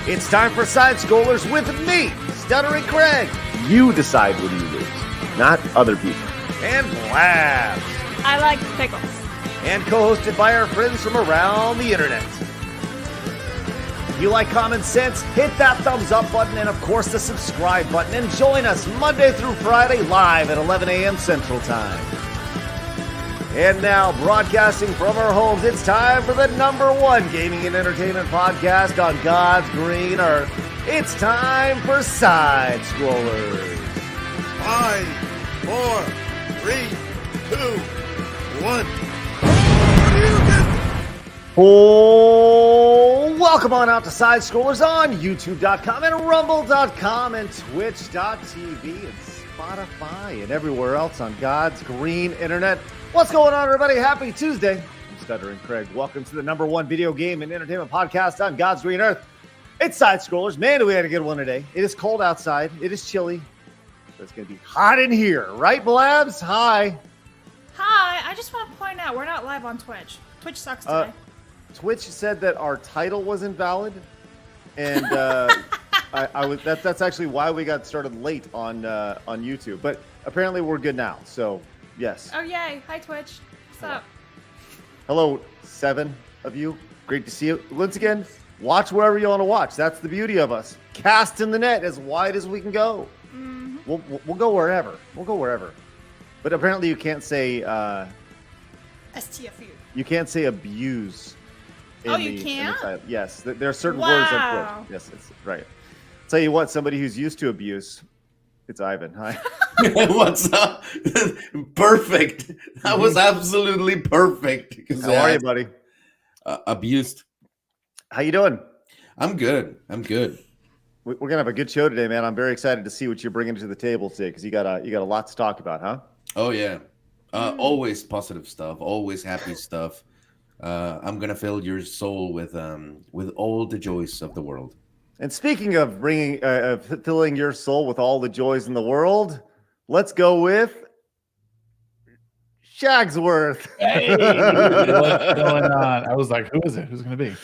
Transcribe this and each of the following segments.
It's time for Side Scrollers with me, Stuttering Craig. You decide when you lose, not other people. And Blabs. I like pickles. And co-hosted by our friends from around the internet. If you like common sense, hit that thumbs up button and, of course, the subscribe button. And join us Monday through Friday live at 11 a.m. Central Time. And now, broadcasting from our homes, it's time for the #1 gaming and entertainment podcast on God's green earth. It's time for Side Scrollers. 5, 4, 3, 2, 1. Oh, welcome on out to Side Scrollers on YouTube.com and Rumble.com and Twitch.tv and Spotify and everywhere else on God's green internet. What's going on, everybody? Happy Tuesday. I'm Stuttering Craig. Welcome to the #1 video game and entertainment podcast on God's green earth. It's Side Scrollers. Man, do we had a good one today. It is cold outside. It is chilly. But it's going to be hot in here. Right, Blabs? Hi. Hi, I just want to point out, we're not live on Twitch. Twitch sucks today. Twitch said that our title was invalid. And that's actually why we got started late on YouTube. But apparently we're good now. So, yes. Oh, yay. Hi, Twitch. What's up? Hello, 7 of you. Great to see you. Once again, watch wherever you want to watch. That's the beauty of us. Cast in the net as wide as we can go. Mm-hmm. We'll go wherever. We'll go wherever. But apparently you can't say... STFU. You can't say abuse. You can't? Yes, there are certain words on Twitch. Yes, it's right. Tell you what, somebody who's used to abuse, it's Ivan. Hi. What's up? Perfect. That was absolutely perfect. How are you, buddy? Abused. How you doing? I'm good. We're gonna have a good show today, man. I'm very excited to see what you're bringing to the table today because you got a lot to talk about, huh? Oh yeah. Always positive stuff. Always happy stuff. I'm gonna fill your soul with all the joys of the world. And speaking of filling your soul with all the joys in the world, let's go with Shagsworth. Hey, what's going on? I was like, who is it? Who's going to be?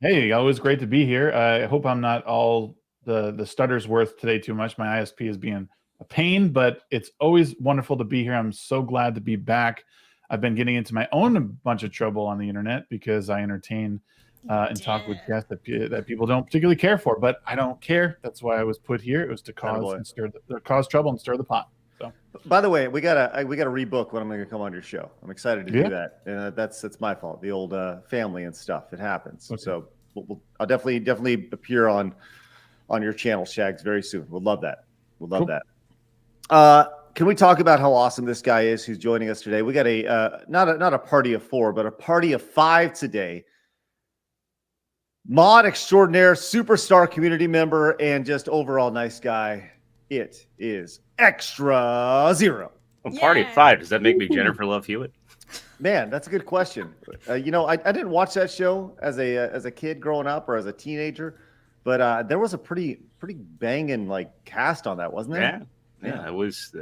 Hey, always great to be here. I hope I'm not all the stutters worth today too much. My ISP is being a pain, but it's always wonderful to be here. I'm so glad to be back. I've been getting into my own bunch of trouble on the internet because I entertain and talk with guests that people don't particularly care for, but I don't care. That's why I was put here. It was to cause trouble and stir the pot. So, by the way, we gotta rebook when I'm going to come on your show. I'm excited to do that, and that's my fault. The old family and stuff. It happens. Okay. So I'll definitely appear on your channel, Shags, very soon. We'll love that. That. Can we talk about how awesome this guy is who's joining us today? We got a not a party of 4, but a party of 5 today. Mod extraordinaire, superstar community member, and just overall nice guy. It is Extrazero. A party of 5. Does that make me Jennifer Love Hewitt? Man, that's a good question. I didn't watch that show as a kid growing up or as a teenager, but there was a pretty banging cast on that, wasn't there? Yeah. It was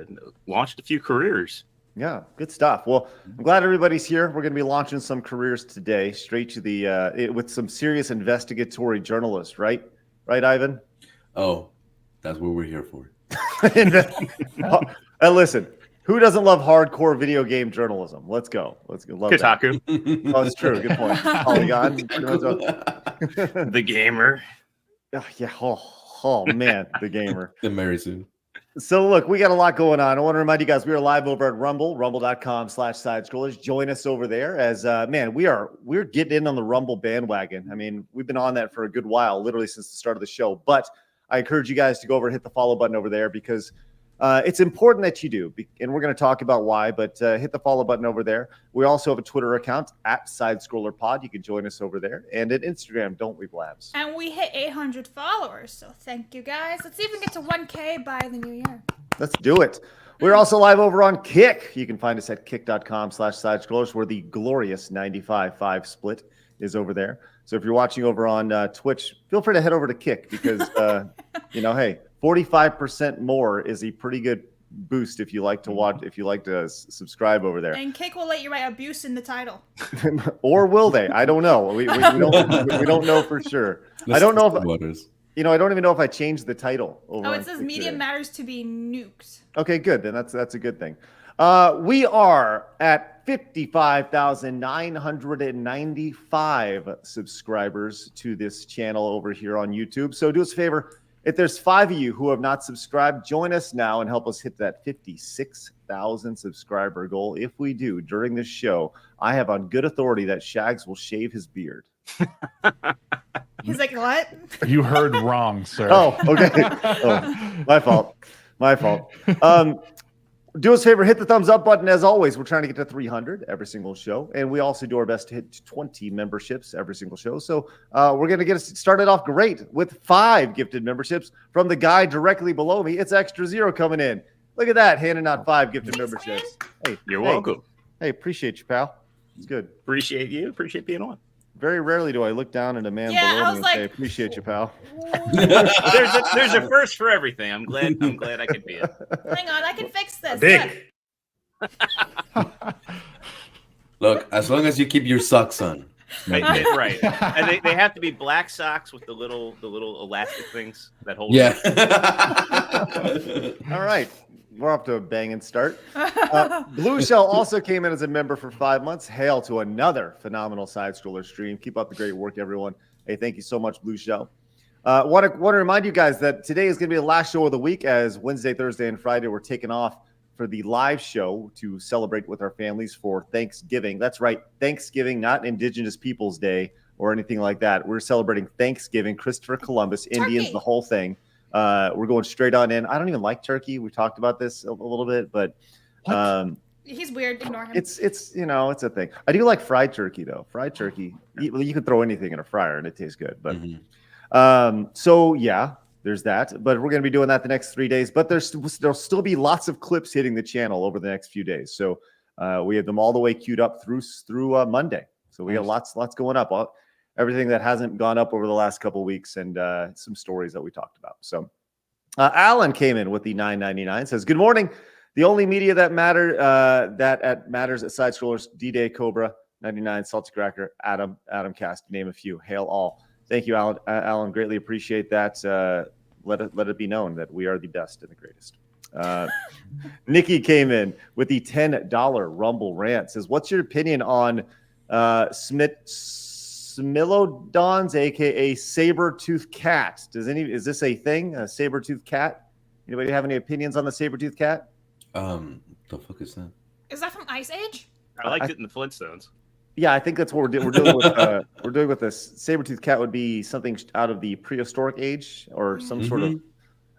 launched a few careers. Yeah, good stuff. Well, I'm glad everybody's here. We're going to be launching some careers today, straight to the with some serious investigatory journalists, right? Right, Ivan? Oh, that's what we're here for. Listen, who doesn't love hardcore video game journalism? Let's go. Love Kotaku. Oh, that's true. Good point. Polygon. The gamer. Yeah. Oh man, the gamer. The Mary Sue. So look, we got a lot going on. I want to remind you guys, we are live over at Rumble, rumble.com/sidescrollers. Join us over there as, we're getting in on the Rumble bandwagon. I mean, we've been on that for a good while, literally since the start of the show. But I encourage you guys to go over and hit the follow button over there because it's important that you do. And we're going to talk about why, but hit the follow button over there. We also have a Twitter account at SidescrollerPod. You can join us over there. And at Instagram, don't we, Blabs? And we hit 800 followers, so thank you guys. Let's even get to 1K by the new year. Let's do it. We're also live over on Kick. You can find us at kick.com/sidescrollers, where the glorious 95-5 split is over there. So if you're watching over on Twitch, feel free to head over to Kick because, hey, 45% more is a pretty good boost if you like to watch, if you like to subscribe over there. And Cake will let you write abuse in the title. Or will they? I don't know. We don't know for sure. I don't know if I don't even know if I changed the title over. Oh, it says media matters to be nuked. Okay, good. Then that's a good thing. We are at 55,995 subscribers to this channel over here on YouTube. So do us a favor. If there's 5 of you who have not subscribed, join us now and help us hit that 56,000 subscriber goal. If we do, during this show, I have on good authority that Shags will shave his beard. He's like, what? You heard wrong, sir. Oh, okay. Oh, my fault. My fault. Do us a favor, hit the thumbs up button. As always, we're trying to get to 300 every single show. And we also do our best to hit 20 memberships every single show. So we're going to get us started off great with 5 gifted memberships from the guy directly below me. It's Extrazero coming in. Look at that, handing out 5 gifted memberships. Hey, You're welcome. Hey, appreciate you, pal. It's good. Appreciate you. Appreciate being on. Very rarely do I look down at a man Yeah, below I me was and say, like, appreciate you, pal. There's a first for everything. I'm glad I could be it. Hang on, I can fix this. Dick. Look, as long as you keep your socks on. Right. And they have to be black socks with the little elastic things that hold. Yeah. All right. We're off to a banging start. Blue Shell also came in as a member for 5 months. Hail to another phenomenal side scroller stream. Keep up the great work, everyone. Hey, thank you so much, Blue Shell. Want to remind you guys that today is going to be the last show of the week, as Wednesday, Thursday, and Friday we're taking off for the live show to celebrate with our families for Thanksgiving. That's right, Thanksgiving, not Indigenous Peoples Day or anything like that. We're celebrating Thanksgiving, Christopher Columbus, Indians, the whole thing. We're going straight on in. I don't even like turkey. We talked about this a little bit, but He's weird. Ignore him. it's it's a thing. I do like fried turkey though. Fried turkey. You can throw anything in a fryer and it tastes good. But so yeah, there's that. But we're going to be doing that the next 3 days. But there'll still be lots of clips hitting the channel over the next few days. So we have them all the way queued up through Monday. So we got lots going up. Everything that hasn't gone up over the last couple of weeks, and some stories that we talked about. So Alan came in with the $9.99, says, good morning. The only media that matters at Side Scrollers, D-Day, Cobra, 99, Salty Cracker, Adam Cast, name a few. Hail all. Thank you, Alan. Alan, greatly appreciate that. Let it be known that we are the best and the greatest. Nikki came in with the $10 Rumble rant, says, what's your opinion on Smilodons, aka saber-toothed cat? Is this a thing? A saber-toothed cat? Anybody have any opinions on the saber-toothed cat? The fuck is that? Is that from Ice Age? I liked it in the Flintstones. Yeah, I think that's what we're doing with we're doing with this. Saber-toothed cat would be something out of the prehistoric age or some sort of.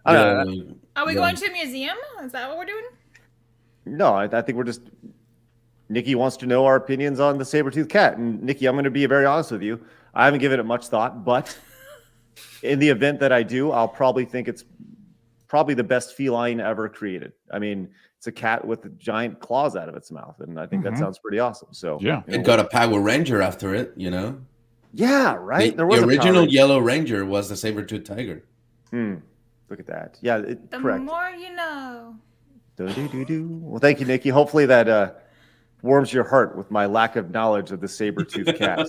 I don't know. Are we going to a museum? Is that what we're doing? No, I think we're just. Nikki wants to know our opinions on the saber-toothed cat. And Nikki, I'm going to be very honest with you. I haven't given it much thought, but in the event that I do, I'll probably think it's probably the best feline ever created. I mean, it's a cat with giant claws out of its mouth, and I think that sounds pretty awesome. So yeah, it got a Power Ranger after it, you know? Yeah, right. The original Yellow Ranger was the saber-toothed tiger. Look at that. Yeah, The correct. more you know. Well, thank you, Nikki. Hopefully that warms your heart with my lack of knowledge of the saber-toothed cat.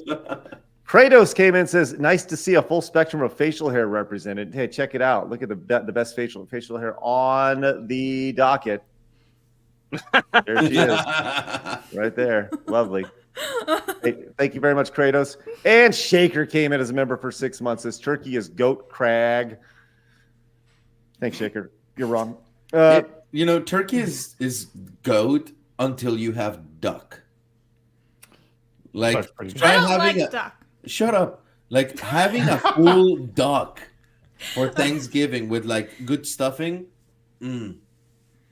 Kratos came in and says, nice to see a full spectrum of facial hair represented. Hey, check it out. Look at the best facial hair on the docket. There she is. Right there. Lovely. Hey, thank you very much, Kratos. And Shaker came in as a member for 6 months. Says turkey is goat crag. Thanks, Shaker. You're wrong. You know, turkey is goat until you have duck. Like, try I don't having like duck. Shut up. Like, having a full duck for Thanksgiving with, like, good stuffing. You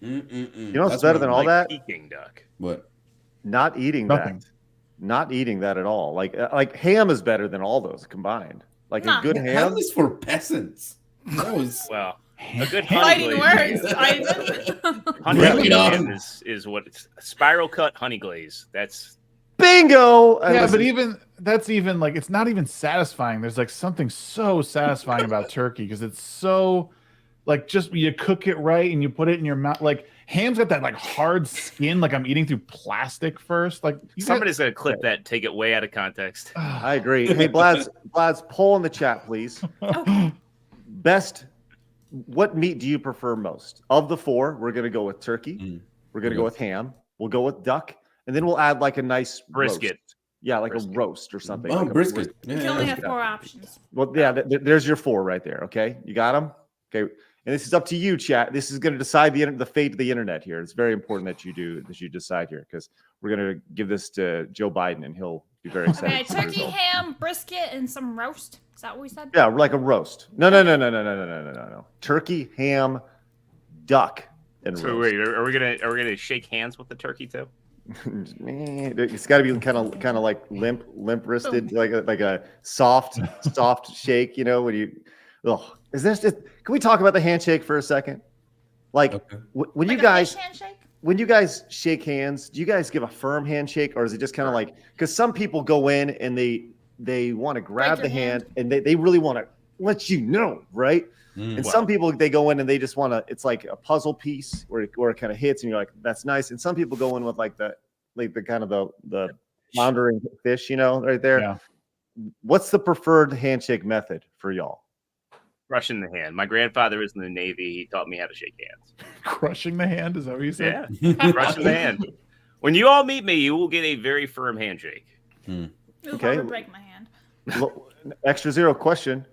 know what's better than all that? Peking duck. What? Not eating Nothing. that. Not eating that at all. Like ham is better than all those combined. Like a good ham. Ham is for peasants. That was... Well, a good honey Fighting glaze. words. Honey glaze is what it's spiral cut honey glaze. That's Bingo. Yeah, but that's like it's not even satisfying. There's like something so satisfying about turkey because it's so like just you cook it right and you put it in your mouth. Like ham's got that like hard skin, like I'm eating through plastic first. Like Somebody's gonna clip that and take it way out of context. I agree. Hey, Blad's, poll in the chat, please. Okay. What meat do you prefer most? Of the 4, we're gonna go with turkey. We're gonna go with ham. We'll go with duck, and then we'll add like a nice Brisket. roast. Yeah, like Brisket. a roast or something. Oh, like a brisket. You can only have 4 options. Well, yeah, there's your 4 right there. Okay, you got them. Okay, and this is up to you, chat. This is going to decide the fate of the internet here. It's very important that you decide here because we're going to give this to Joe Biden and he'll be very excited. Okay, to see the turkey, results. ham, brisket, and some roast. Is that what we said? Yeah, like a roast. No. Turkey, ham, duck, and So roast. wait, are we gonna shake hands with the turkey too? It's got to be kind of like limp wristed, like a soft shake. You know when you. Oh, is this just? Can we talk about the handshake for a second? Like when Like you a guys fish handshake? when you guys shake hands, do you guys give a firm handshake or is it just kind of like? Because some people go in and they want to grab the Break your hand and they really want to let you know, right? And some people they go in and they just want to. It's like a puzzle piece where it kind of hits and you're like, that's nice. And some people go in with like the kind of the floundering fish, you know, right there. Yeah. What's the preferred handshake method for y'all? Crushing the hand. My grandfather was in the Navy. He taught me how to shake hands. Crushing the hand, is that what you said? Yeah, crushing the hand. When you all meet me, you will get a very firm handshake. It'll Okay. probably break my hand. Extrazero question.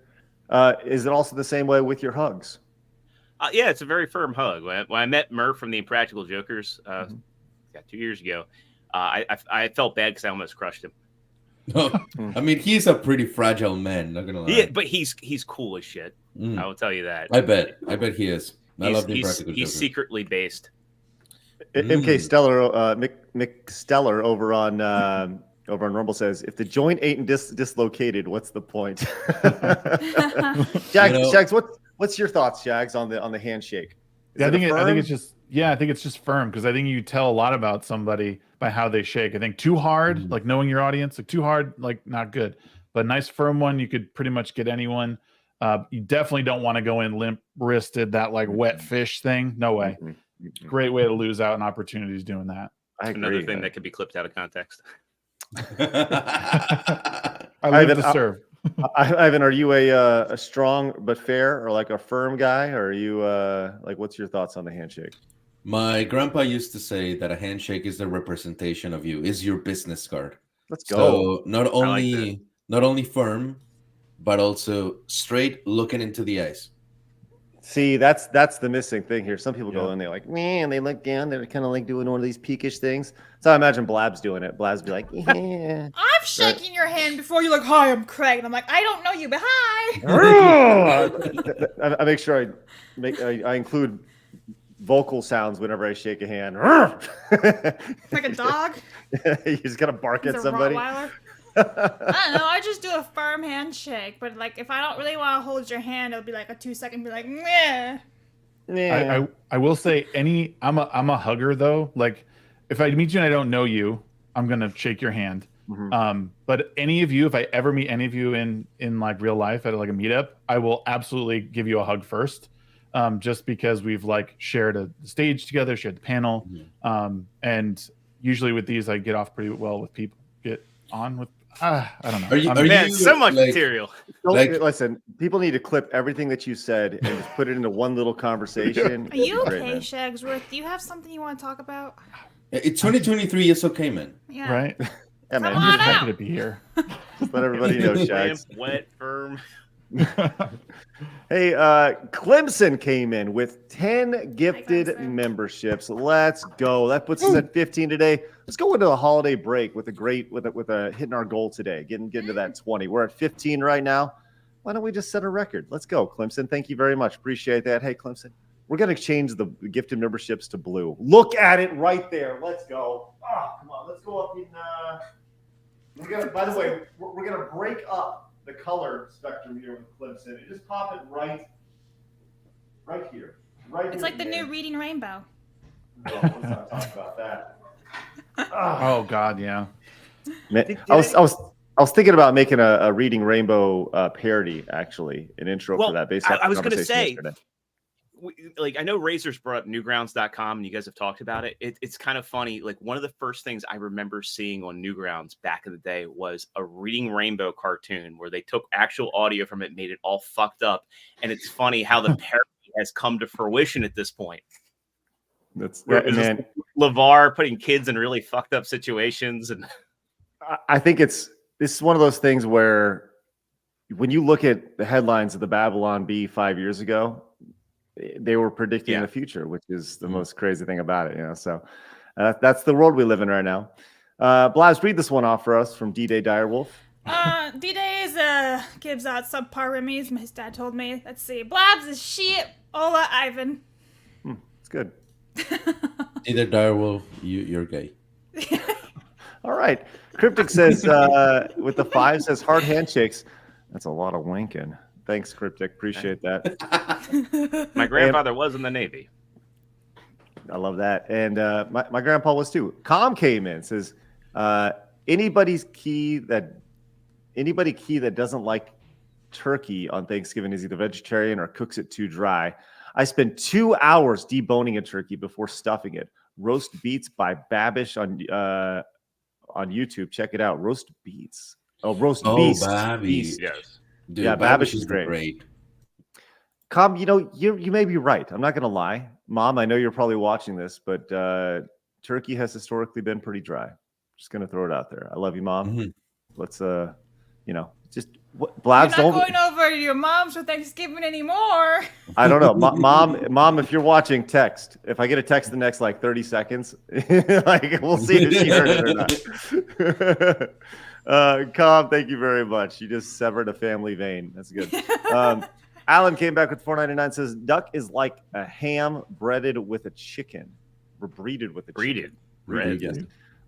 Is it also the same way with your hugs? Yeah, it's a very firm hug. When I met Murph from the Impractical Jokers 2 years ago, I felt bad because I almost crushed him. I mean, he's a pretty fragile man. Not gonna lie. Yeah, but he's cool as shit. I will tell you that. I bet he is. I love the He's Impractical Jokers. secretly based. MK Stellar, Mick Stellar over on Rumble says, if the joint ain't dislocated, what's the point? Shags, what's your thoughts, Shags, on the handshake? Yeah, I think it's just firm because I think you tell a lot about somebody by how they shake. I think too hard, like knowing your audience, like too hard, like not good. But a nice firm one, you could pretty much get anyone. You definitely don't want to go in limp wristed, that like wet fish thing. No way. Great way to lose out on opportunities doing that. I agree. Another thing that could be clipped out of context. I live to serve. Ivan, are you a strong but fair or like a firm guy? Or are you like what's your thoughts on the handshake? My grandpa used to say that a handshake is the representation of you, is your business card. Let's go. So not only firm, but also straight looking into the eyes. See, that's the missing thing here. Some people go in, they're like, man, they look down, they're kind of like doing one of these peakish things. So I imagine Blab's doing it. Blab's be like, yeah. I've shaken your hand before. You're like, hi, I'm Craig. And I'm like, I don't know you, but hi. I make sure I include vocal sounds whenever I shake a hand. Like a dog. You just gotta bark He's at a somebody. Rottweiler. I don't know. I just do a firm handshake, but like if I don't really want to hold your hand, it'll be like a 2-second. Be like, meh. Yeah. I will say I'm a hugger though. Like if I meet you and I don't know you, I'm gonna shake your hand. But any of you, if I ever meet any of you in like real life at like a meetup, I will absolutely give you a hug first. Just because we've like shared a stage together, shared the panel. And usually with these I get off pretty well with people. Get on with I don't know. Man, so much material. Listen, people need to clip everything that you said and just put it into one little conversation. Are you Great, okay, man. Shagsworth? Do you have something you want to talk about? It's 2023. It's okay, man. Yeah. Right? Yeah, Come man. on I'm just out. happy to be here. Just let everybody know, Shags. Limp, wet, firm. Hey, Clemson came in with 10 gifted Clemson. memberships. Let's go. That puts us at 15 today. Let's go into the holiday break with a hitting our goal today, getting to that 20. We're at 15 right now. Why don't we just set a record? Let's go, Clemson. Thank you very much. Appreciate that. Hey, Clemson, we're gonna change the gifted memberships to blue. Look at it right there. Let's go. Oh, come on. Let's go up in. By the way, we're gonna break up the color spectrum here with Clemson and just pop it right here. It's like the new Reading Rainbow. No, let's not talk about that. Oh God, yeah. Man, I was thinking about making a Reading Rainbow parody, actually, an intro for that based on I was going to say, yesterday. like, I know Razor's brought up newgrounds.com and you guys have talked about it. It's kind of funny. Like, one of the first things I remember seeing on Newgrounds back in the day was a Reading Rainbow cartoon where they took actual audio from it, made it all fucked up. And it's funny how the parody has come to fruition at this point. That's Where it was man. just LeVar putting kids in really fucked up situations. And I think this is one of those things where when you look at the headlines of the Babylon Bee 5 years ago, they were predicting the future, which is the most crazy thing about it, you know. So that's the world we live in right now. Blaz, read this one off for us from D-Day Direwolf. D-Day gives out subpar Remy's. My dad told me. Let's see. Blabs is shit. Ola Ivan. It's good. Either Direwolf, you're gay. All right. Cryptic says, with the 5, says hard handshakes. That's a lot of wanking. Thanks, Cryptic. Appreciate that. my grandfather was in the Navy. I love that. And my grandpa was too. Com came in, says, anybody key that doesn't like turkey on Thanksgiving is either vegetarian or cooks it too dry. I spend 2 hours deboning a turkey before stuffing it. Roast Beets by Babish on YouTube. Check it out. Roast Beets. Oh, Roast Beast. Babish. Yes. Dude, Yeah, Babish is great. great. Com, you may be right. I'm not going to lie. Mom, I know you're probably watching this, but turkey has historically been pretty dry. Just going to throw it out there. I love you, Mom. Mm-hmm. Let's, just Blabs, You're don't. not going over to your mom's for Thanksgiving anymore. I don't know. Mom, if you're watching, text. If I get a text the next like 30 seconds, like we'll see if she heard it or not. Com, thank you very much. You just severed a family vein. That's good. Alan came back with $4.99. Says duck is like a ham breaded with a chicken. Or breeded with a chicken. Breaded. Yes.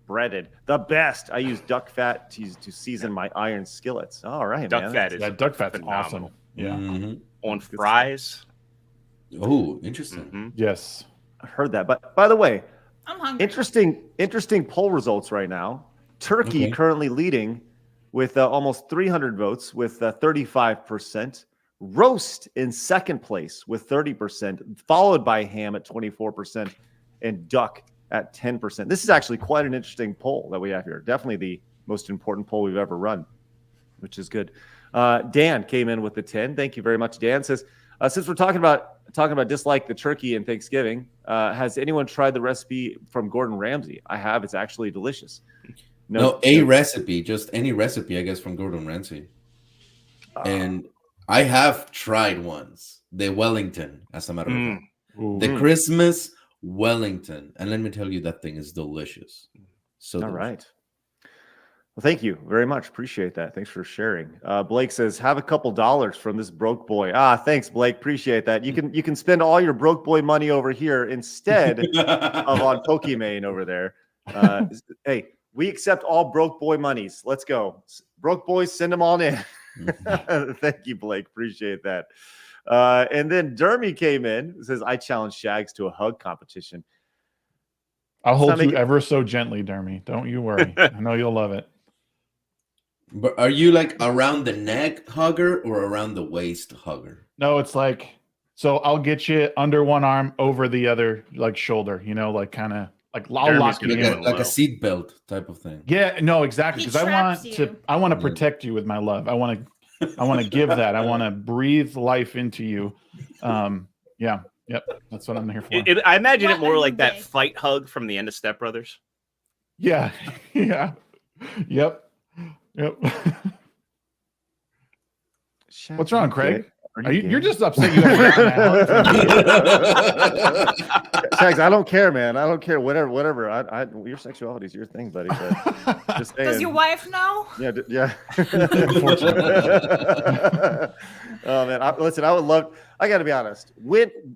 Breaded. The best. I use duck fat to season my iron skillets. All right, Duck man. fat is That duck fat's phenomenal. awesome. Yeah. Mm-hmm. On fries. Oh, interesting. Mhm. Yes. I heard that. But by the way, I'm hungry. interesting poll results right now. Turkey currently leading with almost 300 votes with 35%. Roast in second place with 30%, followed by ham at 24% and duck at 10%. This is actually quite an interesting poll that we have here. Definitely the most important poll we've ever run, which is good. Dan came in with the 10. Thank you very much, Dan. Says, since we're talking about dislike the turkey and Thanksgiving, has anyone tried the recipe from Gordon Ramsay? I have. It's actually delicious. No, a recipe, just any recipe, I guess, from Gordon Ramsay. And I have tried once the Wellington, as a matter of fact. The Christmas Wellington, and let me tell you, that thing is delicious. So all right. Well, thank you very much. Appreciate that. Thanks for sharing. Blake says, have a couple dollars from this broke boy. Thanks, Blake. Appreciate that. You can spend all your broke boy money over here instead of on Pokimane over there. Hey, we accept all broke boy monies. Let's go. Broke boys, send them all in. Thank you, Blake. Appreciate that. And then Dermy came in, says, I challenge Shags to a hug competition. I'll hold you ever so gently, Dermy. Don't you worry. I know you'll love it. But are you like around the neck hugger or around the waist hugger? No, it's like, so I'll get you under one arm over the other, like shoulder, like kind of like I'll lock you in. Like a seat belt type of thing. Yeah, no, exactly. Because I want to protect you with my love. I want to give that. I want to breathe life into you. Yeah. Yep. That's what I'm here for. I imagine it more like that fight hug from the end of Step Brothers. Yeah. Yeah. Yep. What's wrong, Craig? You're just upset you have Shags, I don't care, man. I don't care. Whatever. Your sexuality is your thing, buddy. But just saying. Does your wife know? Yeah. Oh man, listen. I would love. I got to be honest.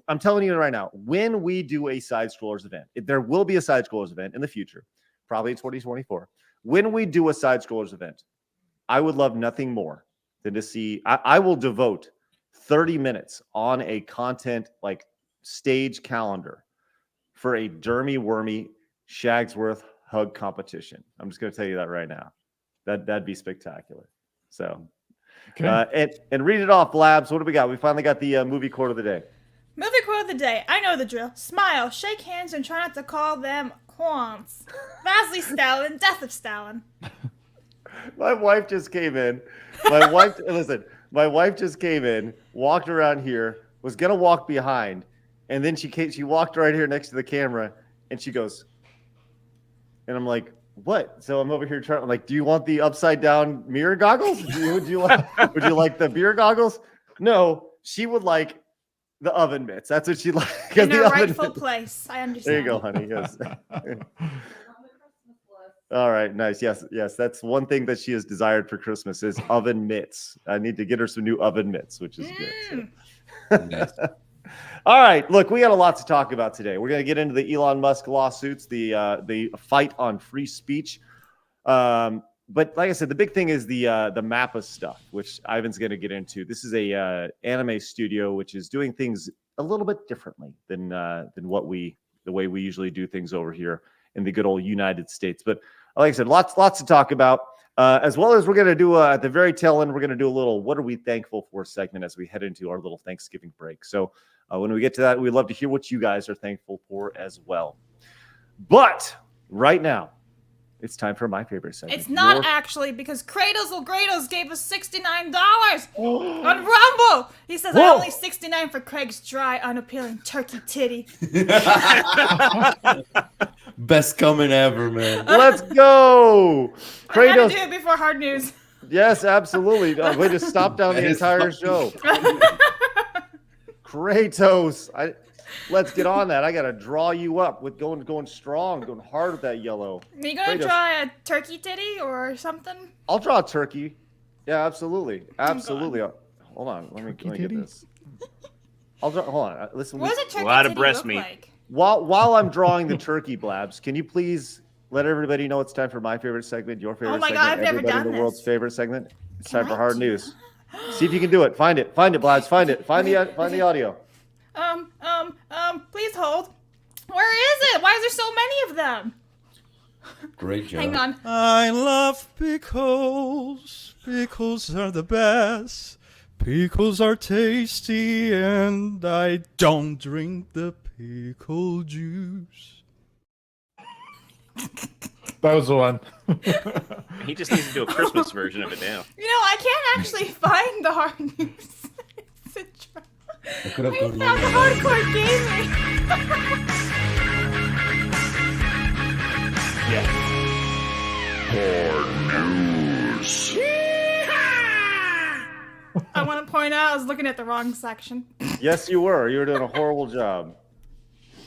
I'm telling you right now, when we do a side scrollers event, there will be a side scrollers event in the future, probably in 2024. When we do a side scrollers event, I would love nothing more than to see. I will devote 30 minutes on a content like stage calendar for a Dermy Wormy Shagsworth hug competition. I'm just going to tell you that right now. That'd be spectacular. So, and read it off, Blabs. What do we got? We finally got the movie quote of the day. Movie quote of the day. I know the drill. Smile, shake hands, and try not to call them quants. Vasily Stalin, death of Stalin. My wife just came in. My wife, listen, my wife just came in, walked around here, was going to walk behind, and then she walked right here next to the camera, and she goes, and I'm like, what? So I'm over here trying, like, do you want the upside down mirror goggles? Would you like the beer goggles? No, she would like the oven mitts. That's what she like. In her rightful place. I understand. There you go, honey. Yes. All right, nice. Yes. That's one thing that she has desired for Christmas is oven mitts. I need to get her some new oven mitts, which is good. So. All right, look, we got a lot to talk about today. We're going to get into the Elon Musk lawsuits, the fight on free speech. But like I said, the big thing is the Mappa stuff, which Ivan's going to get into. This is a anime studio which is doing things a little bit differently than the way we usually do things over here in the good old United States. But like I said, lots to talk about. As well as we're going to do at the very tail end, we're going to do a little "What are we thankful for" segment as we head into our little Thanksgiving break. So when we get to that, we'd love to hear what you guys are thankful for as well. But right now, it's time for my favorite segment. It's not actually, because Kratos gave us $69 on Rumble. He says I only $69 for Craig's dry, unappealing turkey titty. Best coming ever, man. Let's go, Kratos. I Kratos. had to do it before hard news. Yes, absolutely. Way to stop down the entire show. Kratos, let's get on that. I got to draw you up with going strong, going hard with that yellow. Are you going to draw a turkey titty or something? I'll draw a turkey. Yeah, absolutely. Absolutely. Hold on. Let me get this. Hold on. Listen. What does a turkey a lot of titty breast look meat. like? While I'm drawing the turkey blabs, can you please let everybody know it's time for my favorite segment, your favorite segment, God, I've never everybody done in the world's this. favorite segment? It's Can time for I hard do news. See if you can do it. Find it, Blabs. Find it. Find the audio. Please hold. Where is it? Why is there so many of them? Great job. Hang on. I love pickles. Pickles are the best. Pickles are tasty, and I don't drink the pickle juice. That was the one. He just needs to do a Christmas version of it now. You know, I can't actually find the hard news. It's a tr- I could have I gone found the wrong. hardcore gaming. I want to point out I was looking at the wrong section. Yes, you were. You were doing a horrible job.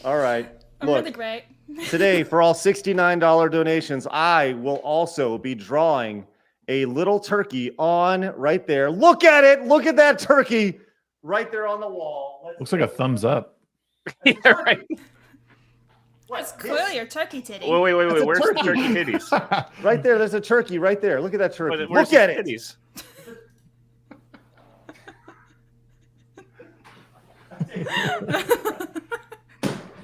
All right. I'm Look, really great. today, for all $69 donations, I will also be drawing a little turkey on right there. Look at it. Look at that turkey right there on the wall. Looks like a thumbs up. Yeah, right. It's clearly your turkey titty. Wait. That's a Where's the turkey. turkey titties? Right there. There's a turkey right there. Look at that turkey. Where's Look at the it. titties?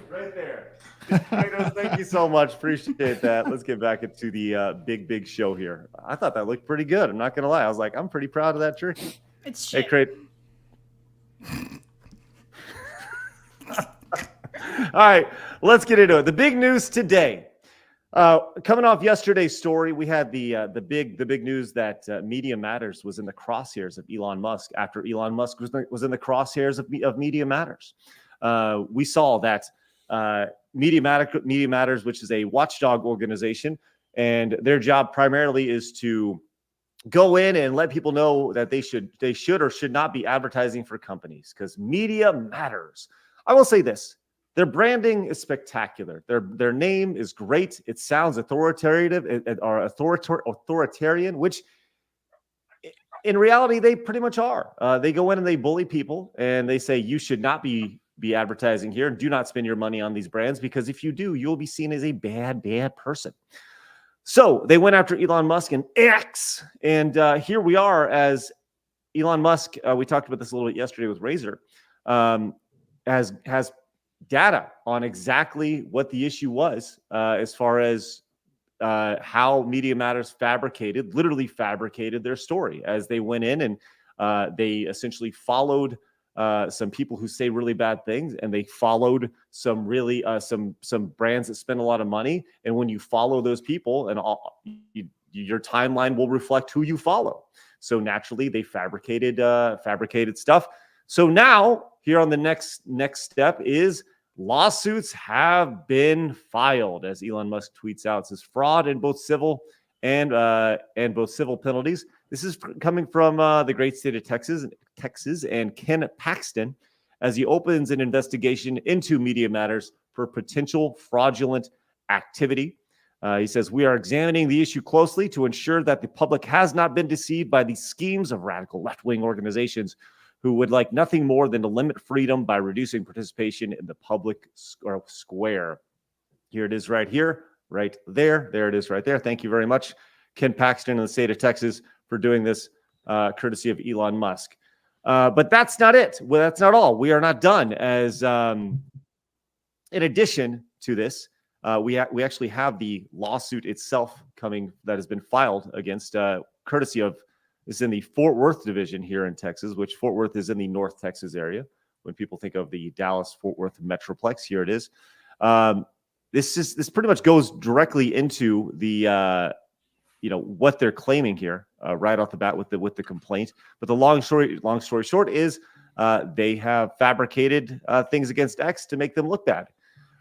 Right there. Kratos, thank you so much. Appreciate that. Let's get back into the big show here. I thought that looked pretty good. I'm not going to lie. I was like, I'm pretty proud of that turkey. It's Hey, shit. Krat. All right, let's get into it. The big news today. Coming off yesterday's story, we had the big news that Media Matters was in the crosshairs of Elon Musk after Elon Musk was in the crosshairs of Media Matters. We saw that Media Matters, which is a watchdog organization, and their job primarily is to go in and let people know that they should or should not be advertising for companies because media matters. I will say this. Their branding is spectacular. Their name is great. It sounds authoritarian, which in reality they pretty much are. They go in and they bully people and they say you should not be advertising here and do not spend your money on these brands because if you do, you'll be seen as a bad person. So they went after Elon Musk and X, and here we are as Elon Musk. We talked about this a little bit yesterday with Razor. Has data on exactly what the issue was as far as how Media Matters literally fabricated their story as they went in and they essentially followed some people who say really bad things, and they followed some really some brands that spend a lot of money. And when you follow those people, and your timeline will reflect who you follow. So naturally, they fabricated stuff. So now here on the next step is lawsuits have been filed, as Elon Musk tweets out. It says fraud in both civil and both civil penalties. This is coming from the great state of Texas, and Ken Paxton, as he opens an investigation into Media Matters for potential fraudulent activity. He says, we are examining the issue closely to ensure that the public has not been deceived by the schemes of radical left-wing organizations who would like nothing more than to limit freedom by reducing participation in the public square. Here it is right here, right there. There it is right there. Thank you very much, Ken Paxton in the state of Texas, for doing this, courtesy of Elon Musk. But that's not it. Well, that's not all. We are not done. As in addition to this, we actually have the lawsuit itself coming that has been filed against, courtesy of, this is in the Fort Worth division here in Texas, which Fort Worth is in the North Texas area. When people think of the Dallas-Fort Worth Metroplex, here it is. This pretty much goes directly into the what they're claiming here right off the bat with the complaint. But the long story short is they have fabricated things against X to make them look bad.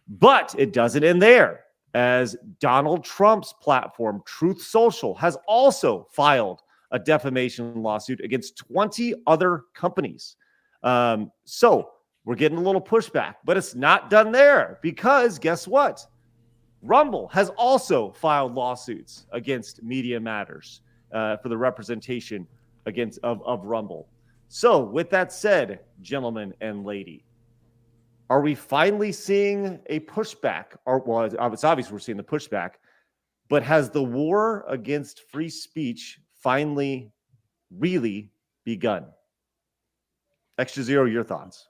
But it doesn't end there, as Donald Trump's platform, Truth Social, has also filed a defamation lawsuit against 20 other companies. So we're getting a little pushback, but it's not done there, because guess what? Rumble has also filed lawsuits against Media Matters for the representation of Rumble. So with that said, gentlemen and lady, are we finally seeing a pushback? Well, it's obvious we're seeing the pushback, but has the war against free speech finally really begun? Extrazero, your thoughts?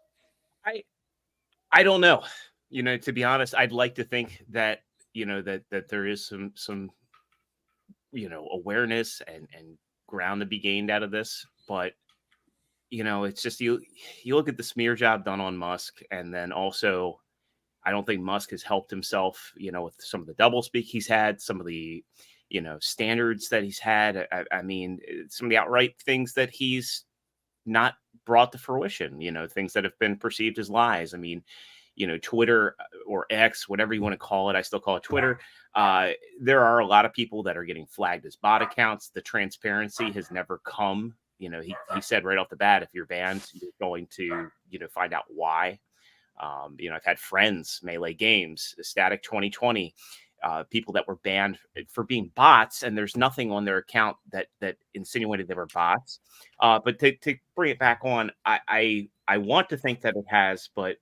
I don't know. To be honest, I'd like to think that that there is some awareness and ground to be gained out of this, but it's just you look at the smear job done on Musk, and then also I don't think Musk has helped himself, with some of the doublespeak he's had, some of the standards that he's had. I mean, some of the outright things that he's not brought to fruition, things that have been perceived as lies. I mean, Twitter or X, whatever you want to call it, I still call it Twitter. There are a lot of people that are getting flagged as bot accounts. The transparency has never come. He said right off the bat, if you're banned, you're going to, find out why. I've had friends, Melee Games, Static 2020, people that were banned for being bots, and there's nothing on their account that insinuated they were bots. But to bring it back on, I want to think that it has, but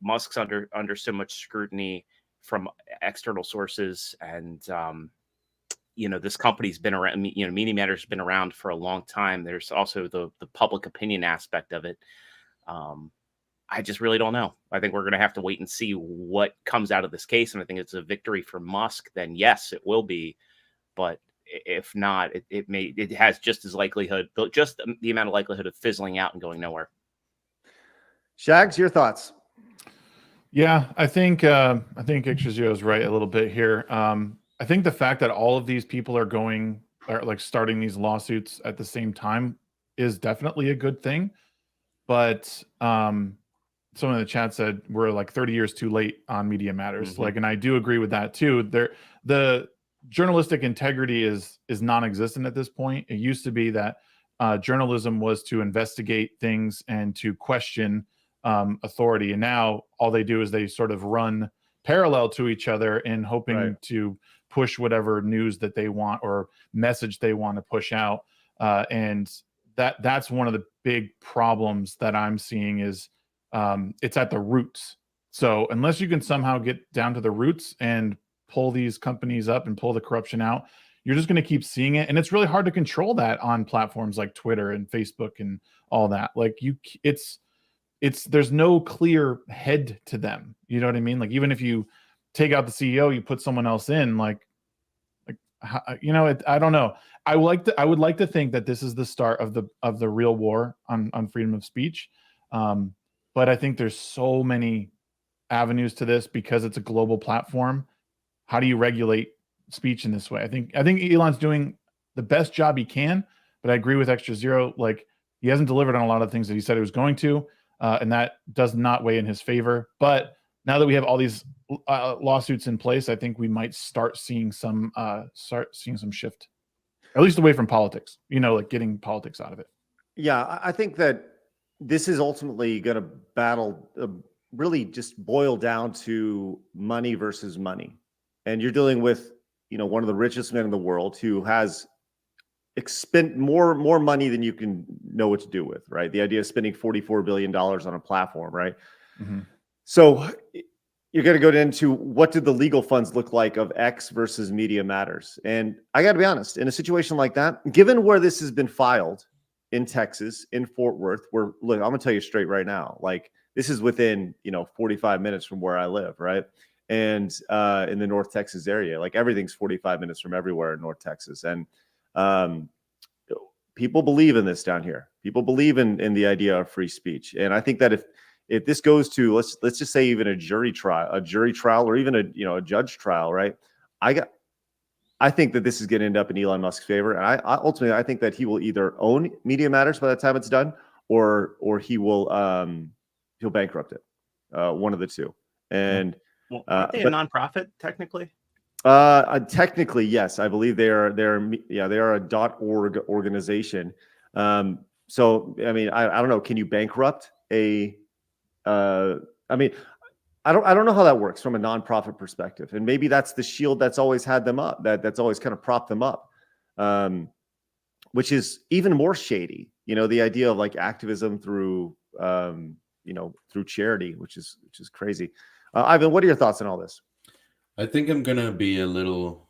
Musk's under so much scrutiny from external sources, and this company's been around. Media Matters has been around for a long time. There's also the public opinion aspect of it. I just really don't know. I think we're going to have to wait and see what comes out of this case. And I think it's a victory for Musk. Then yes, it will be. But if not, it has just the amount of likelihood of fizzling out and going nowhere. Shags, your thoughts? Yeah, I think Extrazero is right a little bit here. I think the fact that all of these people are starting these lawsuits at the same time is definitely a good thing. But someone in the chat said we're like 30 years too late on Media Matters. Mm-hmm. And I do agree with that too. The journalistic integrity is non-existent at this point. It used to be that journalism was to investigate things and to question authority, and now all they do is they sort of run parallel to each other in hoping to push whatever news that they want or message they want to push out. And that's one of the big problems that I'm seeing is it's at the roots. So unless you can somehow get down to the roots and pull these companies up and pull the corruption out, you're just going to keep seeing it. And it's really hard to control that on platforms like Twitter and Facebook and all that. Like there's no clear head to them. You know what I mean? Like even if you take out the CEO, you put someone else in, I don't know. I would like to think that this is the start of the real war on freedom of speech. But I think there's so many avenues to this because it's a global platform. How do you regulate speech in this way? I think Elon's doing the best job he can, but I agree with Extrazero. Like, he hasn't delivered on a lot of things that he said he was going to, and that does not weigh in his favor. But now that we have all these lawsuits in place, I think we might start seeing some shift, at least away from politics. Like getting politics out of it. Yeah, I think that this is ultimately going to battle, really just boil down to money versus money. And you're dealing with, one of the richest men in the world who has spent more money than you can know what to do with, right? The idea of spending $44 billion on a platform, right? Mm-hmm. So you're going to go into what did the legal funds look like of X versus Media Matters? And I got to be honest, in a situation like that, given where this has been filed in Texas, in Fort Worth, where, look, I'm going to tell you straight right now, like, this is within, 45 minutes from where I live, right? And in the North Texas area, like, everything's 45 minutes from everywhere in North Texas. And people believe in this down here. People believe in the idea of free speech. And I think that if this goes to, let's just say even a jury trial, or even a judge trial, right? I think that this is going to end up in Elon Musk's favor. And I ultimately, I think that he will either own Media Matters by the time it's done, or he will he'll bankrupt it. One of the two. And well, aren't they a nonprofit technically? Technically, yes. I believe they are a .org organization. So I mean, I don't know. Can you bankrupt a I mean, I don't know how that works from a nonprofit perspective, and maybe that's the shield that's always had them up, that's always kind of propped them up, which is even more shady. The idea of like activism through through charity, which is crazy. Ivan, what are your thoughts on all this? I think I'm gonna be a little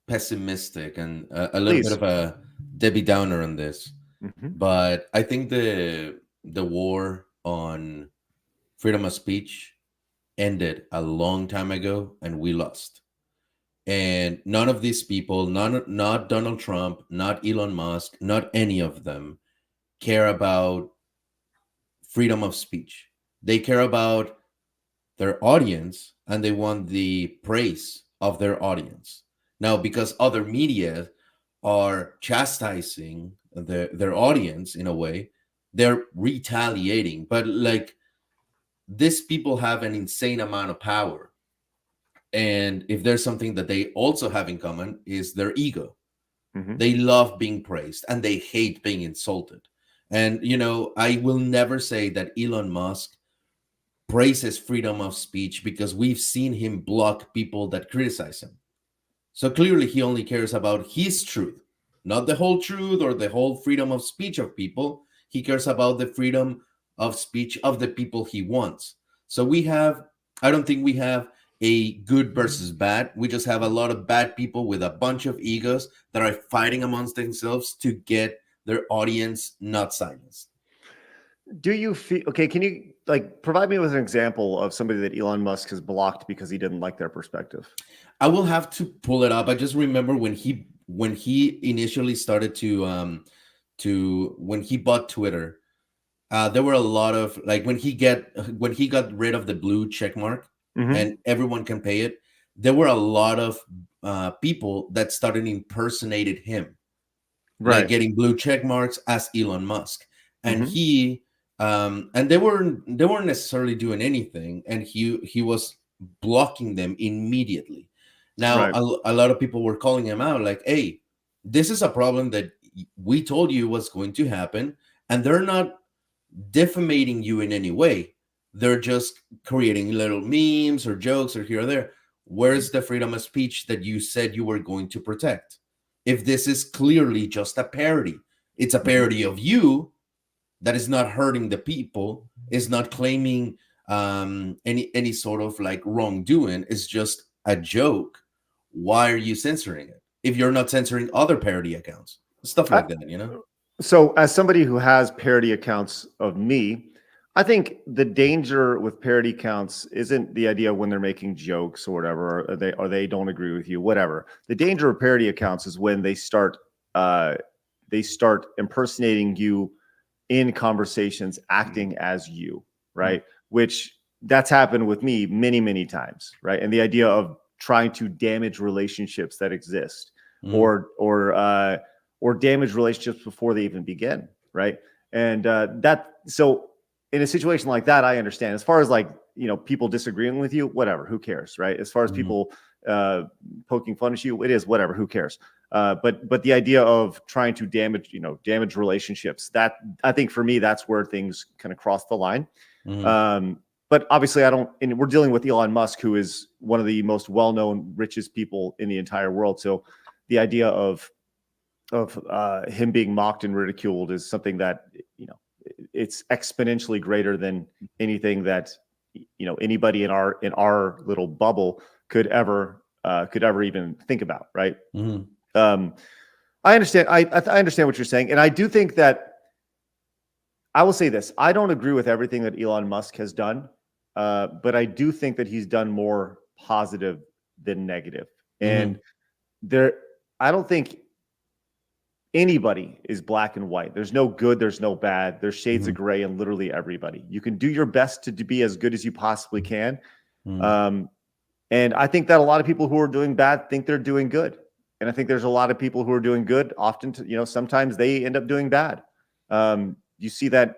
pessimistic and a little bit of a Debbie Downer on this, but I think the war on freedom of speech ended a long time ago, and we lost. And none of these people, not Donald Trump, not Elon Musk, not any of them care about freedom of speech. They care about their audience, and they want the praise of their audience. Now, because other media are chastising their audience in a way, they're retaliating. But like, these people have an insane amount of power. And if there's something that they also have in common is their ego. They love being praised and they hate being insulted. And, I will never say that Elon Musk praises freedom of speech, because we've seen him block people that criticize him. So clearly he only cares about his truth, not the whole truth or the whole freedom of speech of people. He cares about the freedom of speech of the people he wants. So I don't think we have a good versus bad. We just have a lot of bad people with a bunch of egos that are fighting amongst themselves to get their audience not silenced. Do you feel okay? Can you provide me with an example of somebody that Elon Musk has blocked because he didn't like their perspective? I will have to pull it up. I just remember when he initially started when he bought Twitter, there were a lot of when he got rid of the blue check mark and everyone can pay it. There were a lot of people that started impersonating him, like getting blue check marks as Elon Musk, and he. And they weren't necessarily doing anything, and he was blocking them immediately. Now, a lot of people were calling him out, like, "Hey, this is a problem that we told you was going to happen," and they're not defamating you in any way. They're just creating little memes or jokes or here or there. Where's the freedom of speech that you said you were going to protect? If this is clearly just a parody, it's a parody of you. That is not hurting the people, is not claiming any sort of wrongdoing. It's just a joke. Why are you censoring it if you're not censoring other parody accounts? Stuff like that, So as somebody who has parody accounts of me, I think the danger with parody accounts isn't the idea when they're making jokes or whatever, or they don't agree with you, whatever. The danger of parody accounts is when they start impersonating you in conversations acting as you, right? Which that's happened with me many, many times, right? And the idea of trying to damage relationships that exist or damage relationships before they even begin, right? And so in a situation like that, I understand. As far as like, people disagreeing with you, whatever, who cares, right? As far as people poking fun at you, it is whatever, who cares? But the idea of trying to damage relationships, that I think for me, that's where things kind of cross the line. But obviously and we're dealing with Elon Musk, who is one of the most well-known, richest people in the entire world. So the idea of him being mocked and ridiculed is something that, it's exponentially greater than anything that, anybody in our little bubble could ever even think about. Right. I understand. I understand what you're saying. And I do think that I will say this. I don't agree with everything that Elon Musk has done. But I do think that he's done more positive than negative. And I don't think anybody is black and white. There's no good, there's no bad. There's shades of gray in literally everybody. You can do your best to be as good as you possibly can. And I think that a lot of people who are doing bad think they're doing good. And I think there's a lot of people who are doing good. Often, sometimes they end up doing bad. You see that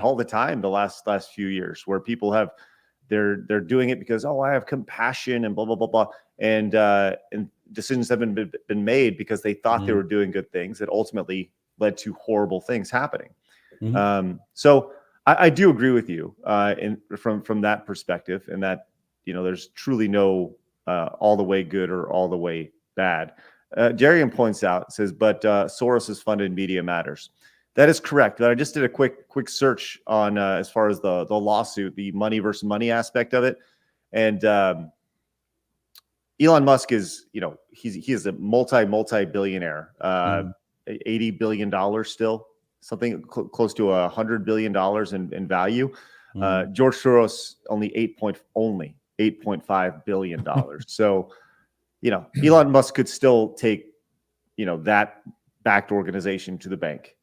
all the time the last few years, where people they're doing it because, I have compassion and blah blah blah blah, and decisions have been made because they thought they were doing good things that ultimately led to horrible things happening. So I do agree with you from that perspective, and that there's truly no all the way good or all the way bad. Darian points out, says, but Soros is funded Media Matters. That is correct. I just did a quick search on as far as the lawsuit, the money versus money aspect of it, and Elon Musk is, he is a multi-billionaire, $80 billion still, something close to $100 billion in value. George Soros only $8.5 billion. So, Elon Musk could still take, that backed organization to the bank.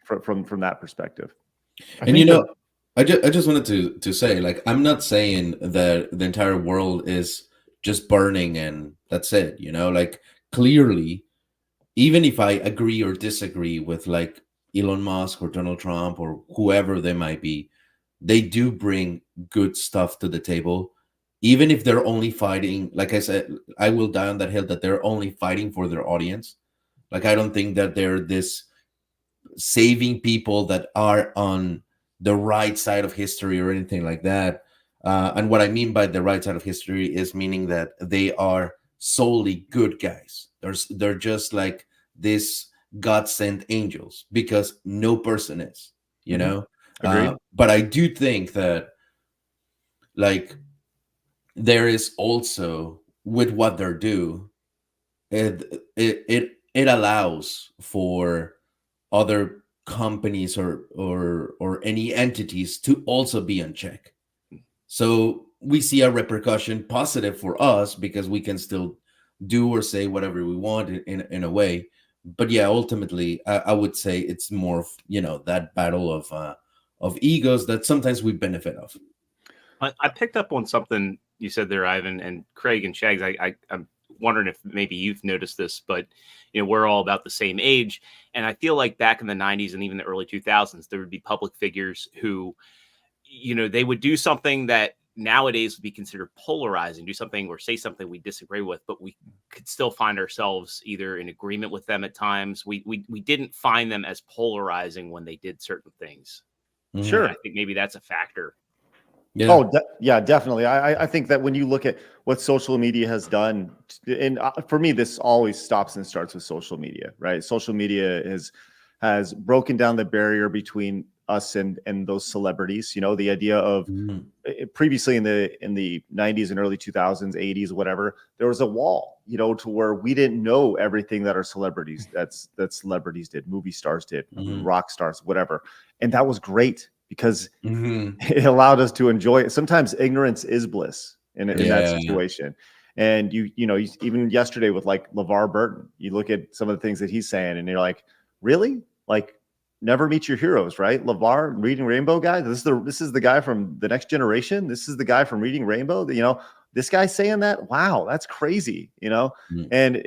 From that perspective. And I just wanted to say, like, I'm not saying that the entire world is just burning and that's it, like, clearly, even if I agree or disagree with like Elon Musk or Donald Trump or whoever they might be, they do bring good stuff to the table, even if they're only fighting. Like I said, I will die on that hill that they're only fighting for their audience. Like, I don't think that they're this saving people that are on the right side of history or anything like that. And what I mean by the right side of history is meaning that they are solely good guys. They're just like this God-sent angels, because no person is, Agreed. But I do think that, like, there is also, with what they're doing, it allows for other companies or any entities to also be in check. So we see a repercussion positive for us, because we can still do or say whatever we want in a way. But yeah, ultimately, I would say it's more of, that battle of egos that sometimes we benefit of. I picked up on something you said there, Ivan, and Craig and Shags. I'm wondering if maybe you've noticed this, but we're all about the same age, and I feel like back in the 90s and even the early 2000s, there would be public figures who, they would do something that nowadays would be considered polarizing, do something or say something we disagree with, but we could still find ourselves either in agreement with them at times. We didn't find them as polarizing when they did certain things. Sure. And I think maybe that's a factor. Yeah. Oh, yeah, definitely. I think that when you look at what social media has done, and for me, this always stops and starts with social media, right? Social media has broken down the barrier between us and those celebrities. The idea of previously in the 90s and early 2000s, 80s, whatever, there was a wall, to where we didn't know everything that our celebrities that celebrities did, movie stars did, rock stars, whatever, and that was great, because it allowed us to enjoy it. Sometimes ignorance is bliss in that situation. And you even yesterday with like LeVar Burton, you look at some of the things that he's saying and you're like, really? Like, never meet your heroes, right? LeVar, Reading Rainbow guy. This is the guy from The Next Generation. This is the guy from Reading Rainbow. You know, this guy saying that. Wow, that's crazy. You know, and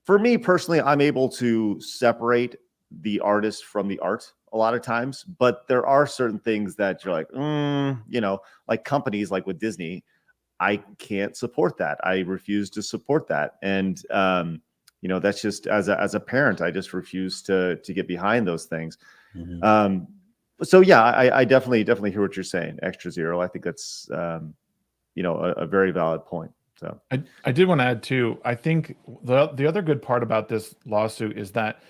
for me personally, I'm able to separate the artist from the art a lot of times, but there are certain things that you're like, you know, like companies like with Disney, I can't support that. I refuse to support that. And, you know, that's just as a parent, I just refuse to get behind those things. So yeah, I definitely hear what you're saying. Extrazero. I think that's, you know, a very valid point. So I did want to add too. I think the other good part about this lawsuit is that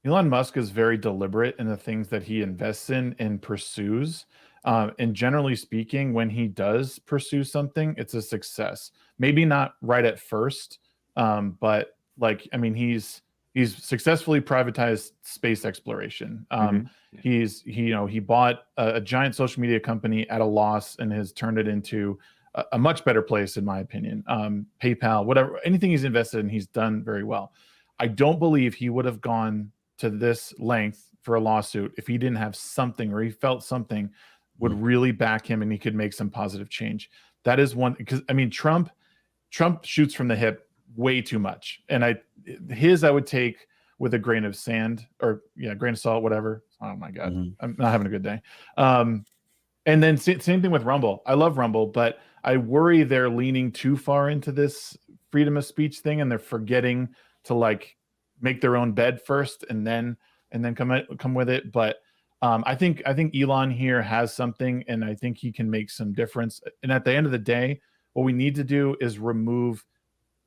Elon Musk is very deliberate in the things that he invests in and pursues. And generally speaking, when he does pursue something, it's a success. Maybe not right at first, but like, I mean, he's successfully privatized space exploration. He bought a giant social media company at a loss and has turned it into a much better place, in my opinion. PayPal, whatever, anything he's invested in, he's done very well. I don't believe he would have gone to this length for a lawsuit if he didn't have something, or he felt something would really back him and he could make some positive change. That is one, because I mean, Trump shoots from the hip way too much. And I would take with a grain of sand, or grain of salt, whatever. Oh my God, I'm not having a good day. And then same thing with Rumble. I love Rumble, but I worry they're leaning too far into this freedom of speech thing, and they're forgetting to like make their own bed first and then come with it. But I think Elon here has something, and I think he can make some difference. And at the end of the day, what we need to do is remove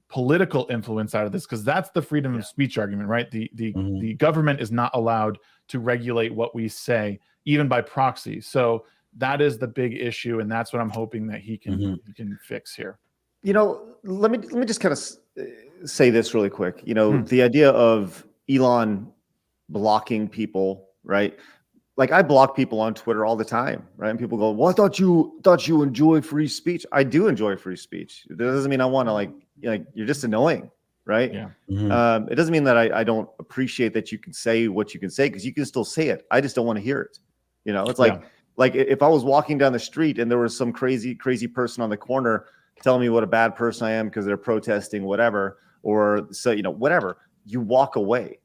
political influence out of this, because that's the freedom of speech argument, right? The government is not allowed to regulate what we say, even by proxy. So that is the big issue, and that's what I'm hoping that he can fix here. You know, let me just kind of say this really quick. You know, the idea of Elon blocking people, right? Like, I block people on Twitter all the time, right? And people go, "Well, I thought you enjoy free speech." I do enjoy free speech. That doesn't mean I want to like you're just annoying, right? Yeah. It doesn't mean that I don't appreciate that you can say what you can say, because you can still say it. I just don't want to hear it. You know, it's like if I was walking down the street and there was some crazy person on the corner telling me what a bad person I am because they're protesting whatever, or so, you know, whatever, you walk away.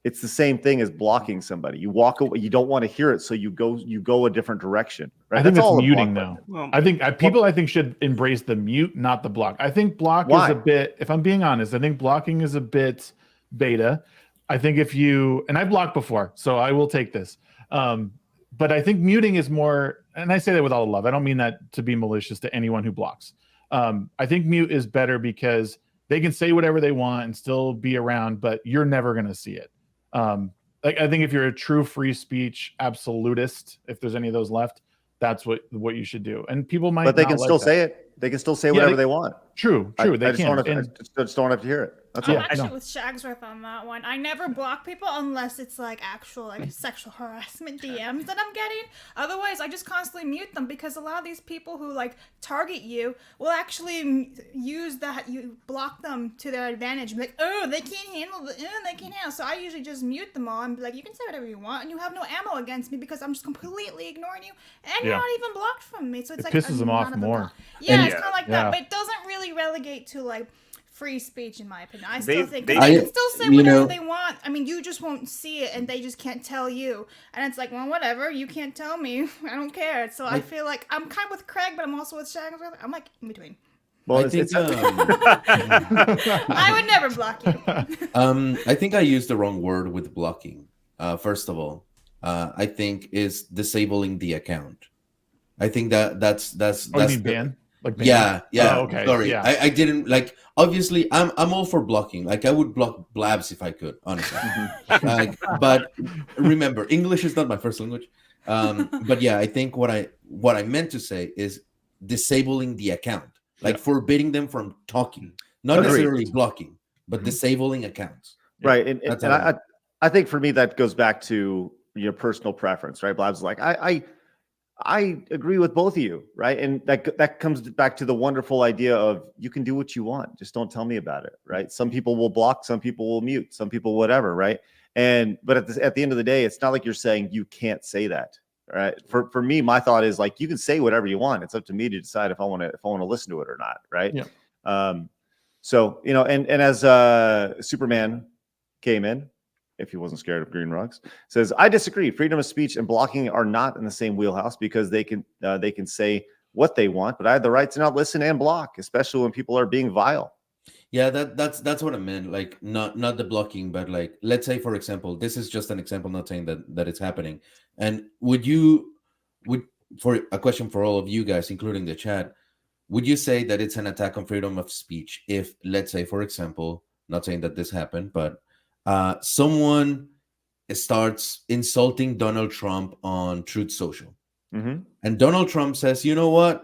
It's the same thing as blocking somebody. You walk away. You don't want to hear it, so you go a different direction. Right? I think that's muting, though. Well, I think people should embrace the mute, not the block. I think block is a bit. If I'm being honest, I think blocking is a bit beta. I think and I've blocked before, so I will take this. But I think muting is more, and I say that with all love. I don't mean that to be malicious to anyone who blocks. I think mute is better because they can say whatever they want and still be around, but you're never going to see it. Like, I think if you're a true free speech absolutist, if there's any of those left, that's what you should do. And people might, but they can still say it. They can still say whatever they want. True. They can. I just don't have to hear it. That's I'm actually with Shagsworth on that one. I never block people unless it's like actual like sexual harassment DMs that I'm getting. Otherwise, I just constantly mute them, because a lot of these people who like target you will actually use that you block them to their advantage. Be like, oh, they can't handle they can't handle. So I usually just mute them all and be like, you can say whatever you want, and you have no ammo against me because I'm just completely ignoring you, and you're not even blocked from me. So it's like pisses them off more. Yeah, it's kind of like that, but it doesn't really relegate to like free speech, in my opinion. I still think they can still say whatever they want. I mean, you just won't see it, and they just can't tell you. And it's like, well, whatever. You can't tell me. I don't care. So I feel like I'm kind of with Craig, but I'm also with Shagsworth. I'm like in between. Well, I think I would never block you. I think I used the wrong word with blocking. First of all, I think is disabling the account. I think that's you mean ban? Like ban? Yeah. Oh, okay. Sorry, yeah. I didn't like. Obviously, I'm all for blocking. Like, I would block Blabs if I could, honestly. But remember, English is not my first language. But yeah, I think what I meant to say is disabling the account, like forbidding them from talking, not necessarily blocking, but disabling accounts. Right, and I think for me that goes back to your personal preference, right? Blabs like I agree with both of you, right? And that comes back to the wonderful idea of you can do what you want. Just don't tell me about it, right? Some people will block, some people will mute, some people whatever, right? But at the end of the day, it's not like you're saying you can't say that. Right. For me, my thought is like, you can say whatever you want. It's up to me to decide if I want to listen to it or not. Right. Yeah. So, and as Superman came in, if he wasn't scared of green rugs, says, I disagree. Freedom of speech and blocking are not in the same wheelhouse, because they can say what they want, but I have the right to not listen and block, especially when people are being vile. Yeah, that's what I meant. Like, not the blocking, but like, let's say, for example, this is just an example, not saying that it's happening. And would for a question for all of you guys, including the chat, would you say that it's an attack on freedom of speech if, let's say, for example, not saying that this happened, but someone starts insulting Donald Trump on Truth Social, and Donald Trump says, you know what?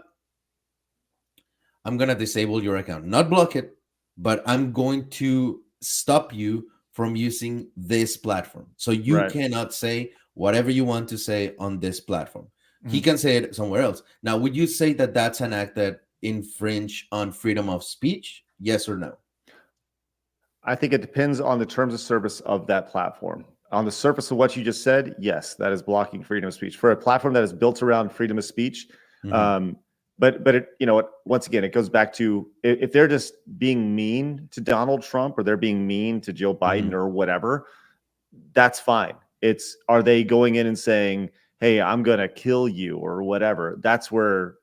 I'm going to disable your account, not block it, but I'm going to stop you from using this platform. So you cannot say whatever you want to say on this platform. He can say it somewhere else. Now, would you say that that's an act that infringe on freedom of speech? Yes or no? I think it depends on the terms of service of that platform. On the surface of what you just said, yes, that is blocking freedom of speech for a platform that is built around freedom of speech. But it, once again, it goes back to, if they're just being mean to Donald Trump, or they're being mean to Joe Biden or whatever, that's fine. Are they going in and saying, hey, I'm going to kill you or whatever? That's where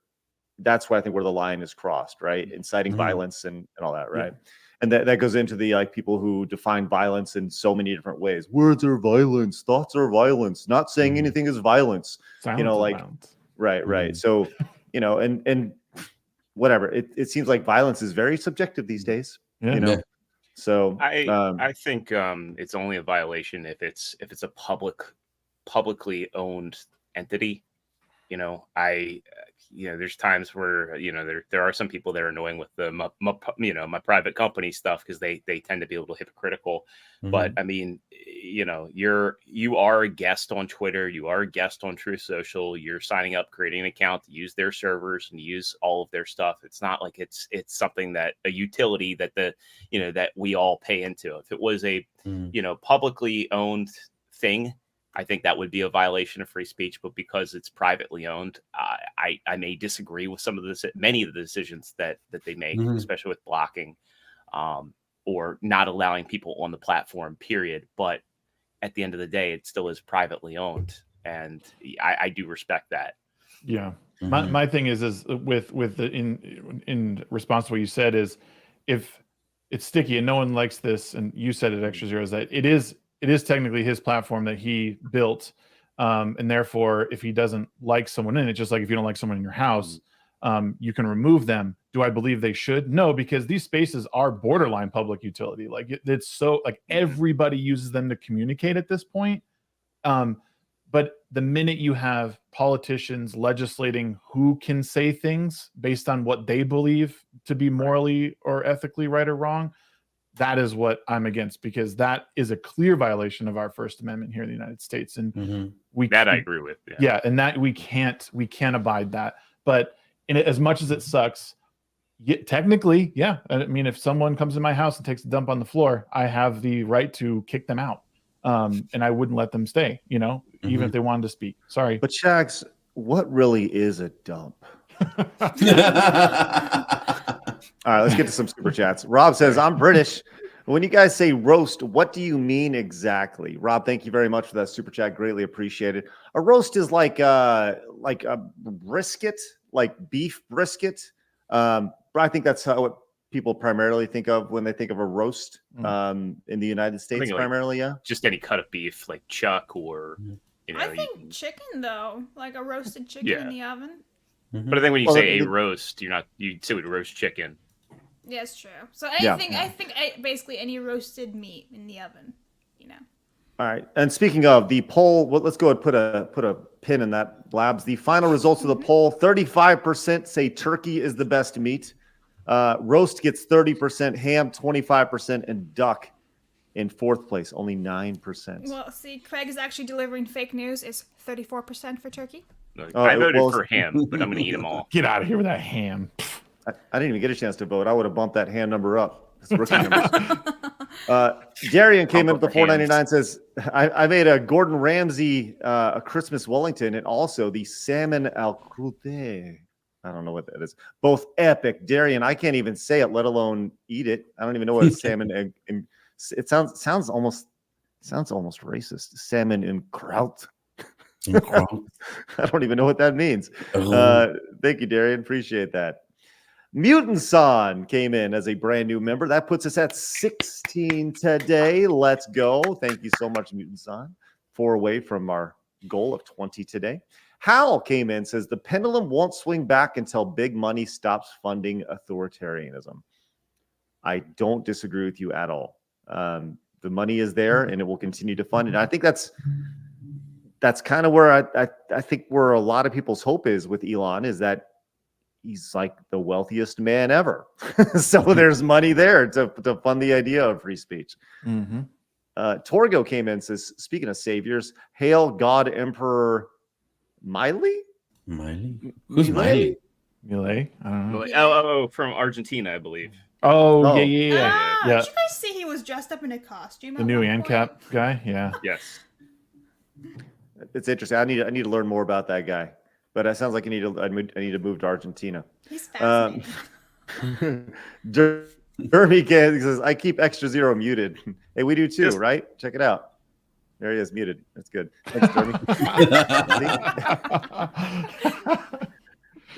I think where the line is crossed, right? Inciting violence and all that, right? Yeah. And that goes into the people who define violence in so many different ways. Words are violence, thoughts are violence, not saying anything is violence. Silence is violence. Right. So, and whatever. It seems like violence is very subjective these days. Yeah. So I think it's only a violation if it's a publicly owned entity. There's times where there are some people that are annoying with the my private company stuff, because they tend to be a little hypocritical. But I mean, you are a guest on Twitter, you are a guest on Truth Social, you're signing up, creating an account to use their servers and use all of their stuff. It's not like it's something that a utility that that we all pay into. If it was a publicly owned thing, I think that would be a violation of free speech. But because it's privately owned, I may disagree with many of the decisions that they make, especially with blocking or not allowing people on the platform, period. But at the end of the day, it still is privately owned, and I do respect that. Yeah. My thing is with the in response to what you said is, if it's sticky and no one likes this, and you said it, Extrazero, is that it is technically his platform that he built. And therefore, if he doesn't like someone in it, just like if you don't like someone in your house, you can remove them. Do I believe they should? No, because these spaces are borderline public utility. Like it's so like everybody uses them to communicate at this point. But the minute you have politicians legislating who can say things based on what they believe to be morally or ethically right or wrong, that is what I'm against, because that is a clear violation of our First Amendment here in the United States. And I agree with. Yeah. And that we can't abide that. But as much as it sucks, technically, yeah. I mean, if someone comes in my house and takes a dump on the floor, I have the right to kick them out. And I wouldn't let them stay, even if they wanted to speak. Sorry. But Shags, what really is a dump? All right, let's get to some super chats. Rob says, I'm British. When you guys say roast, what do you mean exactly? Rob, thank you very much for that super chat. Greatly appreciated. A roast is like a brisket, like beef brisket. But I think that's what people primarily think of when they think of a roast in the United States, primarily. Yeah, just any cut of beef, like chuck or I think chicken though, like a roasted chicken in the oven. But I think when you say a roast, you say roast chicken. Yeah, it's true. So anything, I think basically any roasted meat in the oven, All right. And speaking of the poll, let's go and put a pin in that, Blabs. The final results of the poll: 35% say turkey is the best meat. Roast gets 30%, ham 25%, and duck in fourth place, only 9%. Well, see, Craig is actually delivering fake news. It's 34% for turkey. I voted for ham, but I'm going to eat them all. Get out of here with that ham. I didn't even get a chance to vote. I would have bumped that ham number up. It's rookie numbers. Darian came in with the Upper hands. $4.99, says, I made a Gordon Ramsay a Christmas Wellington and also the salmon al crute. I don't know what that is. Both epic. Darian, I can't even say it, let alone eat it. I don't even know what salmon and it sounds almost racist. Salmon and kraut. I don't even know what that means. Thank you, Darian. Appreciate that. Mutant San came in as a brand new member. That puts us at 16 today. Let's go. Thank you so much, Mutant San. 4 away from our goal of 20 today. Hal came in, says the pendulum won't swing back until big money stops funding authoritarianism. I don't disagree with you at all. The money is there and it will continue to fund it. I think that's kind of where I think where a lot of people's hope is with Elon is that he's like the wealthiest man ever. So there's money there to fund the idea of free speech. Mm-hmm. Torgo came in and says, speaking of saviors, hail God Emperor Miley? Miley? Who's Miley? Miley? I don't know. Oh, from Argentina, I believe. Oh. Yeah. Did you guys see he was dressed up in a costume? The new ANCAP guy? Yeah. Yes. It's interesting. I need to learn more about that guy. But it sounds like I need to move to Argentina. He's fascinating. Dermy says, I keep Extrazero muted. Hey, we do too, right? Check it out. There he is, muted. That's good. Thanks, Dermy.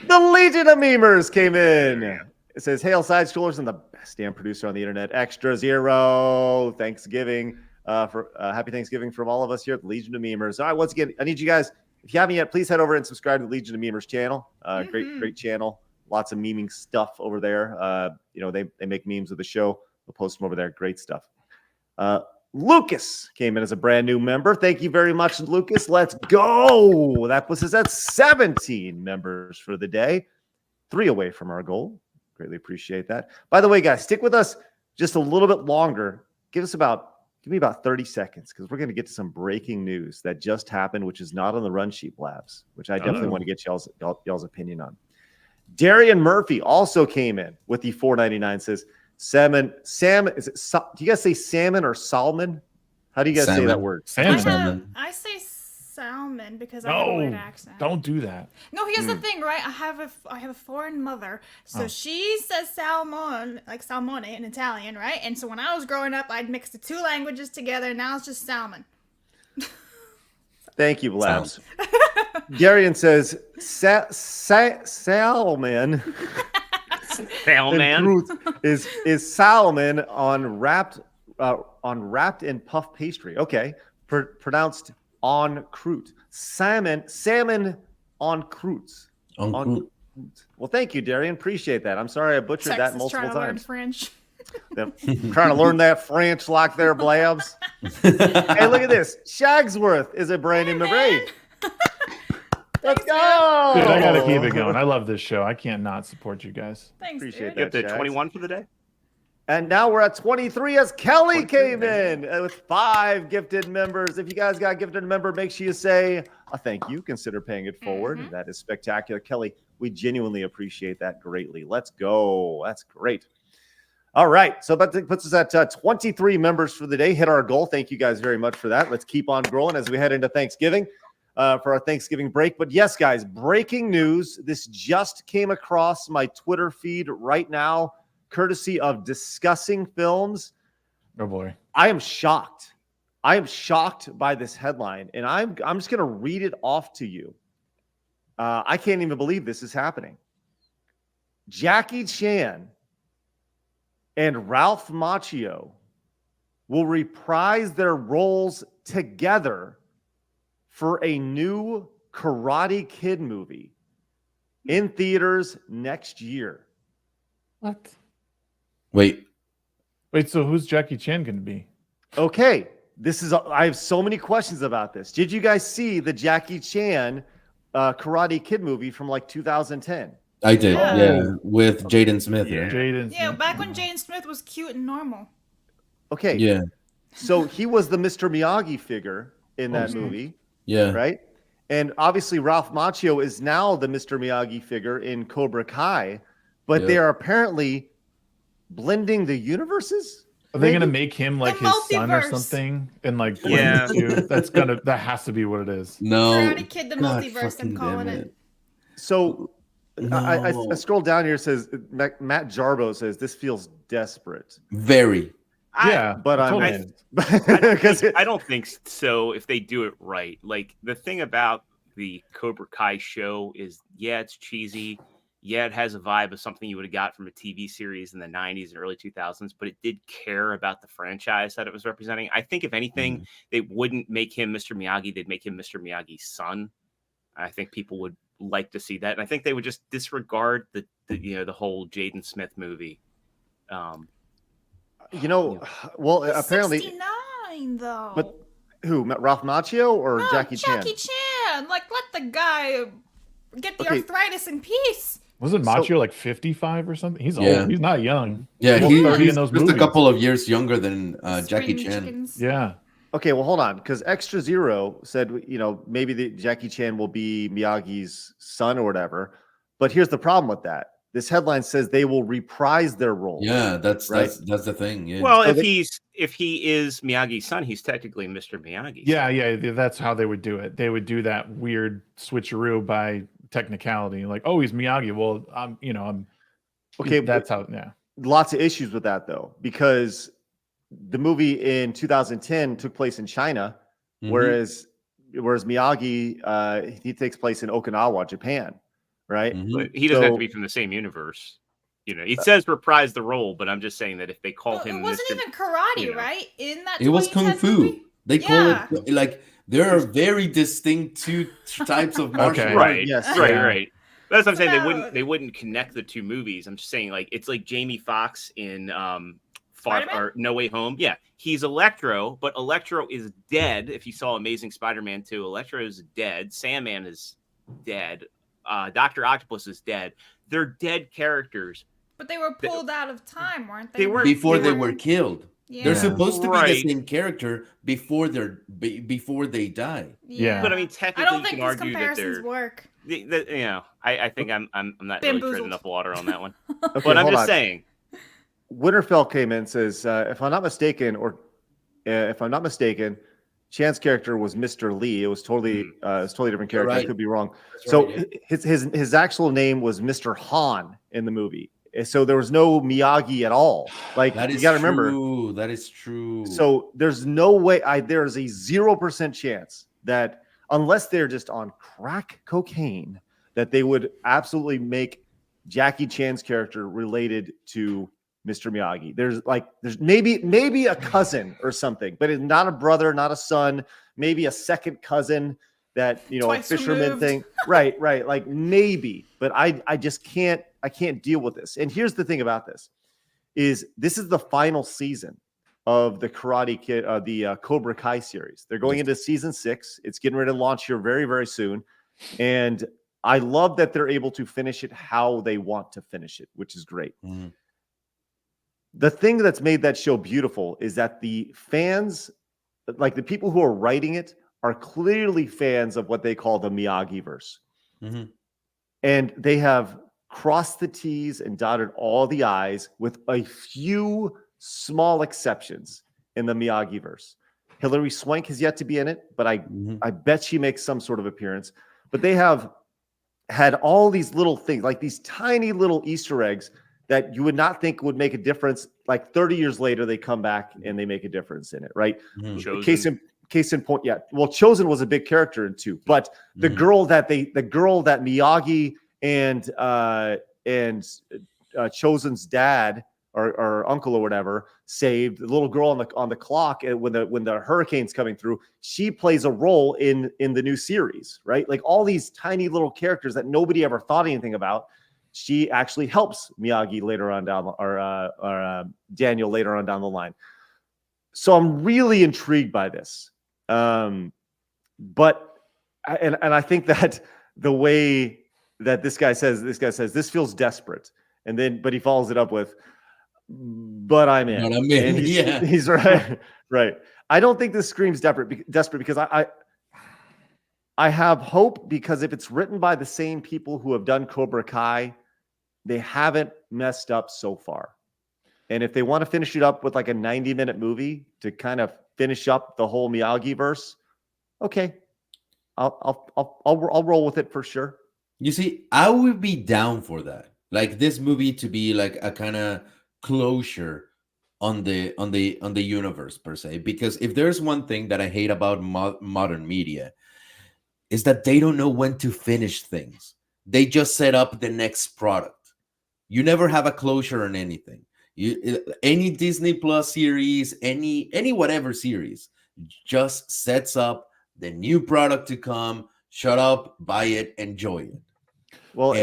The Legion of Memers came in. It says, hail side scrollers and the best damn producer on the internet, Extrazero. Thanksgiving. Happy Thanksgiving from all of us here at the Legion of Memers. All right, once again, I need you guys, if you haven't yet, please head over and subscribe to the Legion of Memers channel. Great channel. Lots of meming stuff over there. They make memes of the show. We'll post them over there. Great stuff. Lucas came in as a brand new member. Thank you very much, Lucas. Let's go. That puts us at 17 members for the day. 3 away from our goal. Greatly appreciate that. By the way, guys, stick with us just a little bit longer. Give me about 30 seconds because we're going to get to some breaking news that just happened, which is not on the Run Sheet Labs, which I definitely want to get y'all's opinion on. Darian Murphy also came in with the $4.99. Says salmon. Is it? Do you guys say salmon or salmon? How do you guys say that word? Salmon. I say salmon because I have a weird accent. Don't do that. No, here's the thing, right? I have a foreign mother, so she says salmon, like salmone in Italian, right? And so when I was growing up, I'd mix the 2 languages together, and now it's just salmon. Thank you, Labs. Darian says salmon. Salmon is salmon on wrapped in puff pastry. Okay, pronounced on croûte. Salmon on croûtes. Well, thank you, Darian. Appreciate that. I'm sorry I butchered that multiple times. French. I'm trying to learn that French like their blabs. Hey, look at this. Shagsworth is a brand new member. Hey, let's go. Dude, I gotta keep it going. I love this show. I can't not support you guys. Thanks, Appreciate dude. that. You have to 21 for the day? And now we're at 23 as Kelly came in with 5 gifted members. If you guys got a gifted member, make sure you say a thank you. Consider paying it forward. That is spectacular. Kelly, we genuinely appreciate that greatly. Let's go. That's great. All right. So that puts us at 23 members for the day. Hit our goal. Thank you guys very much for that. Let's keep on growing as we head into Thanksgiving for our Thanksgiving break. But yes, guys, breaking news. This just came across my Twitter feed right now, courtesy of Discussing Films. Oh boy. I am shocked. I am shocked by this headline, and I'm just going to read it off to you. I can't even believe this is happening. Jackie Chan and Ralph Macchio will reprise their roles together for a new Karate Kid movie in theaters next year. What? Wait, so who's Jackie Chan going to be? Okay, I have so many questions about this. Did you guys see the Jackie Chan Karate Kid movie from like 2010? I did, yeah, with Jaden Smith. Yeah, back when Jaden Smith was cute and normal. Okay. Yeah. So he was the Mr. Miyagi figure in that movie. Yeah. Right? And obviously Ralph Macchio is now the Mr. Miyagi figure in Cobra Kai, but they are apparently blending the universes. Are they Maybe. gonna make him like his son or multiverse. something and like Yeah. blend the two? That has to be what it is. No, Karate Kid, the God multiverse, I'm fucking calling damn it. So I No, scroll down here. It says Matt Jarbo says this feels desperate. very. Yeah, But I'm totally. because I don't think so if they do it right. Like the thing about the Cobra Kai show is, yeah, it's cheesy. Yeah, it has a vibe of something you would have got from a TV series in the 90s and early 2000s, but it did care about the franchise that it was representing. I think if anything, they wouldn't make him Mr. Miyagi. They'd make him Mr. Miyagi's son. I think people would like to see that. And I think they would just disregard the whole Jaden Smith movie. Well, apparently, 69 though. but who? Ralph Macchio or No, Jackie Chan? Jackie Chan. Like, let the guy get the Okay. arthritis in peace. Wasn't Machio like 55 or something? He's Yeah. old. He's not young. Yeah, He's 30 he's in those just movies. a couple of years younger than Jackie Spring Chan. chickens. Yeah. Okay, well, hold on, because Extrazero said, maybe the Jackie Chan will be Miyagi's son or whatever. But here's the problem with that. This headline says they will reprise their role. Yeah, that's Right? that's the thing. Yeah. Well, So if he is Miyagi's son, he's technically Mr. Miyagi. Yeah, that's how they would do it. They would do that weird switcheroo by technicality. Like, oh, he's Miyagi. Well, I'm Okay, that's how. Yeah. lots of issues with that though, because the movie in 2010 took place in China, Mhm. whereas Miyagi he takes place in Okinawa, Japan, right? Mhm. But he doesn't have So- to be from the same universe. It says reprise the role, but I'm just saying that if they call Well, him it wasn't Mr. even karate, you know. right? In that It was kung 2010 fu. movie? They Yeah. call it like there are very distinct two types of martial Okay. arts. Right, Yes. right, Yeah. right. That's what I'm saying. No. They wouldn't connect the two movies. I'm just saying, like, it's like Jamie Foxx in Spider-Man? No Way Home. Yeah, he's Electro, but Electro is dead. If you saw Amazing Spider-Man 2, Electro is dead. Sandman is dead. Dr. Octopus is dead. They're dead characters. But they were pulled out of time, weren't they? They weren't- Before they were killed. Yeah. They're supposed to be Right. the same character before they die. Yeah. But I mean, I technically, don't you think can these argue that comparisons they're. work. I think I'm not really treading Bamboozled. enough water on that one. Okay, But I'm hold just on. saying. Winterfell came in and says, if I'm not mistaken, Chan's character was Mr. Lee. It was totally different character. I right. could be wrong. That's So right, his actual name was Mr. Han in the movie. So there was no Miyagi at all. Like, That you is got to remember. true. That is true. So there's no way. There's a 0% chance that unless they're just on crack cocaine, that they would absolutely make Jackie Chan's character related to Mr. Miyagi. There's maybe a cousin or something, but it's not a brother, not a son, maybe a second cousin that, a Twice fisherman removed. thing. Right. Like maybe, but I just can't deal with this. And here's the thing about this is the final season of the Karate Kid, the Cobra Kai series. They're going into season 6. It's getting ready to launch here very, very soon. And I love that they're able to finish it how they want to finish it, which is great. Mhm. The thing that's made that show beautiful is that the fans, like the people who are writing it, are clearly fans of what they call the Miyagi-verse. Mhm. And they have crossed the T's and dotted all the I's with a few small exceptions in the Miyagi-verse. Hilary Swank has yet to be in it, but I bet she makes some sort of appearance. But they have had all these little things, like these tiny little Easter eggs that you would not think would make a difference. Like 30 years later, they come back and they make a difference in it, right? Mhm. Case in point, yeah. Well, Chosen was a big character in 2, but the girl that Miyagi and Chosen's dad or uncle or whatever saved, the little girl on the clock when the hurricane's coming through, she plays a role in the new series, right? Like all these tiny little characters that nobody ever thought anything about. She actually helps Miyagi later on down, or Daniel later on down the line. So I'm really intrigued by this. But I think that the way that this guy says this feels desperate, but he follows it up with, but I'm in. But I'm in, And yeah. he's right. Right. I don't think this screams desperate because I have hope, because if it's written by the same people who have done Cobra Kai, they haven't messed up so far. And if they want to finish it up with like a 90-minute movie to kind of finish up the whole Miyagi verse, okay, I'll roll with it for sure. You see, I would be down for that. Like this movie to be like a kind of closure on the universe per se. Because if there's one thing that I hate about modern media, is that they don't know when to finish things. They just set up the next product. You never have a closure on anything. Any Disney Plus series, any whatever series, just sets up the new product to come. Shut up, buy it, enjoy it. Well,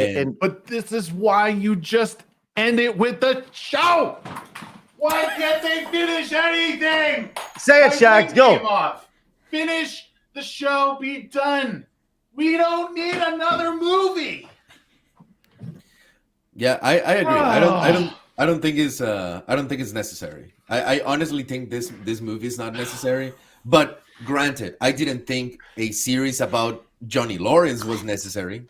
but this is why you just end it with the show. Why can't they finish anything? Say it, Shags. Go. Off. Finish the show. Be done. We don't need another movie. Yeah, I agree. I don't think it's necessary. I honestly think this movie is not necessary. But granted, I didn't think a series about Johnny Lawrence was necessary.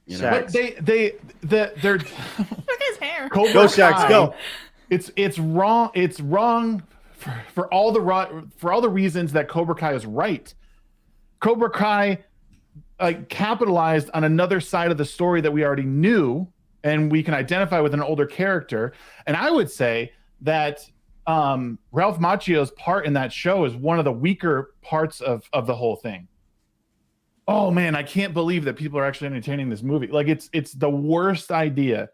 You know? But they're Look at his hair. Go, Shags, go. It's wrong. It's wrong for all the reasons that Cobra Kai is right. Cobra Kai capitalized on another side of the story that we already knew, and we can identify with an older character. And I would say that Ralph Macchio's part in that show is one of the weaker parts of the whole thing. Oh man, I can't believe that people are actually entertaining this movie. Like it's the worst idea.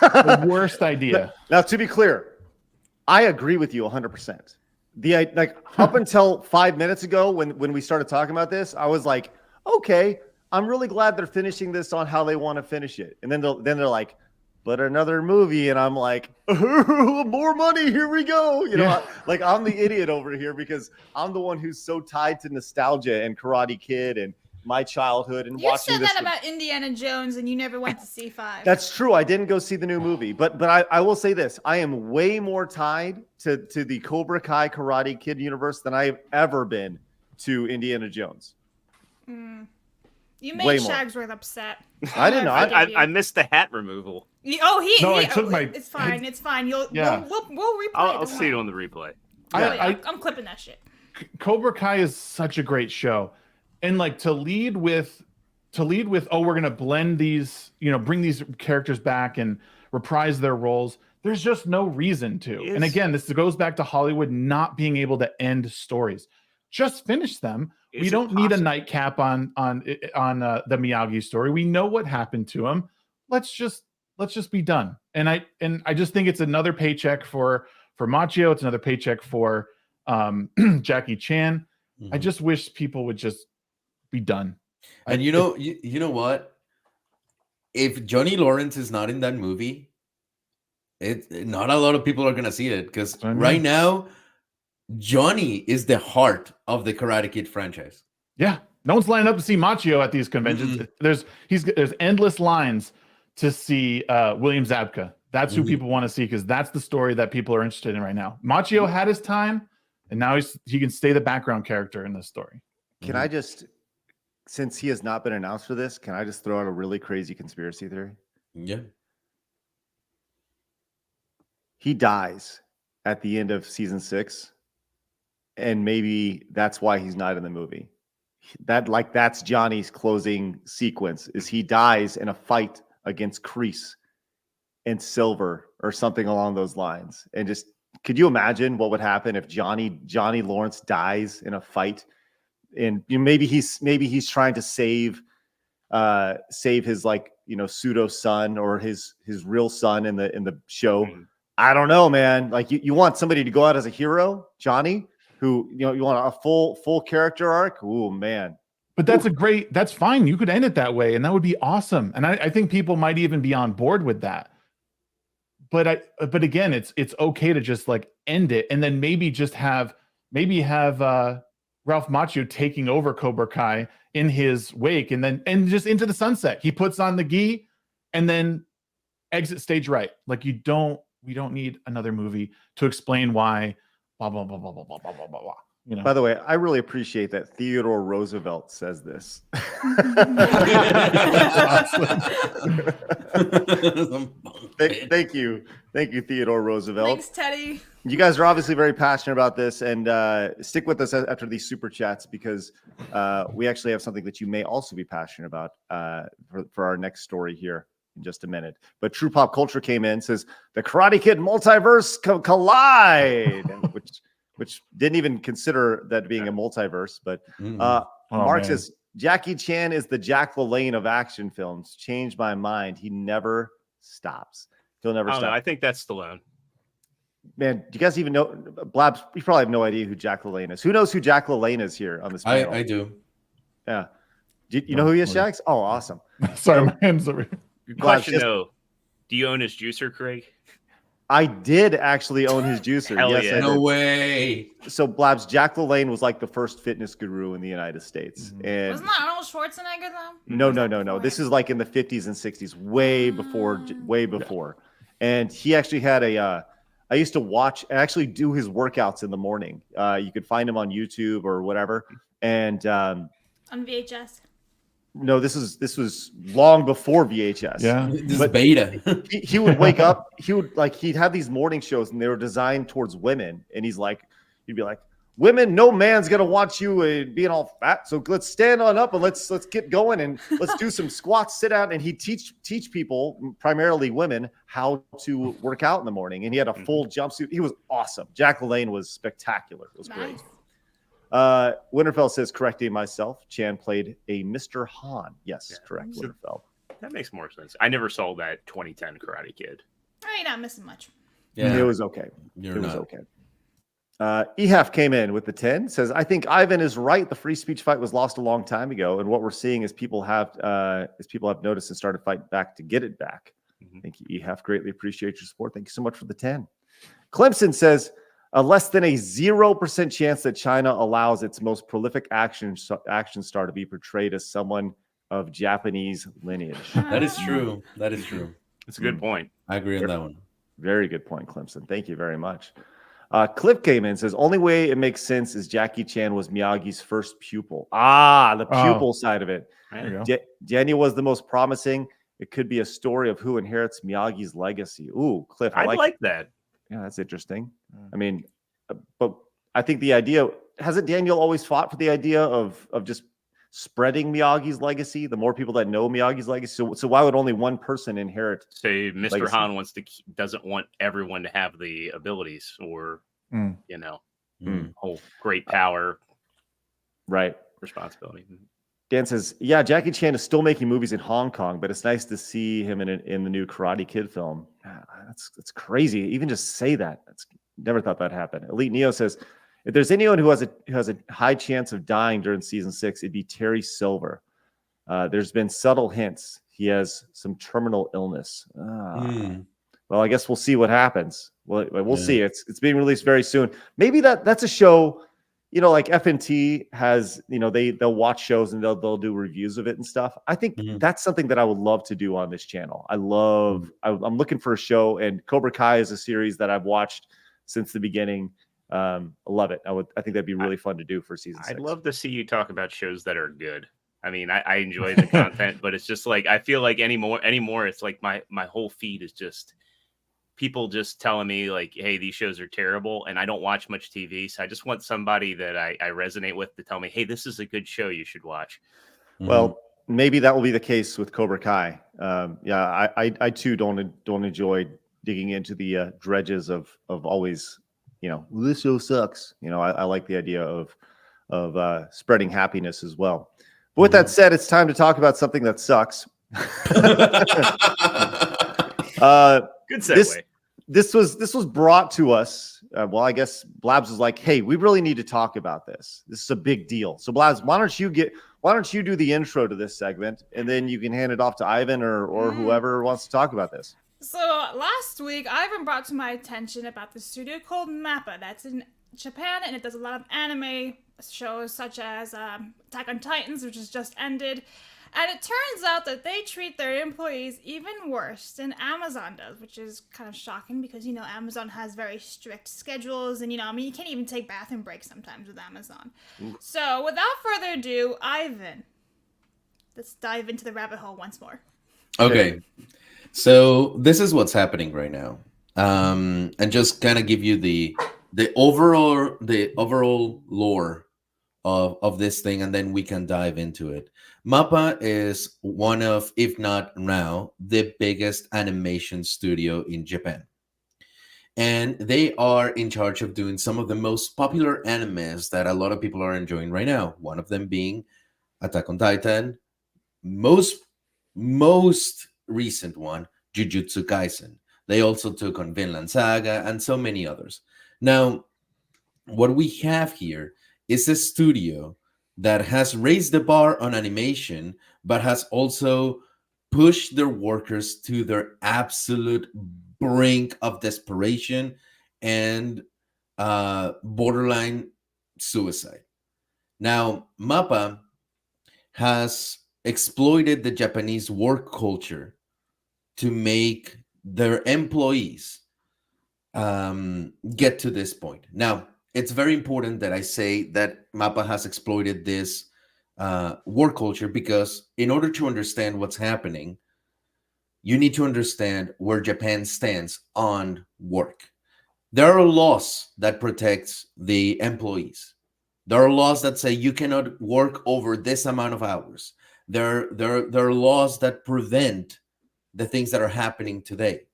The worst idea. Now, to be clear, I agree with you 100%. Up until 5 minutes ago, when we started talking about this, I was like, okay, I'm really glad they're finishing this on how they want to finish it. And then they're like, but another movie, and I'm like, more money, here we go. You know, like I'm the idiot over here because I'm the one who's so tied to nostalgia and Karate Kid and my childhood and watching You this. said that about Indiana Jones, and you never went to see 5. That's true. I didn't go see the new movie, but I will say this: I am way more tied to the Cobra Kai Karate Kid universe than I've ever been to Indiana Jones. You made Shagsworth upset. I didn't know. I missed the hat removal. I took my. It's fine. It's fine. We'll replay. I'll see it on the replay. I'm clipping that shit. Cobra Kai is such a great show. And to lead with, oh, we're gonna blend these, bring these characters back and reprise their roles. There's just no reason to. And again, this goes back to Hollywood not being able to end stories. Just finish them. We don't need a nightcap on the Miyagi story. We know what happened to him. Let's just be done. And I just think it's another paycheck for Macchio. It's another paycheck for Jackie Chan. Mm-hmm. I just wish people would just be done. And you know what? If Johnny Lawrence is not in that movie, not a lot of people are gonna see it because right now, Johnny is the heart of the Karate Kid franchise. Yeah, no one's lining up to see Macchio at these conventions. Mm-hmm. There's endless lines to see William Zabka. That's who people want to see because that's the story that people are interested in right now. Macchio had his time, and now he can stay the background character in this story. Can I just, since he has not been announced for this, can I just throw out a really crazy conspiracy theory? Yeah. He dies at the end of season 6, and maybe that's why he's not in the movie. That's Johnny's closing sequence, is he dies in a fight against Kreese and Silver or something along those lines. And just, could you imagine what would happen if Johnny Lawrence dies in a fight? And maybe he's trying to save his pseudo son or his real son in the show. Mm-hmm. I don't know, man. Like you want somebody to go out as a hero, Johnny, who you want a full character arc. Oh man. But that's fine. You could end it that way, and that would be awesome. And I think people might even be on board with that. But again, it's okay to just end it, and then maybe have Ralph Macchio taking over Cobra Kai in his wake, and just into the sunset. He puts on the gi, and then exit stage right. We don't need another movie to explain why. Blah blah blah blah blah blah blah blah blah. By the way, I really appreciate that Theodore Roosevelt says this. Thank you, Theodore Roosevelt. Thanks, Teddy. You guys are obviously very passionate about this, and stick with us after these super chats because we actually have something that you may also be passionate about for our next story here in just a minute. But True Pop Culture came in, says the Karate Kid multiverse collide, which didn't even consider that being a multiverse. But Mark says Jackie Chan is the Jack LaLanne of action films. Changed my mind. He never stops. He'll never stop. I think that's Stallone. Man, do you guys even know Blabs? You probably have no idea who Jack LaLanne is. Who knows who Jack LaLanne is here on this panel? I do. Yeah. Do you know who he is, Shags? Oh, awesome. Sorry, my hands over here. Question though, do you own his juicer, Craig? I did actually own his juicer. Hell yes, yeah. I No did. way. So Blabs, Jack LaLanne was like the first fitness guru in the United States. And Wasn't that Arnold Schwarzenegger though? no. This is like in the 50s and 60s, way before. And he actually had I used to watch, actually do his workouts in the morning. You could find him on YouTube or whatever. And On VHS. no, this was long before VHS. Yeah. This is beta. He would wake up, he'd have these morning shows and they were designed towards women. And he'd be like, women, no man's gonna want you being all fat. So let's stand on up and let's get going and let's do some squats, sit down. And he'd teach people, primarily women, how to work out in the morning. And he had a full jumpsuit. He was awesome. Jack LaLanne was spectacular. It was great. Winterfell says, correcting myself, Chan played a Mr. Han. Yes, correct, Winterfell. That makes more sense. I never saw that 2010 Karate Kid. Oh, you're not missing much. Yeah, It was okay. You're It was not. okay. EHAF came in with the 10, says, I think Ivan is right. The free speech fight was lost a long time ago. And what we're seeing is people have noticed and started fighting back to get it back. Thank you, EHAF. Greatly appreciate your support. Thank you so much for the 10. Clemson says, less than a 0% chance that China allows its most prolific action star to be portrayed as someone of Japanese lineage. That is true. That is true. That's a good point. I agree on that one. Very good point, Clemson. Thank you very much. Cliff came in, says, only way it makes sense is Jackie Chan was Miyagi's first pupil. The pupil side of it. There you go. Daniel was the most promising. It could be a story of who inherits Miyagi's legacy. Ooh, Cliff, I like that. Yeah, that's interesting. I mean, but I think the idea, hasn't Daniel always fought for the idea of just spreading Miyagi's legacy? The more people that know Miyagi's legacy. So why would only one person inherit? Say Mr. legacy? Han doesn't want everyone to have the abilities or, whole great power, Right. responsibility. Dan says, yeah, Jackie Chan is still making movies in Hong Kong, but it's nice to see him in the new Karate Kid film. That's crazy. Even just say that. Never thought that happened. Elite Neo says, if there's anyone who has a high chance of dying during season 6, it'd be Terry Silver. There's been subtle hints he has some terminal illness. Well, I guess we'll see what happens. We'll see. It's being released very soon. Maybe that's a show. Like FNT has, they'll watch shows and they'll do reviews of it and stuff. I think that's something that I would love to do on this channel. I'm looking for a show, and Cobra Kai is a series that I've watched since the beginning. I love it. I think that'd be really fun to do for season 6. I'd love to see you talk about shows that are good. I mean, I enjoy the content, but it's just like, I feel like anymore, it's like my whole feed is just people just telling me like, hey, these shows are terrible, and I don't watch much TV. So I just want somebody that I resonate with to tell me, hey, this is a good show you should watch. Well, maybe that will be the case with Cobra Kai. I too don't enjoy digging into the dredges of always, this show sucks. I like the idea of spreading happiness as well. But with that said, it's time to talk about something that sucks. Good segue. This was brought to us. I guess Blabs was like, "Hey, we really need to talk about this. This is a big deal." So Blabs, why don't you do the intro to this segment, and then you can hand it off to Ivan or whoever wants to talk about this. So last week, Ivan brought to my attention about the studio called Mappa that's in Japan, and it does a lot of anime shows such as Attack on Titans, which has just ended. And it turns out that they treat their employees even worse than Amazon does, which is kind of shocking because, Amazon has very strict schedules and, you can't even take bathroom breaks sometimes with Amazon. So without further ado, Ivan, let's dive into the rabbit hole once more. Okay. So this is what's happening right now, and just kind of give you the overall lore of this thing, and then we can dive into it. Mappa is one of, if not now, the biggest animation studio in Japan. And they are in charge of doing some of the most popular animes that a lot of people are enjoying right now. One of them being Attack on Titan, most recent one, Jujutsu Kaisen. They also took on Vinland Saga and so many others. Now, what we have here is a studio that has raised the bar on animation, but has also pushed their workers to their absolute brink of desperation and borderline suicide. Now, Mappa has exploited the Japanese work culture to make their employees get to this point. Now, it's very important that I say that Mappa has exploited this work culture, because in order to understand what's happening, you need to understand where Japan stands on work. There are laws that protect the employees. There are laws that say you cannot work over this amount of hours. There are laws that prevent the things that are happening today.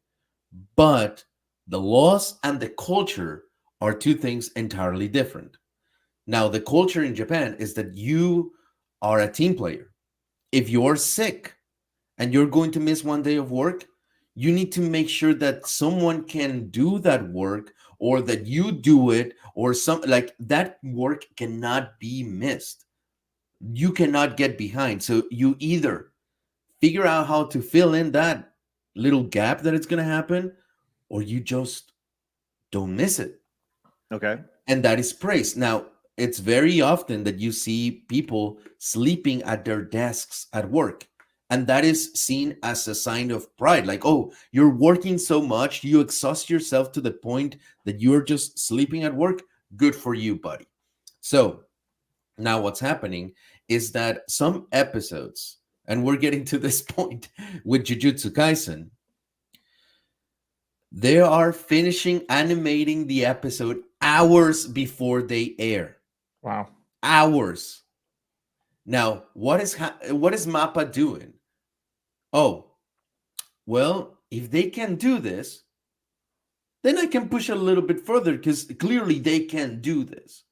But the laws and the culture are two things entirely different. Now, the culture in Japan is that you are a team player. If you're sick and you're going to miss one day of work, you need to make sure that someone can do that work, or that you do it, or like that work cannot be missed. You cannot get behind. So you either figure out how to fill in that little gap that it's going to happen, or you just don't miss it. Okay. And that is praised. Now, it's very often that you see people sleeping at their desks at work. And that is seen as a sign of pride. Like, oh, you're working so much, you exhaust yourself to the point that you're just sleeping at work. Good for you, buddy. So now what's happening is that some episodes, and we're getting to this point with Jujutsu Kaisen, they are finishing animating the episode hours before they air. Wow. Hours. Now, what is Mappa doing? Oh, well, if they can do this, then I can push a little bit further, because clearly they can do this.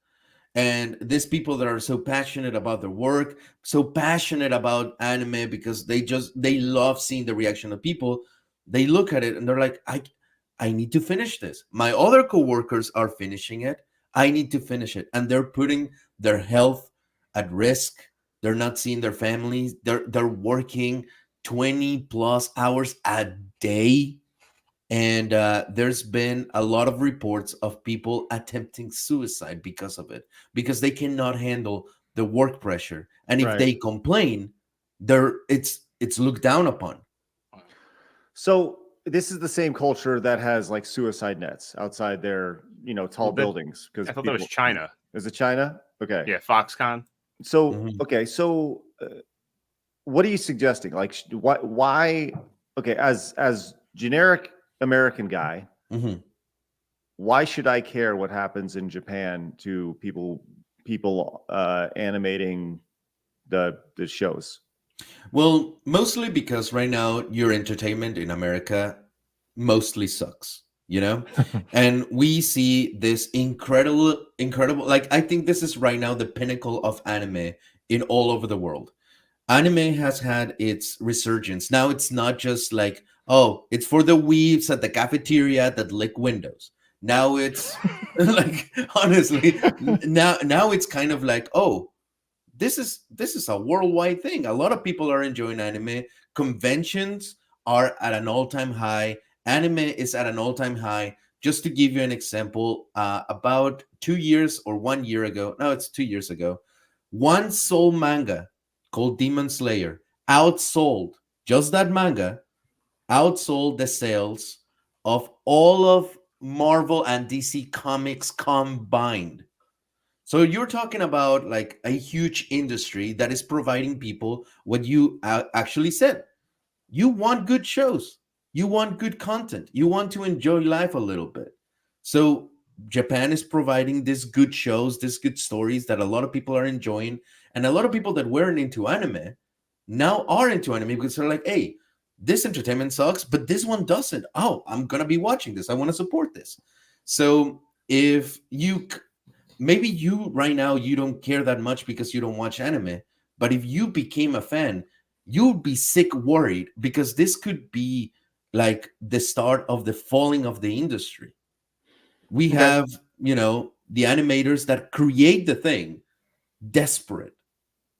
And these people that are so passionate about their work, so passionate about anime, because they love seeing the reaction of people, they look at it and they're like, I need to finish this. My other coworkers are finishing it. I need to finish it. And they're putting their health at risk. They're not seeing their families. They're working 20 plus hours a day. And there's been a lot of reports of people attempting suicide because of it, because they cannot handle the work pressure. And if they complain, it's looked down upon. So this is the same culture that has like suicide nets outside their, tall buildings. Because I thought that was China. Is it China? Okay. Yeah, Foxconn. So okay, so what are you suggesting? Like, why? Okay, as generic American guy, why should I care what happens in Japan to people animating the shows? Well, mostly because right now your entertainment in America mostly sucks, and we see this incredible, like, I think this is right now the pinnacle of anime in all over the world. Anime has had its resurgence. Now it's not just like, oh, it's for the weebs at the cafeteria that lick windows. Now it's like, honestly, now it's kind of like, oh, this is a worldwide thing. A lot of people are enjoying anime. Conventions are at an all-time high. Anime is at an all-time high. Just to give you an example, about 2 years or 1 year ago, no, it's 2 years ago, one soul manga called Demon Slayer outsold, just that manga, outsold the sales of all of Marvel and DC Comics combined. So you're talking about like a huge industry that is providing people what you actually said. You want good shows. You want good content. You want to enjoy life a little bit. So Japan is providing these good shows, these good stories that a lot of people are enjoying. And a lot of people that weren't into anime now are into anime because they're like, hey, this entertainment sucks, but this one doesn't. Oh, I'm going to be watching this. I want to support this. So if you, maybe you right now, you don't care that much because you don't watch anime, but if you became a fan, you'd be sick worried because this could be like the start of the falling of the industry. We have, you know, the animators that create the thing desperate.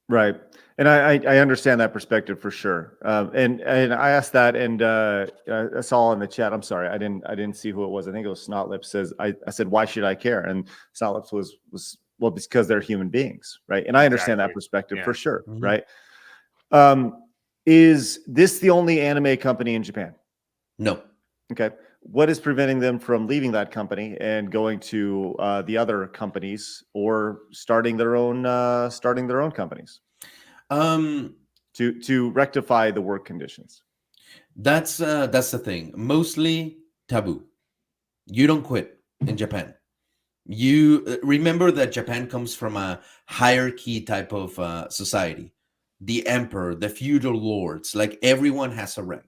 Right. And I understand that perspective for sure. And I asked that, and I saw in the chat. I'm sorry, I didn't see who it was. I think it was Snotlips. Says I said, why should I care? And Snotlips was well, because they're human beings, right? And I understand that perspective for sure, right? Is this the only anime company in Japan? No. Okay. What is preventing them from leaving that company and going to the other companies or starting their own companies? To rectify the work conditions. That's the thing. Mostly taboo. You don't quit in Japan. You remember that Japan comes from a hierarchy type of society. The emperor, the feudal lords, like everyone has a rank.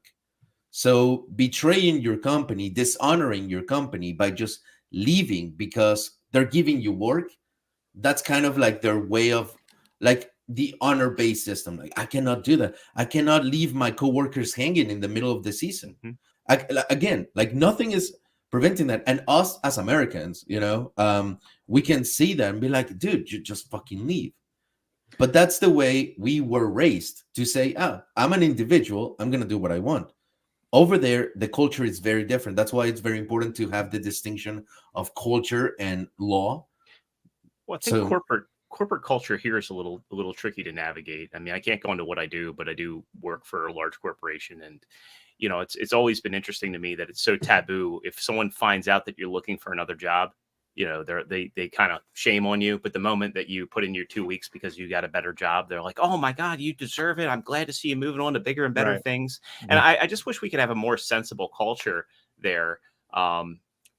So betraying your company, dishonoring your company by just leaving because they're giving you work, that's kind of like their way of, like, the honor-based system. Like, I cannot do that. I cannot leave my coworkers hanging in the middle of the season. Again, like, nothing is preventing that. And us as Americans, you know, we can see that and be like, dude, you just fucking leave. But that's the way we were raised, to say, I'm an individual. I'm going to do what I want. Over there, the culture is very different. That's why it's very important to have the distinction of culture and law. Well, I think corporate culture here is a little tricky to navigate. I mean, I can't go into what I do, but I do work for a large corporation, and you know, it's always been interesting to me that it's so taboo. If someone finds out that you're looking for another job, you know, they kind of shame on you. But the moment that you put in your 2 weeks because you got a better job, they're like, oh my God, you deserve it. I'm glad to see you moving on to bigger and better things. And I just wish we could have a more sensible culture there.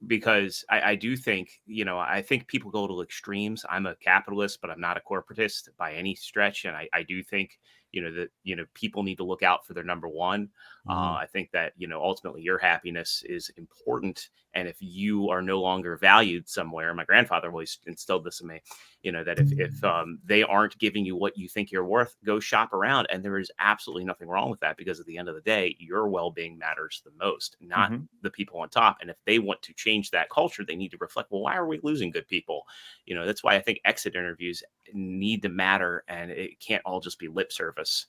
Because I do think, you know, I think people go to extremes. I'm a capitalist, but I'm not a corporatist by any stretch. And I do think, you know, that, you know, people need to look out for their number one. I think that, you know, ultimately your happiness is important. And if you are no longer valued somewhere, my grandfather always instilled this in me, you know, that if they aren't giving you what you think you're worth, go shop around. And there is absolutely nothing wrong with that, because at the end of the day, your well-being matters the most, not the people on top. And if they want to change that culture, they need to reflect, well, why are we losing good people? You know, that's why I think exit interviews need to matter, and it can't all just be lip service.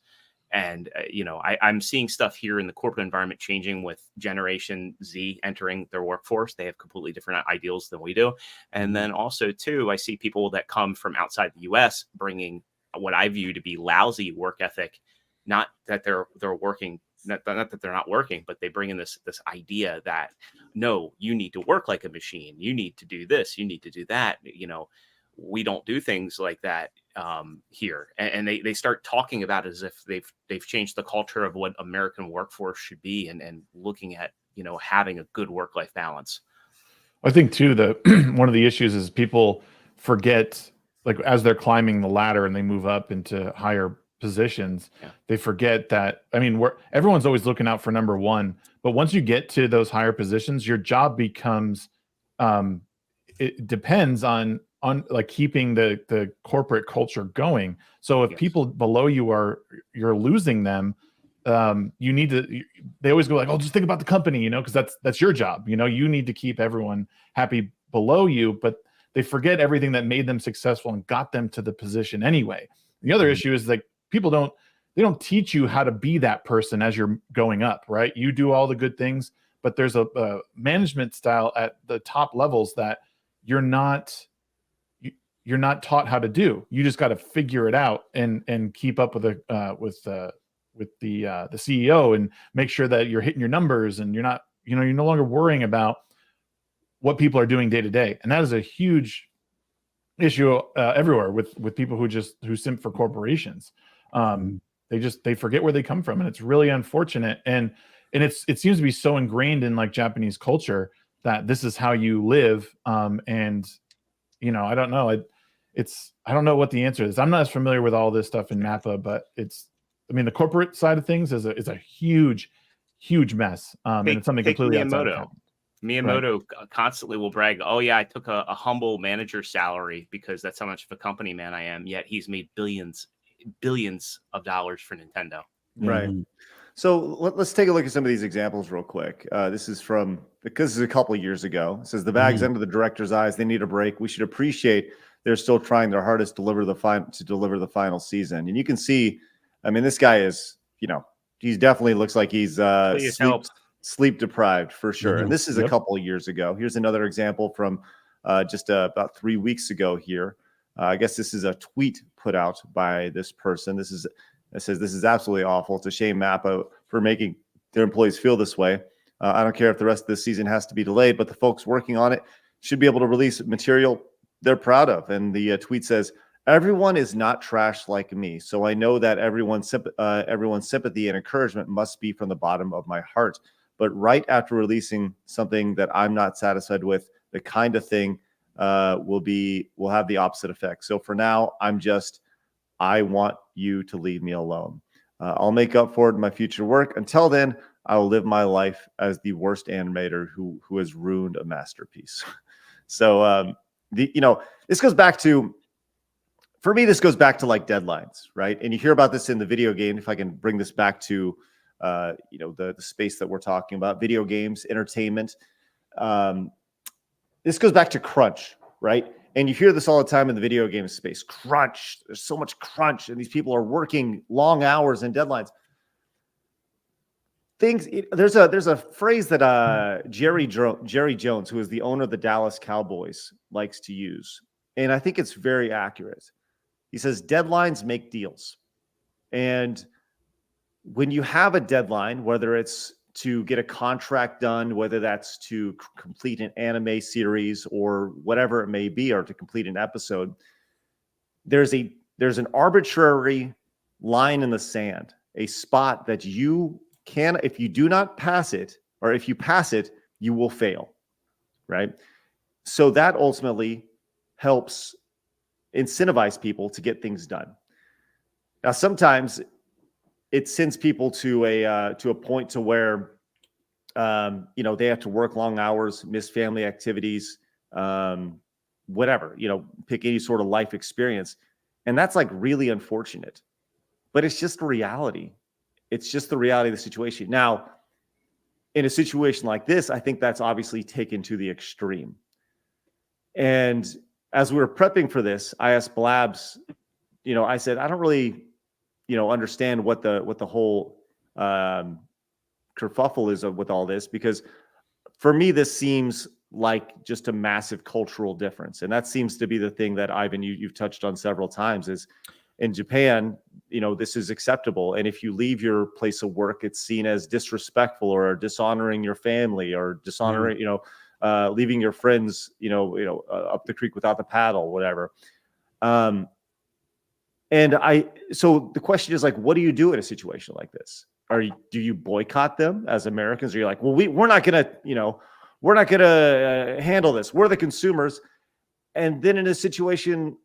And, you know, I'm seeing stuff here in the corporate environment changing with Generation Z entering their workforce. They have completely different ideals than we do. And then also, too, I see people that come from outside the U.S. bringing what I view to be lousy work ethic. Not that they're working, not that they're not working, but they bring in this idea that, no, you need to work like a machine. You need to do this. You need to do that. You know, we don't do things like that here. And they start talking about it as if they've changed the culture of what American workforce should be, and looking at, you know, having a good work-life balance. I think too, one of the issues is people forget, like, as they're climbing the ladder and they move up into higher positions, they forget that, I mean, everyone's always looking out for number one, but once you get to those higher positions, your job becomes, it depends on like keeping the corporate culture going. So if people below you you're losing them, you need to, they always go like, oh, just think about the company, you know, because that's your job. You know, you need to keep everyone happy below you, but they forget everything that made them successful and got them to the position anyway. The other issue is, like, people they don't teach you how to be that person as you're going up, right? You do all the good things, but there's a management style at the top levels that you're not taught how to do. You just got to figure it out and keep up with the CEO and make sure that you're hitting your numbers, and you're no longer worrying about what people are doing day to day. And that is a huge issue everywhere with people who simp for corporations. They forget where they come from, and it's really unfortunate. And and it seems to be so ingrained in like Japanese culture that this is how you live. And you know, I don't know. I don't know what the answer is. I'm not as familiar with all this stuff in Mappa, but I mean, the corporate side of things is a huge mess. And it's something completely outside of Miyamoto constantly will brag, oh yeah, I took a humble manager salary because that's how much of a company man I am. Yet he's made billions of dollars for Nintendo. Right. So let's take a look at some of these examples real quick. This is because this is a couple of years ago. It says the bag's under the director's eyes. They need a break. We should appreciate they're still trying their hardest to deliver the final season. And you can see, I mean, this guy is, you know, he's definitely looks like he's sleep deprived for sure. And this is a couple of years ago. Here's another example from just about 3 weeks ago here. I guess this is a tweet put out by this person. It says, this is absolutely awful. It's a shame, Mappa, for making their employees feel this way. I don't care if the rest of this season has to be delayed, but the folks working on it should be able to release material they're proud of. And the tweet says, everyone is not trash like me, so I know that everyone's sympathy and encouragement must be from the bottom of my heart. But right after releasing something that I'm not satisfied with, the kind of thing will have the opposite effect. So for now, I want you to leave me alone. I'll make up for it in my future work. Until then, I will live my life as the worst animator who has ruined a masterpiece. So, this goes back to, for me, this goes back to like deadlines, right? And you hear about this in the video game. If I can bring this back to, the space that we're talking about, video games, entertainment. This goes back to crunch, right? And you hear this all the time in the video game space. Crunch. There's so much crunch, and these people are working long hours and deadlines. There's a phrase that Jerry Jones, who is the owner of the Dallas Cowboys, likes to use, and I think it's very accurate. He says deadlines make deals, and when you have a deadline, whether it's to get a contract done, whether that's to complete an anime series or whatever it may be, or to complete an episode, there's an arbitrary line in the sand, a spot that you can, if you do not pass it, or if you pass it, you will fail, right? So that ultimately helps incentivize people to get things done. Now, sometimes it sends people to a point to where they have to work long hours, miss family activities, whatever, pick any sort of life experience. And that's like really unfortunate, but it's just a reality. It's just the reality of the situation. Now, in a situation like this, I think that's obviously taken to the extreme. And as we were prepping for this, I asked Blabs, I said, I don't really, understand what the whole kerfuffle is with all this, because for me, this seems like just a massive cultural difference. And that seems to be the thing that, Ivan, you've touched on several times, is in Japan, this is acceptable. And if you leave your place of work, it's seen as disrespectful or dishonoring your family, or dishonoring, leaving your friends, up the creek without the paddle, whatever. So the question is, like, what do you do in a situation like this? Do you boycott them as Americans? Or you're like, well, we're not gonna handle this. We're the consumers. And then in a situation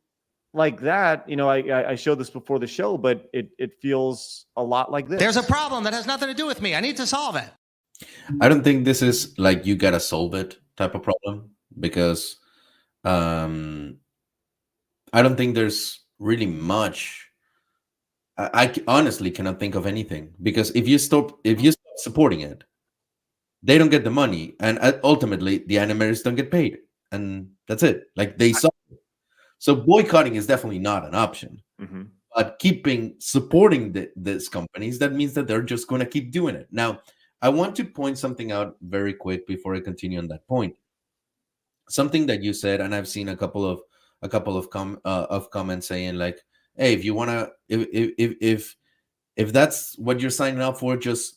like that, I showed this before the show, but it feels a lot like this. There's a problem that has nothing to do with me. I need to solve it. I don't think this is like you gotta solve it type of problem, because I don't think there's really much. I honestly cannot think of anything, because if you stop supporting it, they don't get the money, and ultimately the animators don't get paid, and that's it. Like, they suffer. So boycotting is definitely not an option. Mm-hmm. But supporting these companies, that means that they're just going to keep doing it. Now, I want to point something out very quick before I continue on that point. Something that you said, and I've seen a couple of comments saying, like, hey, if you want to, if that's what you're signing up for, just,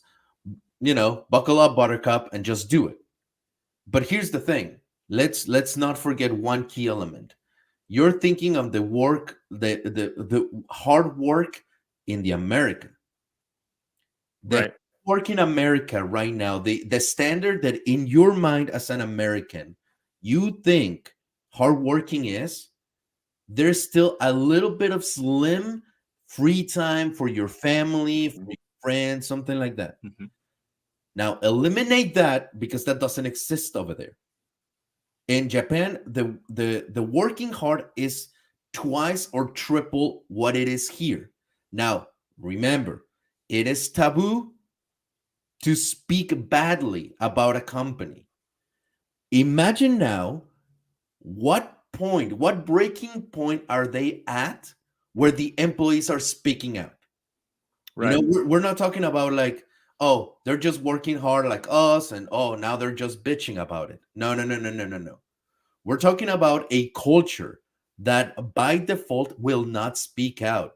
buckle up, Buttercup, and just do it. But here's the thing. Let's not forget one key element. You're thinking of the work, the hard work in the American. Right. work in America right now, the standard that in your mind as an American, you think hardworking is, there's still a little bit of slim free time for your family, for your friends, something like that. Mhm. Now, eliminate that because that doesn't exist over there. In Japan, the working hard is twice or triple what it is here. Now, remember, it is taboo to speak badly about a company. Imagine now what breaking point are they at where the employees are speaking out? Right. You know, we're not talking about like, oh, they're just working hard like us, and oh, now they're just bitching about it. No. We're talking about a culture that by default will not speak out,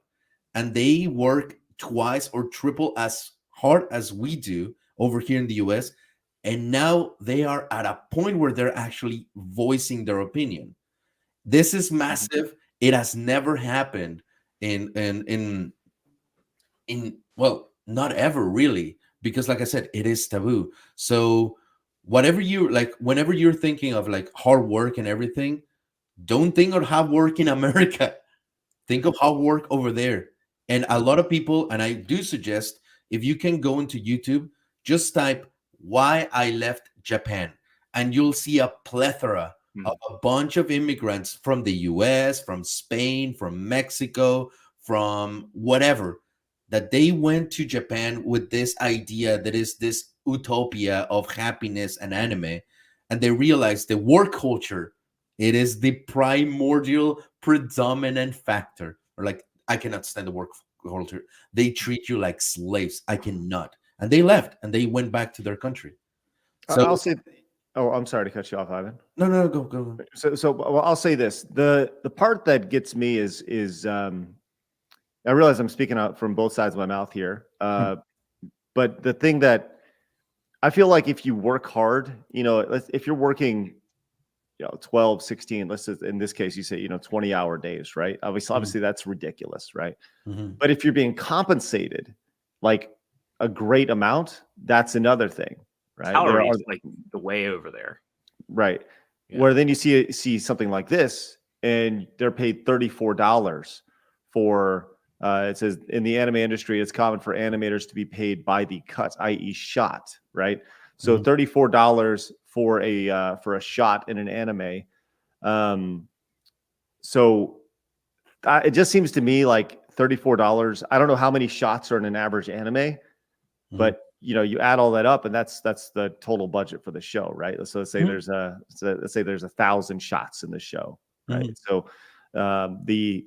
and they work twice or triple as hard as we do over here in the US. And now they are at a point where they're actually voicing their opinion. This is massive. It has never happened in well, not ever really, because like I said, it is taboo. So whatever you like, whenever you're thinking of like hard work and everything, don't think of hard work in America. Think of hard work over there. And a lot of people, and I do suggest, if you can go into YouTube, just type why I left Japan, and you'll see a plethora of a bunch of immigrants from the US, from Spain, from Mexico, from whatever, that they went to Japan with this idea that is this utopia of happiness and anime, and they realized the work culture, it is the primordial predominant factor. Or like, I cannot stand the work culture. They treat you like slaves. I cannot. And they left and they went back to their country. So I'll say, oh, I'm sorry to cut you off, Ivan. No, go. So well, I'll say this: the part that gets me is I realize I'm speaking out from both sides of my mouth here, but the thing that I feel like, if you work hard, you know, if you're working, 12, 16, let's just, in this case, you say, 20-hour days, right? Obviously that's ridiculous, right? But if you're being compensated like a great amount, that's another thing, right? Salary is like the way over there. Right. Yeah. Where then you see something like this, and they're paid $34 for, it says in the anime industry, it's common for animators to be paid by the cut, i.e. shot, right? So $34 for a shot in an anime. So it just seems to me like $34. I don't know how many shots are in an average anime, but you add all that up, and that's the total budget for the show, right? So let's say there's 1,000 shots in the show, right? So the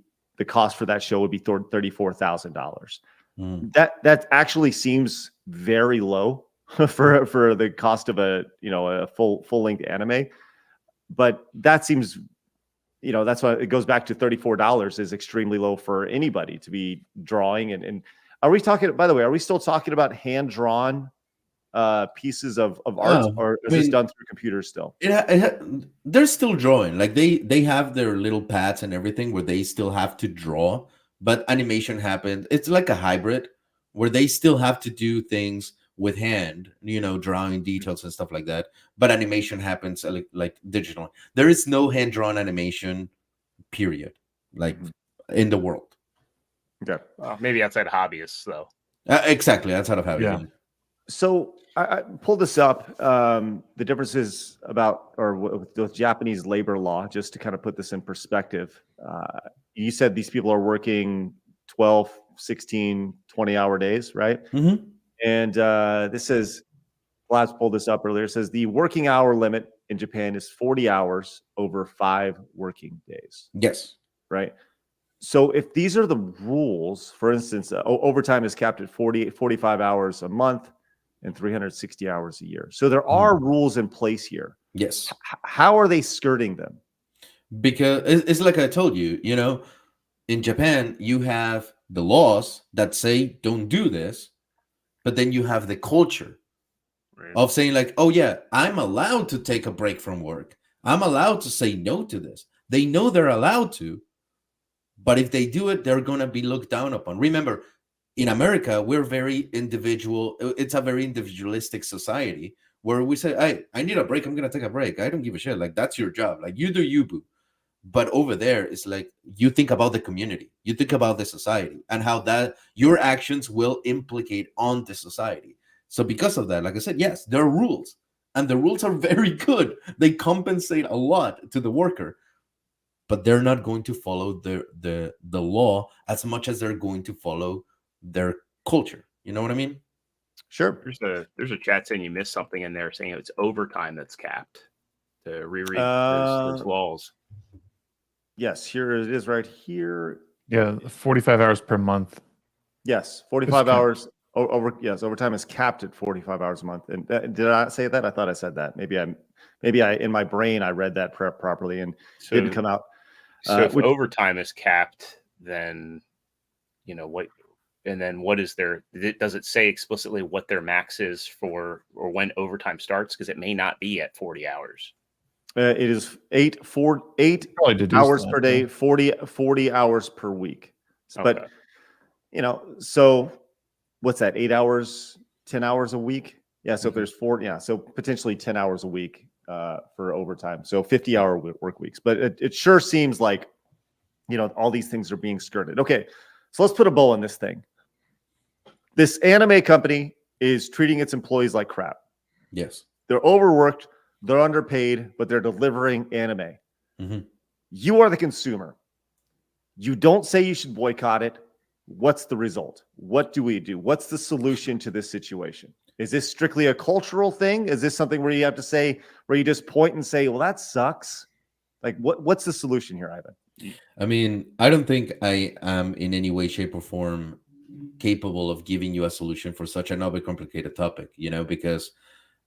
cost for that show would be $34,000. That actually seems very low for the cost of a full length anime, but that seems, that's why it goes back to $34 is extremely low for anybody to be drawing. And are we talking, by the way, are we still talking about hand drawn pieces of art, or is this done through computers still? They're still drawing. Like they have their little pads and everything where they still have to draw, but animation happened. It's like a hybrid where they still have to do things with hand, drawing details and stuff like that. But animation happens like digital. There is no hand drawn animation, period, like in the world. Okay. Maybe outside hobbyists though. Exactly, outside of hobbyists. Yeah. So I pulled this up, the differences with Japanese labor law, just to kind of put this in perspective. You said these people are working 12, 16, 20-hour days, right? And this says, Vlad's pulled this up earlier, it says the working hour limit in Japan is 40 hours over 5 working days. Yes. Right? So if these are the rules, for instance, overtime is capped at 45 hours a month and 360 hours a year. So there are rules in place here. Yes. How are they skirting them? Because it's like I told you, in Japan, you have the laws that say don't do this, but then you have the culture of saying like, oh yeah, I'm allowed to take a break from work. I'm allowed to say no to this. They know they're allowed to, but if they do it, they're going to be looked down upon. Remember, in America, we're very individual. It's a very individualistic society where we say, I need a break. I'm going to take a break. I don't give a shit. Like, that's your job. Like, you do you, boo. But over there, it's like you think about the community, you think about the society, and how that your actions will implicate on the society. So because of that, like I said, yes, there are rules, and the rules are very good. They compensate a lot to the worker, but they're not going to follow the law as much as they're going to follow their culture. You know what I mean? Sure. There's a chat saying you missed something in there, saying it's overtime that's capped. To reread those laws. Yes, here it is right here. Yeah, 45 hours per month. Yes, 45 hours over. Yes, overtime is capped at 45 hours a month. And did I say that? I thought I said that. Maybe I in my brain I read that properly and So, didn't come out. So if overtime is capped, then what? And then what is their? Does it say explicitly what their max is for, or when overtime starts? Because it may not be at 40 hours. It is 8 hours per day, 40 hours per week. Okay. But so what's that? 8 hours, 10 hours a week? Yeah. So if there's 4, so potentially 10 hours a week for overtime. So 50-hour work weeks. But it sure seems like all these things are being skirted. Okay, so let's put a bow on this thing. This anime company is treating its employees like crap. Yes. They're overworked. They're underpaid, but they're delivering anime. Mm-hmm. You are the consumer. You don't say you should boycott it. What's the result? What do we do? What's the solution to this situation? Is this strictly a cultural thing? Is this something where you have to say, where you just point and say, well, that sucks? Like, what's the solution here, Ivan? I mean, I don't think I am in any way, shape, or form capable of giving you a solution for such an overcomplicated topic, because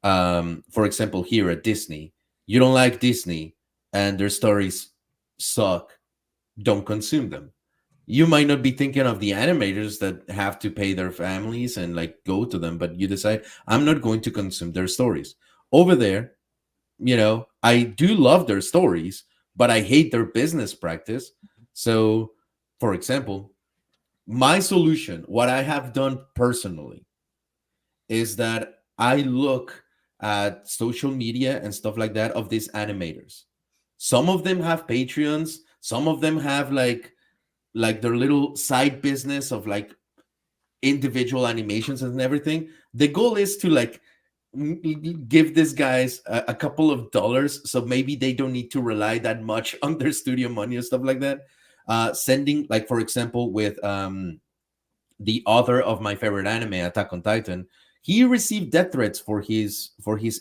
for example, here at Disney, you don't like Disney and their stories suck, don't consume them. You might not be thinking of the animators that have to pay their families and like go to them, but you decide, I'm not going to consume their stories. Over there, I do love their stories, but I hate their business practice. So, for example, my solution, what I have done personally, is that I look at social media and stuff like that of these animators. Some of them have Patreons. Some of them have like their little side business of like individual animations and everything. The goal is to like give these guys a couple of dollars, so maybe they don't need to rely that much on their studio money and stuff like that. Sending, like, for example, with the author of my favorite anime, Attack on Titan, he received death threats for his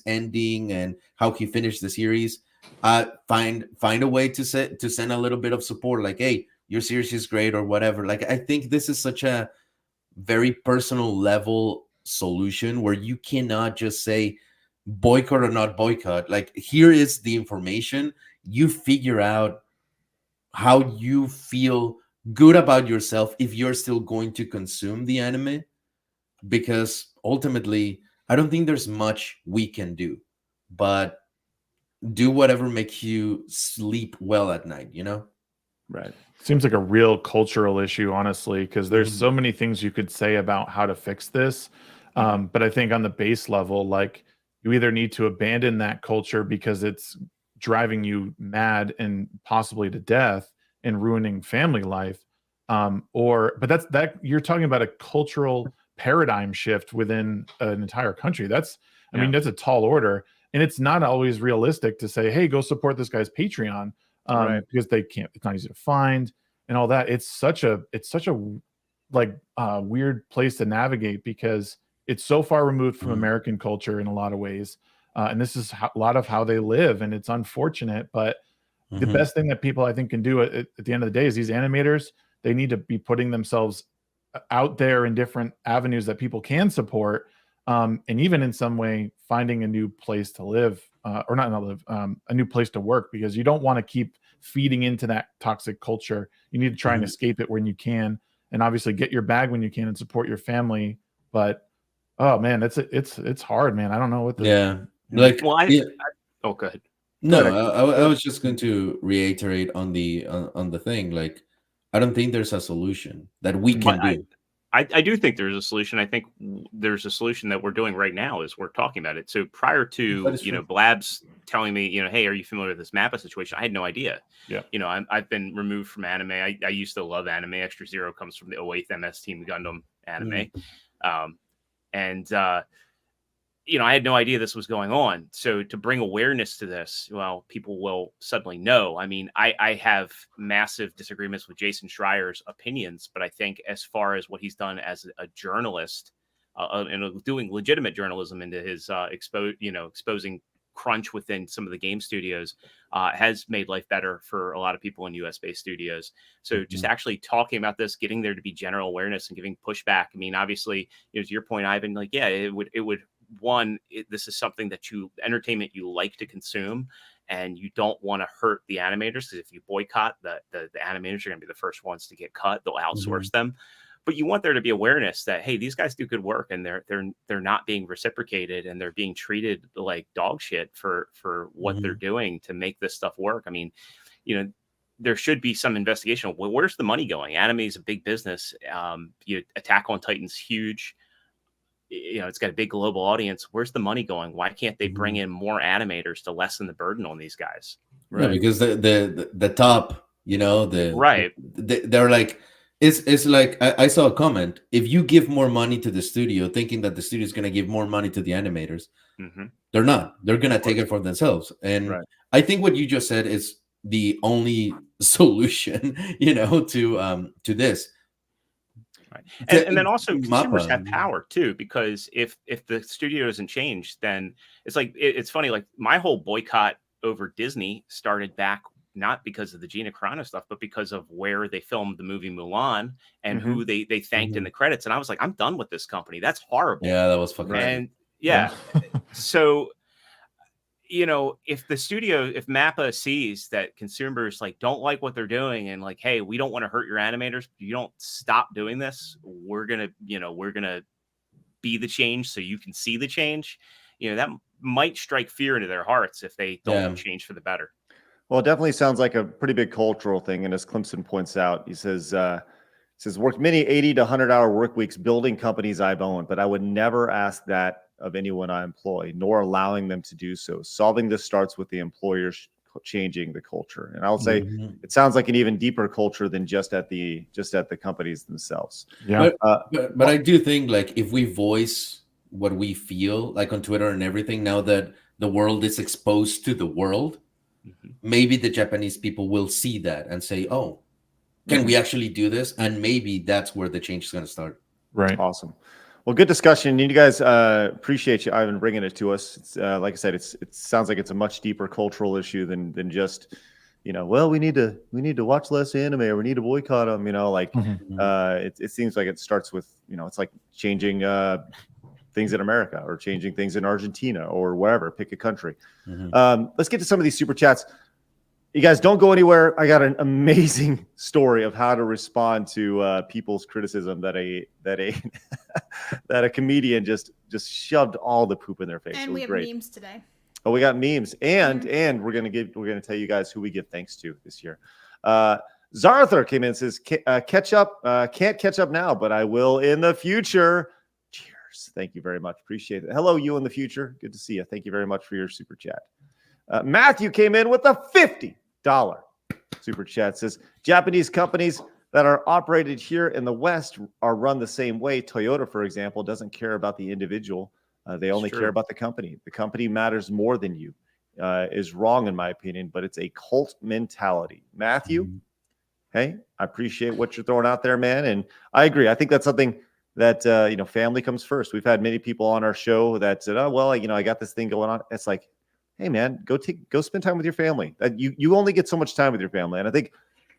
ending and how he finished the series. Find a way to send a little bit of support, like, hey, your series is great or whatever. Like, I think this is such a very personal level solution where you cannot just say boycott or not boycott. Like, here is the information. You figure out how you feel good about yourself if you're still going to consume the anime, because ultimately I don't think there's much we can do, but do whatever makes you sleep well at night, Right. Seems like a real cultural issue, honestly, because there's so many things you could say about how to fix this. But I think on the base level, like, you either need to abandon that culture because it's driving you mad and possibly to death and ruining family life. But that you're talking about a cultural paradigm shift within an entire country. I mean, that's a tall order. And it's not always realistic to say, hey, go support this guy's Patreon, because they can't, it's not easy to find and all that. It's such a weird place to navigate because it's so far removed from American culture in a lot of ways. And this is a lot of how they live. And it's unfortunate, but the best thing that people, I think, can do at the end of the day is these animators, they need to be putting themselves out there in different avenues that people can support. And even in some way finding a new place to live, or not live, a new place to work, because you don't want to keep feeding into that toxic culture. You need to try and escape it when you can, and obviously get your bag when you can and support your family. But oh man, it's hard, man. I don't know what the oh, go ahead. No, I was just going to reiterate on the thing. Like, I don't think there's a solution that we can do. I do think there's a solution. I think there's a solution that we're doing right now is we're talking about it. So prior to, Blabs telling me, hey, are you familiar with this Mappa situation? I had no idea. Yeah. I've been removed from anime. I used to love anime. Extrazero comes from the 08th MS Team Gundam anime. I had no idea this was going on. So to bring awareness to this, well, people will suddenly know. I mean, I have massive disagreements with Jason Schreier's opinions, but I think as far as what he's done as a journalist and doing legitimate journalism into his exposing crunch within some of the game studios has made life better for a lot of people in US-based studios. So just actually talking about this, getting there to be general awareness and giving pushback. I mean, obviously, to your point, Ivan, like, yeah, it would this is something that entertainment you like to consume, and you don't want to hurt the animators, because if you boycott, the animators are going to be the first ones to get cut. They'll outsource them. But you want there to be awareness that, hey, these guys do good work, and they're not being reciprocated, and they're being treated like dog shit for what they're doing to make this stuff work. I mean, there should be some investigation. Well, where's the money going? Anime is a big business. Attack on Titan's huge. It's got a big global audience. Where's the money going? Why can't they bring in more animators to lessen the burden on these guys? Right, because the top, they're like, it's like I saw a comment. If you give more money to the studio, thinking that the studio is going to give more money to the animators, they're not. They're going to take it for themselves. And I think what you just said is the only solution, to this. Right. And then also consumers have power too, because if the studio doesn't change, then it's like it's funny. Like my whole boycott over Disney started back not because of the Gina Carano stuff, but because of where they filmed the movie Mulan and who they thanked in the credits. And I was like, I'm done with this company. That's horrible. Yeah, that was fucking. And so. If Mappa sees that consumers don't like what they're doing and like, hey, we don't want to hurt your animators, you don't stop doing this, we're gonna be the change so you can see the change. That might strike fear into their hearts if they don't change for the better. Well, it definitely sounds like a pretty big cultural thing. And as Clemson points out, he says, worked many 80 to 100-hour work weeks building companies I've owned, but I would never ask that of anyone I employ, nor allowing them to do so. Solving this starts with the employers changing the culture. And I'll say it sounds like an even deeper culture than just at the companies themselves. Yeah. But I do think if we voice what we feel on Twitter and everything, now that the world is exposed to the world, maybe the Japanese people will see that and say, oh, can we actually do this? And maybe that's where the change is going to start. Right. Awesome. Well, good discussion. You guys, appreciate you, Ivan, bringing it to us. It's, like I said, it sounds like it's a much deeper cultural issue than just, well, we need to watch less anime or we need to boycott them. It seems like it starts with, it's like changing things in America or changing things in Argentina or wherever. Pick a country. Let's get to some of these super chats. You guys don't go anywhere. I got an amazing story of how to respond to people's criticism that a comedian just shoved all the poop in their face. And we have memes today. Oh, we got memes, and we're gonna tell you guys who we give thanks to this year. Zarthar came in and says, "Catch up. Can't catch up now, but I will in the future." Cheers. Thank you very much. Appreciate it. Hello, you in the future. Good to see you. Thank you very much for your super chat. Matthew came in with a $50 super chat. Says Japanese companies that are operated here in the West are run the same way. Toyota, for example, doesn't care about the individual. They only care about the company. The company matters more than you. Is wrong in my opinion, but it's a cult mentality. Matthew, hey, I appreciate what you're throwing out there, man. And I agree. I think that's something that, family comes first. We've had many people on our show that said, oh, well, I got this thing going on. It's like, hey man, go spend time with your family. You only get so much time with your family. And I think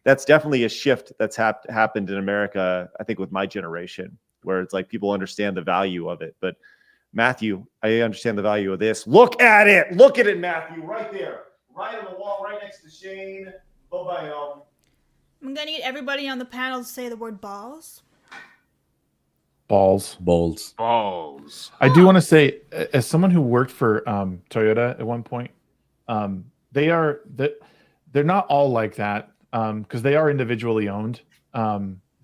that's definitely a shift that's happened in America, I think with my generation, where it's like people understand the value of it. But Matthew, I understand the value of this. Look at it, Matthew, right there, right on the wall, right next to Shane. Bye-bye. I'm gonna need everybody on the panel to say the word balls. Balls. I do want to say, as someone who worked for Toyota at one point, they're not all like that because they are individually owned.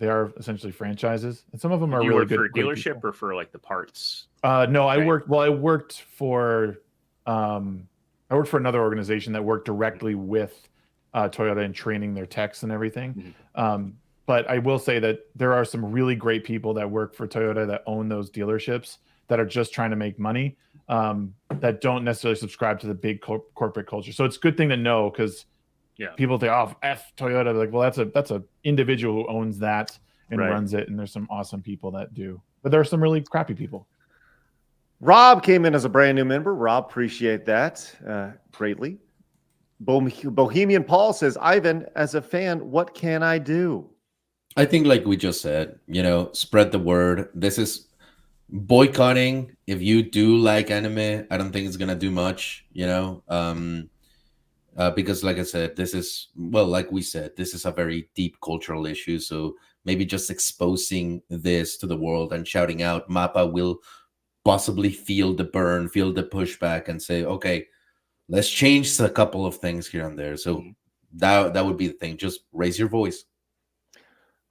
they are essentially franchises, and some of them are You really work good. for a great dealership people. or for like the parts? No, I Right. worked for another organization that worked directly with Toyota and training their techs and everything. But I will say that there are some really great people that work for Toyota that own those dealerships that are just trying to make money, that don't necessarily subscribe to the big corporate culture. So it's a good thing to know, because people think, oh, F Toyota. They're like, well, that's a individual who owns that and runs it, and there's some awesome people that do. But there are some really crappy people. Rob came in as a brand new member. Rob, appreciate that greatly. Bohemian Paul says, Ivan, as a fan, what can I do? I think, like we just said, spread the word. This is boycotting. If you do like anime, I don't think it's gonna do much, because, like I said, this is, well, like we said, this is a very deep cultural issue. So maybe just exposing this to the world and shouting out, Mappa will possibly feel the burn, feel the pushback, and say, okay, let's change a couple of things here and there. So that would be the thing. Just raise your voice.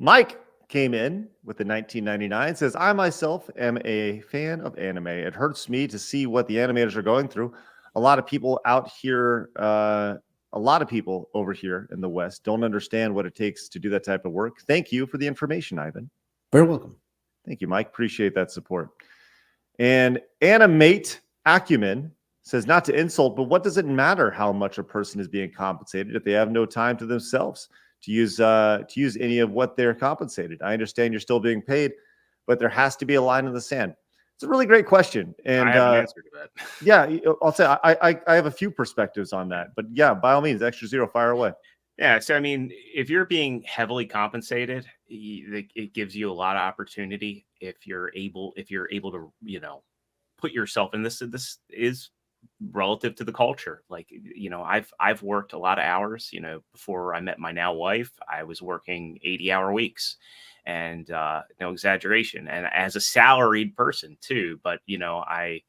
Mike came in with the 1999, says, I myself am a fan of anime. It hurts me to see what the animators are going through. A lot of people out here, a lot of people over here in the West don't understand what it takes to do that type of work. Thank you for the information, Ivan. Very welcome. Thank you, Mike. Appreciate that support. And Animate Acumen says, not to insult, but what does it matter how much a person is being compensated if they have no time to themselves to use any of what they're compensated? I understand you're still being paid, but there has to be a line in the sand. It's a really great question, and I have an answer to that. Yeah, I'll say I have a few perspectives on that, but yeah, by all means, Extrazero, fire away. Yeah, so I mean, if you're being heavily compensated, it gives you a lot of opportunity. If you're able to, put yourself in this is relative to the culture. Like, I've worked a lot of hours. Before I met my now wife, I was working 80-hour weeks, and no exaggeration, and as a salaried person too. But I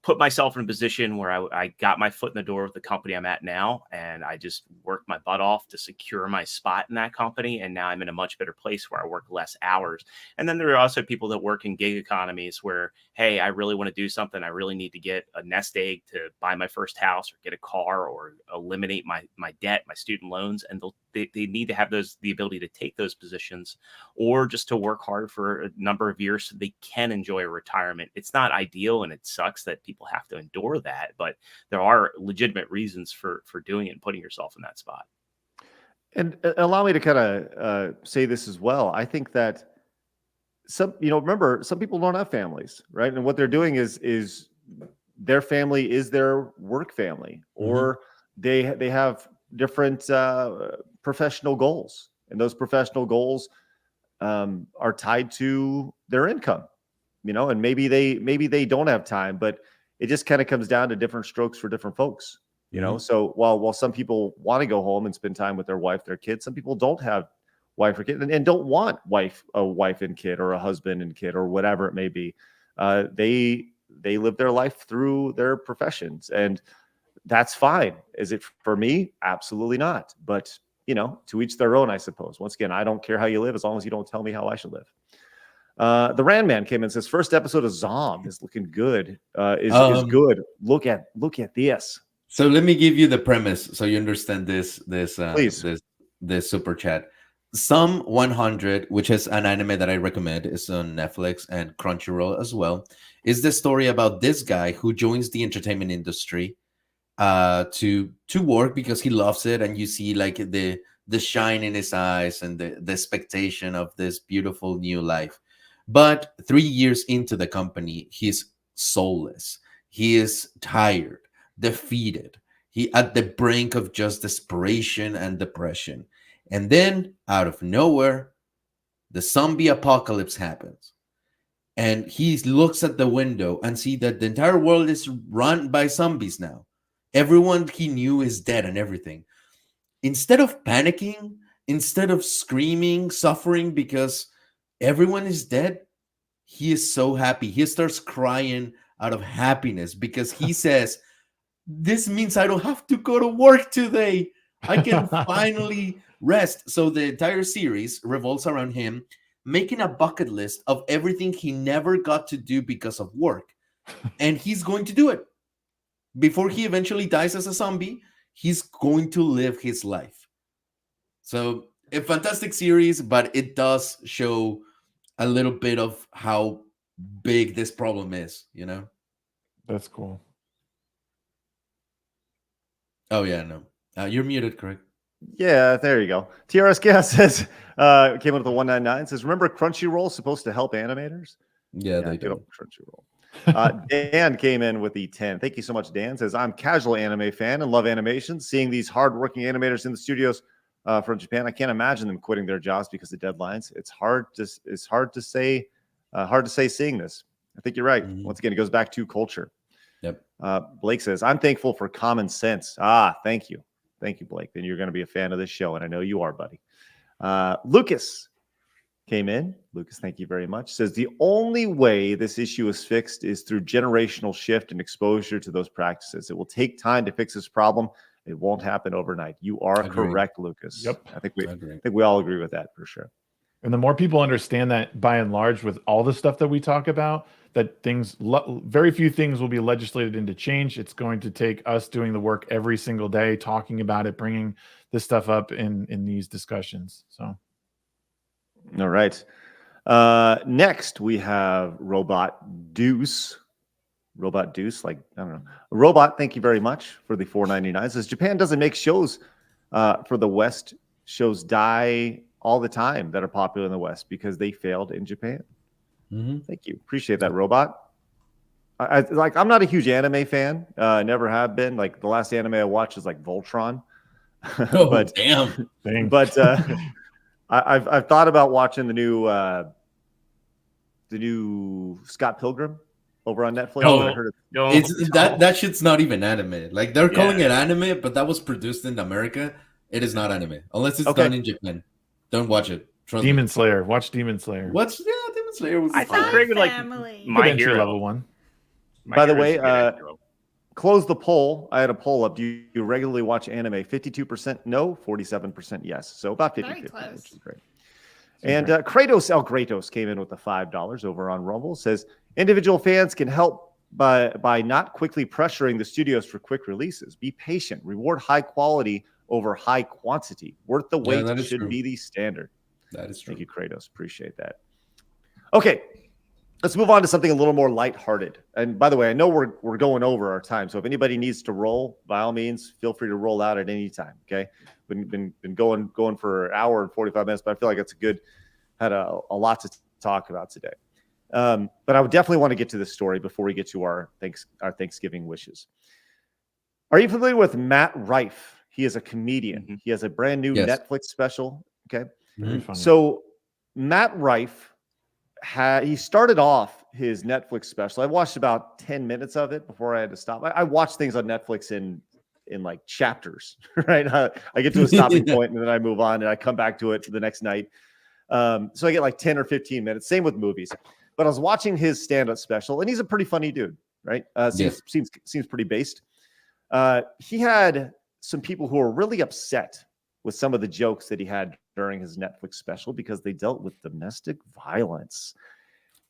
put myself in a position where I got my foot in the door with the company I'm at now, and I just worked my butt off to secure my spot in that company. And now I'm in a much better place where I work less hours. And then there are also people that work in gig economies where, hey, I really want to do something. I really need to get a nest egg to buy my first house or get a car or eliminate my debt, my student loans. And they need to have the ability to take those positions, or just to work hard for a number of years so they can enjoy a retirement. It's not ideal, and it sucks that people have to endure that, but there are legitimate reasons for doing it and putting yourself in that spot. And allow me to kind of say this as well. I think that remember, some people don't have families, right? And what they're doing is their family is their work family, or they have different professional goals, and those professional goals are tied to their income, and maybe they don't have time, but it just kind of comes down to different strokes for different folks, So while some people want to go home and spend time with their wife, their kids, some people don't have wife or kid and don't want a wife and kid, or a husband and kid, or whatever it may be. They live their life through their professions, and that's fine. Is it for me? Absolutely not. But to each their own, I suppose. Once again, I don't care how you live as long as you don't tell me how I should live. The Rand Man came in and says, first episode of Zom is looking good. Is good. Look at this. So let me give you the premise so you understand this Please. This super chat. Some 100, which is an anime that I recommend, is on Netflix and Crunchyroll as well, is the story about this guy who joins the entertainment industry to work because he loves it, and you see like the shine in his eyes and the expectation of this beautiful new life. But 3 years into the company, he's soulless. He is tired, defeated. He at the brink of just desperation and depression. And then, out of nowhere, the zombie apocalypse happens. And he looks at the window and sees that the entire world is run by zombies now. Everyone he knew is dead and everything. Instead of panicking, instead of screaming, suffering because everyone is dead, he is so happy. He starts crying out of happiness because he says, this means I don't have to go to work today. I can finally Rest. So the entire series revolves around him making a bucket list of everything he never got to do because of work. And he's going to do it. Before he eventually dies as a zombie, he's going to live his life. So a fantastic series, but it does show a little bit of how big this problem is, you know? That's cool. Oh, yeah, no. You're muted, Craig. Yeah, there you go. TRS Gas says, came up with the 199, says, remember Crunchyroll supposed to help animators? Yeah, they get do. up Crunchyroll. Dan came in with the 10. Thank you so much, Dan. Says, I'm casual anime fan and love animation. Seeing these hardworking animators in the studios from Japan, I can't imagine them quitting their jobs because of deadlines. It's hard to say seeing this. I think you're right. Once again, it goes back to culture. Yep. Blake says, I'm thankful for common sense. Thank you. Thank you, Blake. Then you're going to be a fan of this show, and I know you are, buddy. Lucas came in. Lucas, thank you very much. Says, the only way this issue is fixed is through generational shift and exposure to those practices. It will take time to fix this problem. It won't happen overnight. You are correct, Lucas. Yep. I think we all agree with that for sure. And the more people understand that, by and large, with all the stuff that we talk about, that very few things will be legislated into change. It's going to take us doing the work every single day, talking about it, bringing this stuff up in these discussions. So, all right. Next, we have Robot Deuce. Robot Deuce, like, I don't know. Robot, thank you very much for the $4.99. Says, Japan doesn't make shows for the West. Shows die all the time that are popular in the West because they failed in Japan. Thank you. Appreciate that, Robot. I'm not a huge anime fan. Never have been. Like, the last anime I watched is like Voltron. Oh, but damn. But I've thought about watching the new Scott Pilgrim over on Netflix. That shit's not even anime. Like, they're calling it anime, but that was produced in America. It is not anime unless it's done in Japan. Don't watch it. Demon Slayer. Watch Demon Slayer. Demon Slayer was I thought Craig would like My Hero level one. By the way, close the poll. I had a poll up. Do you regularly watch anime? 52% no, 47% yes. So about 50-50, which is great. And Kratos El Kratos came in with the $5 over on Rumble. Says individual fans can help by not quickly pressuring the studios for quick releases. Be patient. Reward high quality over high quantity. Worth the wait should be the standard. That is true. Thank you, Kratos. Appreciate that. Okay, let's move on to something a little more lighthearted. And by the way, I know we're going over our time, so if anybody needs to roll, by all means, feel free to roll out at any time. Okay, been going for an hour and 45 minutes, but I feel like it's had a lot to talk about today. But I would definitely want to get to this story before we get to our Thanksgiving wishes. Are you familiar with Matt Rife? He is a comedian. He has a brand new Netflix special. Okay, very funny. So Matt Rife he started off his Netflix special. I watched about 10 minutes of it before I had to stop. I watch things on Netflix in like chapters, right? I get to a stopping point and then I move on and I come back to it the next night. So I get like 10 or 15 minutes. Same with movies. But I was watching his stand-up special, and he's a pretty funny dude, right? Seems pretty based. He had some people who were really upset with some of the jokes that he had during his Netflix special because they dealt with domestic violence.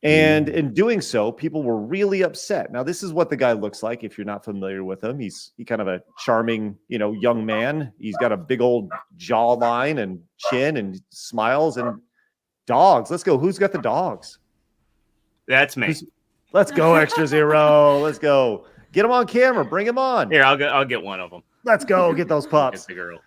And in doing so, people were really upset. Now, this is what the guy looks like if you're not familiar with him. He's kind of a charming, young man. He's got a big old jawline and chin and smiles and dogs. Let's go. Who's got the dogs? That's me. Let's go, Extrazero. Let's go. Get him on camera. Bring him on. Here, I'll get one of them. Let's go. Get those pups. It's the girl.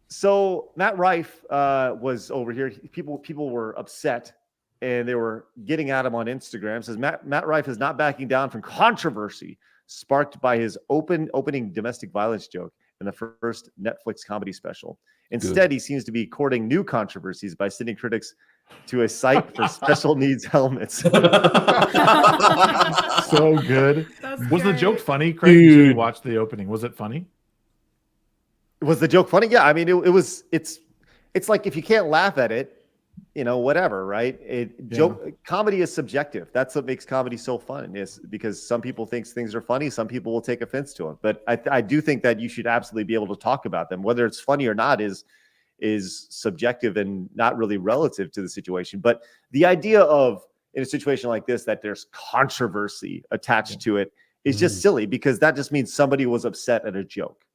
So Matt Rife was over here. People were upset, and they were getting at him on Instagram. It says Matt Rife is not backing down from controversy sparked by his opening domestic violence joke in the first Netflix comedy special. Instead, he seems to be courting new controversies by sending critics to a site for special needs helmets. So good. Was the joke funny, Craig? You watched the opening. Was it funny? Was the joke funny? Yeah, I mean, it's like if you can't laugh at it, whatever, right? Comedy is subjective. That's what makes comedy so fun, is because some people think things are funny, some people will take offense to them. But I do think that you should absolutely be able to talk about them, whether it's funny or not. Is is subjective and not really relative to the situation. But the idea of in a situation like this that there's controversy attached to it is just silly, because that just means somebody was upset at a joke.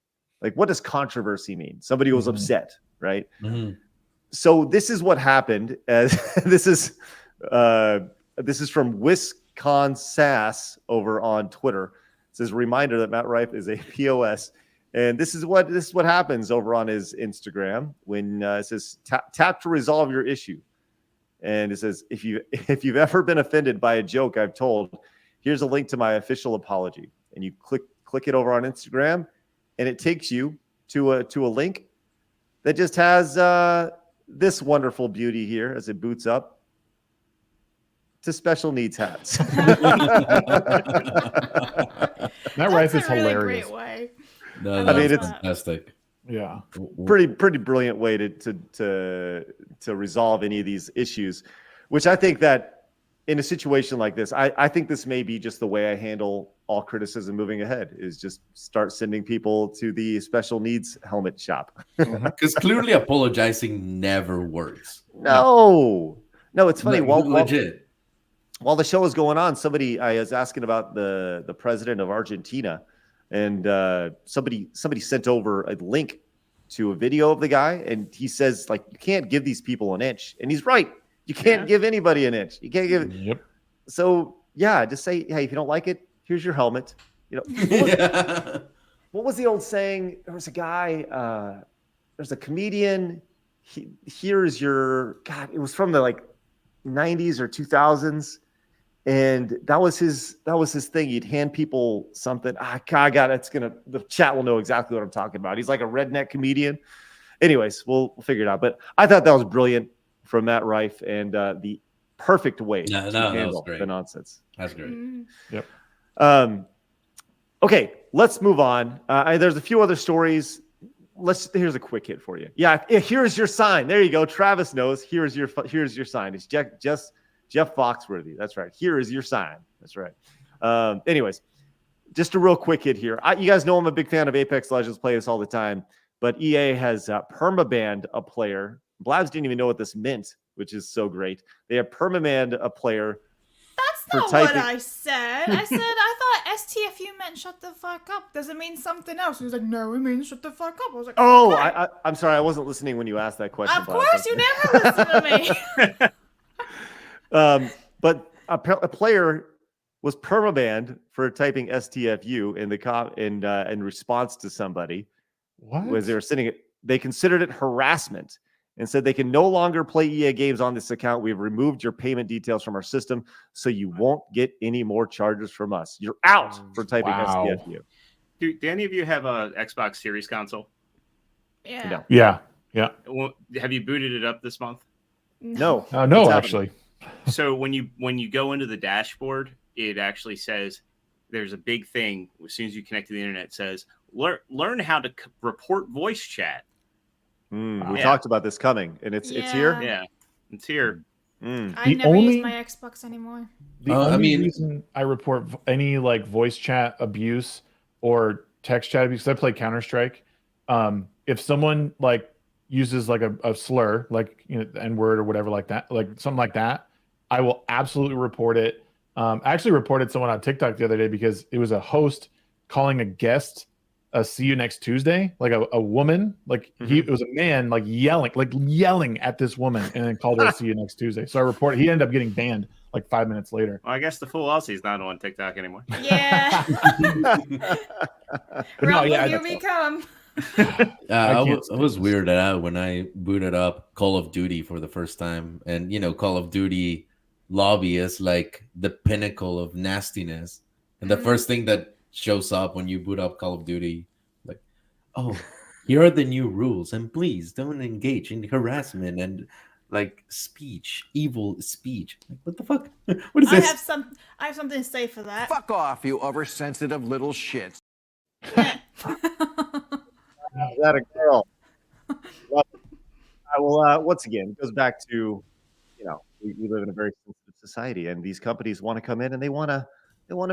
Like, what does controversy mean? Somebody was upset, right? So this is what happened. As this is from Wisconsin Sass over on Twitter. It says, reminder that Matt Rife is a POS. And this is what happens over on his Instagram when it says tap to resolve your issue. And it says, if you've ever been offended by a joke I've told, here's a link to my official apology. And you click it over on Instagram, and it takes you to a link that just has this wonderful beauty here as it boots up to special needs hats. That Rife is really hilarious. Great way. No, I mean, it's fantastic. Yeah, pretty brilliant way to resolve any of these issues, which I think that in a situation like this, I think this may be just the way I handle all criticism moving ahead, is just start sending people to the special needs helmet shop. Because clearly apologizing never works. No, it's funny. Legit. While the show was going on, I was asking about the president of Argentina, and somebody sent over a link to a video of the guy, and he says, like, you can't give these people an inch, and he's right. You can't give anybody an inch. You can't give. Yep. So yeah, just say, hey, if you don't like it, here's your helmet. You know, what was the old saying? There was a guy. There's a comedian. Here's your God. It was from the 90s or 2000s. And that was his thing. He'd hand people something. The chat will know exactly what I'm talking about. He's like a redneck comedian. Anyways, we'll figure it out. But I thought that was brilliant from Matt Rife, and the perfect way to handle the nonsense. That's great. Yep. Okay, let's move on. There's a few other stories. Here's a quick hit for you. Yeah, here's your sign. There you go. Travis knows. Here's your sign. It's Jeff Foxworthy. That's right. Here is your sign. That's right. Anyways, just a real quick hit here. You guys know I'm a big fan of Apex Legends, play this all the time, but EA has permabanned a player. Blabs didn't even know what this meant, which is so great. They have permabanned a player. That's not what I said. I said I thought STFU meant shut the fuck up. Does it mean something else? He was like, no, it means shut the fuck up. I was like, oh, okay. I'm sorry. I wasn't listening when you asked that question. Of course, you never listen to me. But a player was permabanned for typing STFU in response to somebody. What? Was they were sending it? They considered it harassment and said they can no longer play EA games on this account. We've removed your payment details from our system, so you won't get any more charges from us. You're out for typing STFU. Do any of you have a Xbox Series console? Yeah. No. Yeah. Well, have you booted it up this month? No. No, actually. So when you go into the dashboard, it actually says there's a big thing as soon as you connect to the internet. It says learn how to report voice chat. We talked about this coming, and it's here. Yeah, it's here. I never use my Xbox anymore. The only reason I report any voice chat abuse or text chat abuse, 'cause I play Counter-Strike. If someone uses a slur, the N-word or whatever like that, something like that, I will absolutely report it. I actually reported someone on TikTok the other day because it was a host calling a guest see you next Tuesday, a woman, it was a man yelling at this woman and then called her see you next Tuesday. So I reported, he ended up getting banned 5 minutes later. Well, I guess the full Aussie's not on TikTok anymore. Yeah. Here we come. I was weirded out when I booted up Call of Duty for the first time, and Call of Duty lobby is the pinnacle of nastiness, and the first thing that shows up when you boot up Call of Duty, here are the new rules, and please don't engage in harassment and evil speech. What the fuck? What is this? I have something to say for that. Fuck off, you oversensitive little shits. Is that a girl? Well, once again, it goes back to, we live in a very sensitive society, and these companies want to come in and they want to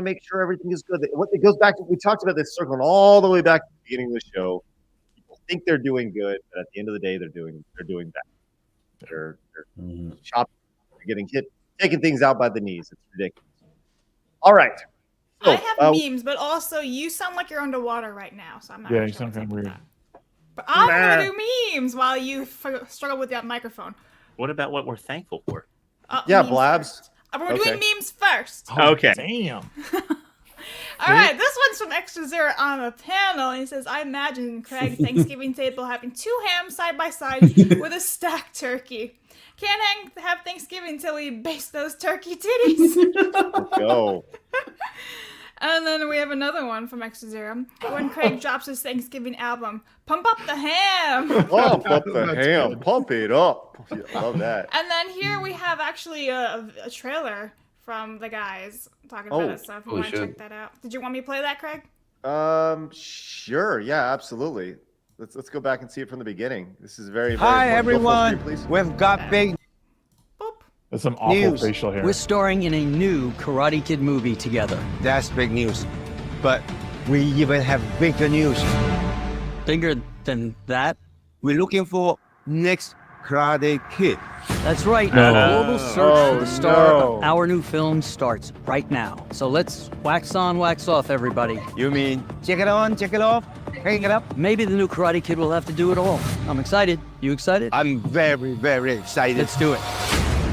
make sure everything is good. It goes back to, we talked about this circling all the way back to the beginning of the show. People think they're doing good, but at the end of the day, they're doing bad. They're chopping, they're getting hit, taking things out by the knees. It's ridiculous. All right. So, I have memes, but also you sound like you're underwater right now, so I'm not. Yeah, really you sure sound what's kind up of with weird. that. But I'm gonna do memes while you struggle with that microphone. What about what we're thankful for? Yeah, memes Blabs. first. We're doing memes first. Okay. Damn. All right, this one's from Extrazero on the panel. He says, I imagine Craig Thanksgiving table having 2 hams side by side with a stacked turkey. Can't have Thanksgiving until we baste those turkey titties. Let's go. And then we have another one from Extrazero. When Craig drops his Thanksgiving album, pump up the ham. Pump up the ham. Pump it up. Yeah, love that. And then here we have actually a trailer from the guys talking about it. So if you want to check that out. Did you want me to play that, Craig? Sure. Yeah, absolutely. Let's go back and see it from the beginning. This is very, very Hi, fun. everyone. Please. We've got big That's some awful news. facial hair. We're starring in a new Karate Kid movie together. That's big news. But we even have bigger news. Bigger than that? We're looking for next Karate Kid. That's right. No. The global search for the star no. of our new film starts right now. So let's wax on, wax off, everybody. You mean check it on, check it off, hang it up? Maybe the new Karate Kid will have to do it all. I'm excited. You excited? I'm very, very excited. Let's do it.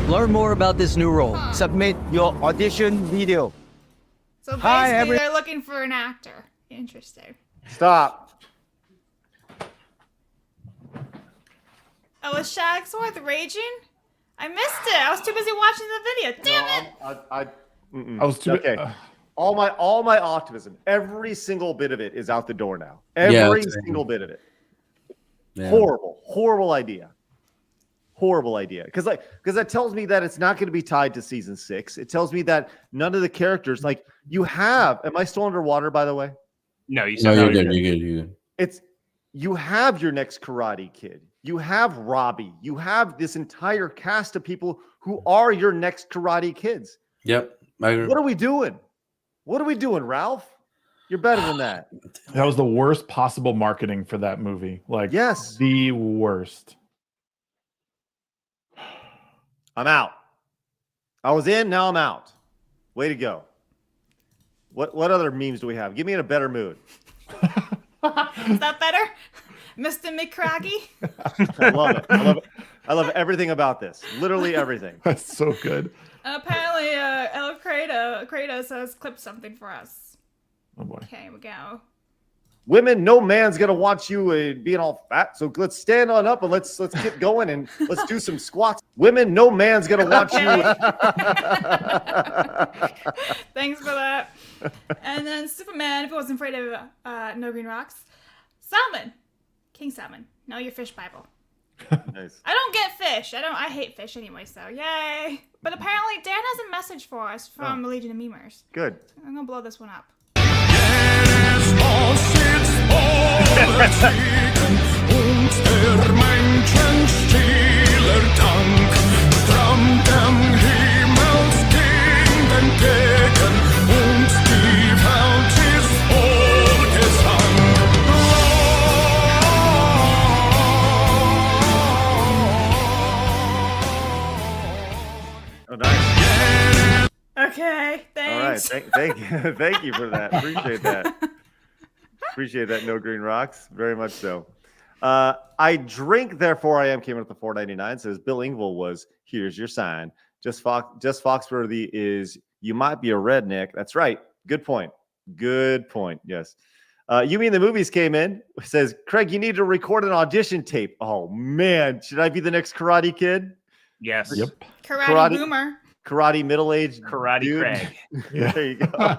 Learn more about this new role. Submit your audition video. So Hi, basically, they're looking for an actor. Interesting. Stop. Oh, was Shagsworth raging? I missed it. I was too busy watching the video. Damn it! I was too. Okay. All my optimism, every single bit of it is out the door now. Every single bit of it. Yeah. Horrible idea. Horrible idea. Because that tells me that it's not going to be tied to season 6. It tells me that none of the characters, like you have. Am I still underwater, by the way? No, you No, said you're no. good. You're good. You have your next Karate Kid. You have Robbie. You have this entire cast of people who are your next Karate Kids. Yep. I agree. What are we doing? What are we doing, Ralph? You're better than that. That was the worst possible marketing for that movie. Like, Yes. the worst. I'm out. I was in, now I'm out. Way to go. What other memes do we have? Give me in a better mood. Is that better? Mr. McCraggy? I love it. I love everything about this. Literally everything. That's so good. Apparently, El Kratos has clipped something for us. Oh boy. Okay, here we go. Women, no man's gonna want you being all fat. So let's stand on up and let's get going and let's do some squats. Women, no man's gonna want you. Thanks for that. And then Superman, if he wasn't afraid of no green rocks. Salmon, King Salmon. Know your fish Bible. Nice. I don't get fish. I hate fish anyway. So yay! But apparently Dan has a message for us from Legion of Memers. Good. I'm gonna blow this one up. Oh, nice. Okay, thanks. All right. Thank you for that. Appreciate that. Appreciate that. No green rocks. Very much so. I drink, therefore I am came in at the $4.99. Says Bill Engvall was, here's your sign. Just Foxworthy is, you might be a redneck. That's right. Good point. Good point. Yes. You mean the movies came in? Says, Craig, you need to record an audition tape. Oh, man. Should I be the next Karate Kid? Yes. Yep. Karate Boomer. Karate middle-aged Karate dude? Craig. There you go.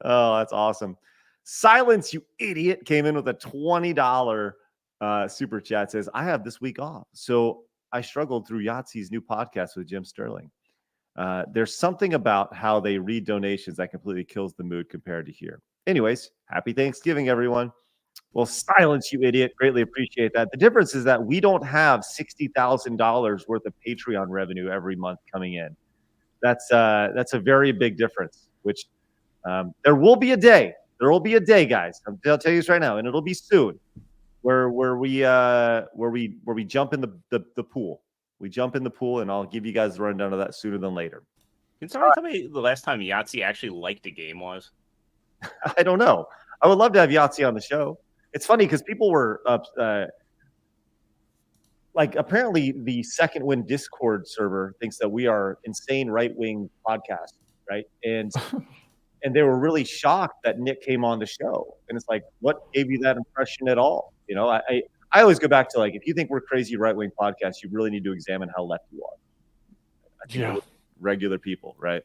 Oh, that's awesome. Silence, you idiot, came in with a $20 super chat. Says, I have this week off. So I struggled through Yahtzee's new podcast with Jim Sterling. There's something about how they read donations that completely kills the mood compared to here. Anyways, happy Thanksgiving, everyone. Well, silence, you idiot. Greatly appreciate that. The difference is that we don't have $60,000 worth of Patreon revenue every month coming in. That's a very big difference, which there will be a day. There will be a day, guys. I'll tell you this right now, and it'll be soon, where we jump in the pool. We jump in the pool, and I'll give you guys the rundown of that sooner than later. Can somebody tell me the last time Yahtzee actually liked a game was? I don't know. I would love to have Yahtzee on the show. It's funny because people were like, apparently the Second Wind Discord server thinks that we are insane right-wing podcast, right? And they were really shocked that Nick came on the show. And it's like, what gave you that impression at all? You know, I always go back to, like, if you think we're crazy right-wing podcasts, you really need to examine how left you are. Yeah. Regular people, right?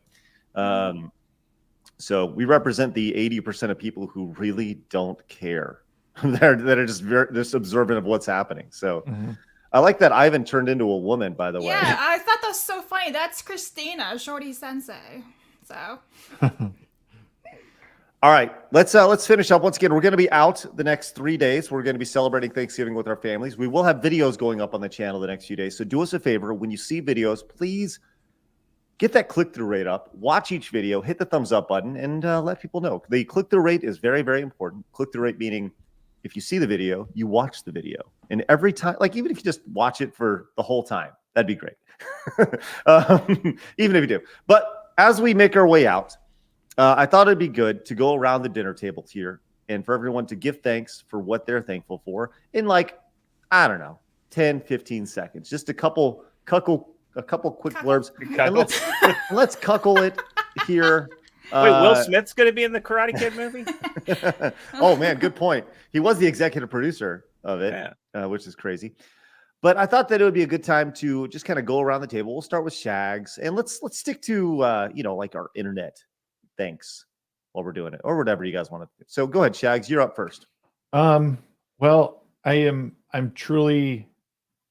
So we represent the 80% of people who really don't care. that are just observant of what's happening. So I like that Ivan turned into a woman, by the way. Yeah, I thought that was so funny. That's Christina, Shorty Sensei. So all right, let's finish up. Once again, we're going to be out the next 3 days. We're going to be celebrating Thanksgiving with our families. We will have videos going up on the channel the next few days. So do us a favor. When you see videos, please get that click-through rate up. Watch each video. Hit the thumbs up button and let people know. The click-through rate is very, very important. Click-through rate meaning if you see the video, you watch the video. And every time, like even if you just watch it for the whole time, that'd be great. Even if you do. But as we make our way out, I thought it'd be good to go around the dinner table here and for everyone to give thanks for what they're thankful for in, like, I don't know, 10, 15 seconds. Just a couple quick blurbs. And let's cuckle it here. Wait, Will Smith's going to be in the Karate Kid movie? Oh, man, good point. He was the executive producer of it, which is crazy. But I thought that it would be a good time to just kind of go around the table. We'll start with Shags, and let's stick to like our internet thanks while we're doing it, or whatever you guys want to do. So go ahead, Shags, you're up first. Well, I'm truly,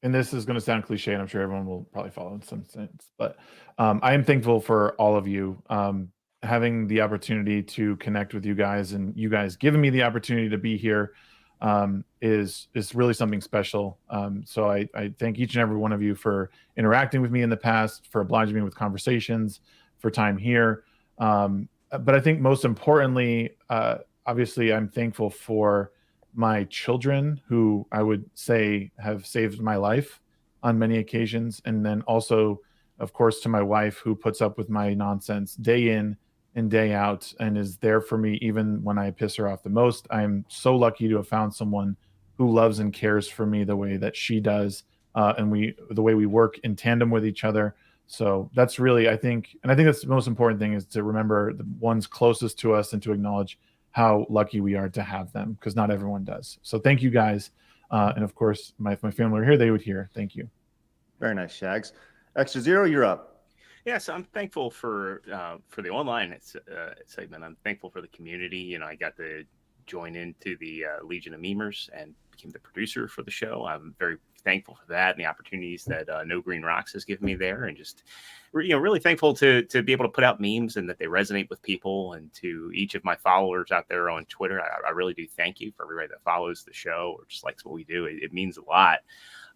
and this is going to sound cliche, and I'm sure everyone will probably follow in some sense, but I am thankful for all of you. Having the opportunity to connect with you guys and you guys giving me the opportunity to be here is really something special. So I thank each and every one of you for interacting with me in the past, for obliging me with conversations, for time here. But I think most importantly, obviously, I'm thankful for my children, who I would say have saved my life on many occasions. And then also, of course, to my wife, who puts up with my nonsense day in and day out and is there for me even when I piss her off the most. I'm so lucky to have found someone who loves and cares for me the way that she does, and the way we work in tandem with each other. So that's really, I think that's the most important thing, is to remember the ones closest to us and to acknowledge how lucky we are to have them, because not everyone does. So thank you guys. And of course, if my family were here, they would hear. Thank you. Very nice, Shags. Extrazero, you're up. Yeah, so I'm thankful for the online segment. I'm thankful for the community. You know, I got to join into the Legion of Memers and became the producer for the show. I'm very thankful for that and the opportunities that No Green Rocks has given me there, and just really thankful to be able to put out memes and that they resonate with people. And to each of my followers out there on Twitter, I really do thank you for everybody that follows the show or just likes what we do. It means a lot.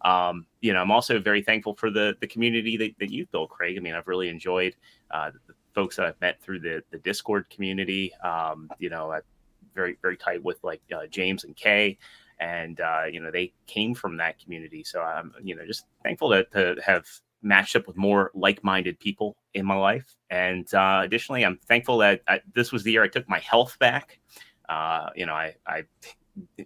I'm also very thankful for the community that you've built, Craig. I mean, I've really enjoyed the folks that I've met through the Discord community. I'm very, very tight with James and Kay, and they came from that community. So I'm just thankful to have matched up with more like-minded people in my life. And additionally, I'm thankful that this was the year I took my health back. I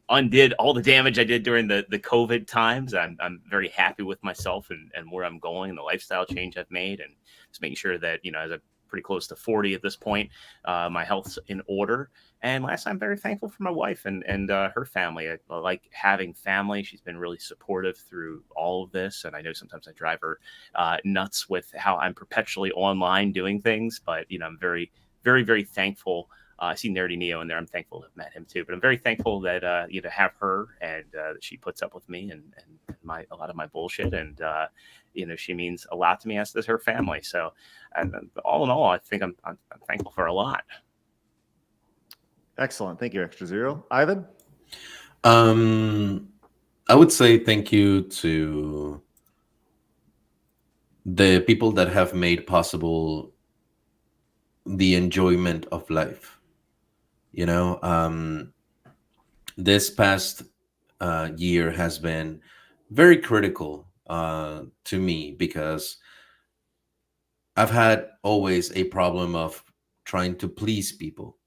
undid all the damage I did during the COVID times. I'm very happy with myself and where I'm going and the lifestyle change I've made, and just making sure that, as I'm pretty close to 40 at this point, my health's in order. And last, I'm very thankful for my wife and her family. I like having family. She's been really supportive through all of this. And I know sometimes I drive her nuts with how I'm perpetually online doing things, but, I'm very, very, very thankful. I see Nerdy Neo in there. I'm thankful to have met him too, but I'm very thankful that to have her and that she puts up with me and a lot of my bullshit. And she means a lot to me, as does her family. So, and all in all, I think I'm thankful for a lot. Excellent. Thank you, Extrazero. Ivan? I would say thank you to the people that have made possible the enjoyment of life. This past year has been very critical to me, because I've had always a problem of trying to please people,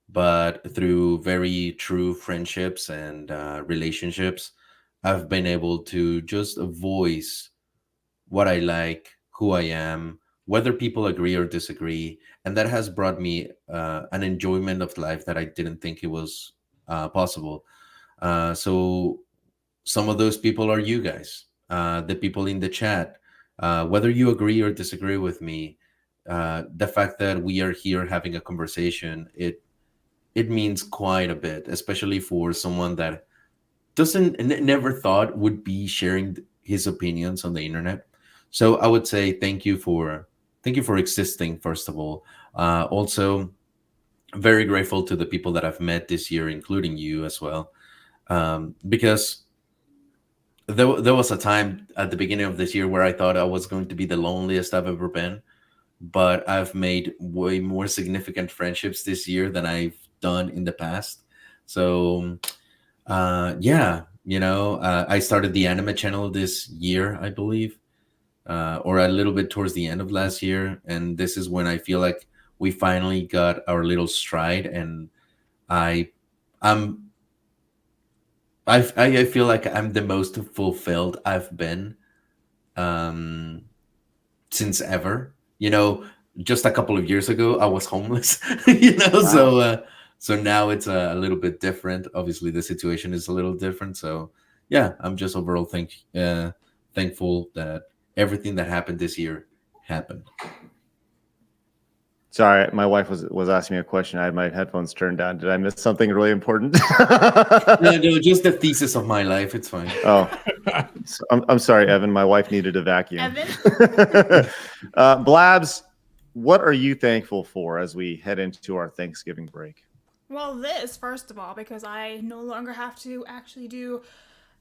but through very true friendships and relationships, I've been able to just voice what I like, who I am, whether people agree or disagree, and that has brought me an enjoyment of life that I didn't think it was possible. So some of those people are you guys, the people in the chat. Whether you agree or disagree with me, the fact that we are here having a conversation, it means quite a bit, especially for someone that never thought would be sharing his opinions on the internet. So I would say thank you for existing, first of all. Also, very grateful to the people that I've met this year, including you as well, because there was a time at the beginning of this year where I thought I was going to be the loneliest I've ever been, but I've made way more significant friendships this year than I've done in the past. So yeah, I started the anime channel this year, I believe, or a little bit towards the end of last year, and this is when I feel like we finally got our little stride, and I I'm I feel like I'm the most fulfilled I've been um since ever. Just a couple of years ago I was homeless. So so now it's a little bit different. Obviously the situation is a little different, so yeah, I'm just overall thankful that everything that happened this year happened. Sorry, my wife was asking me a question. I had my headphones turned down. Did I miss something really important? No, just the thesis of my life. It's fine. Oh, I'm sorry, Evan. My wife needed a vacuum. Evan? Blabs, what are you thankful for as we head into our Thanksgiving break? Well, this, first of all, because I no longer have to actually do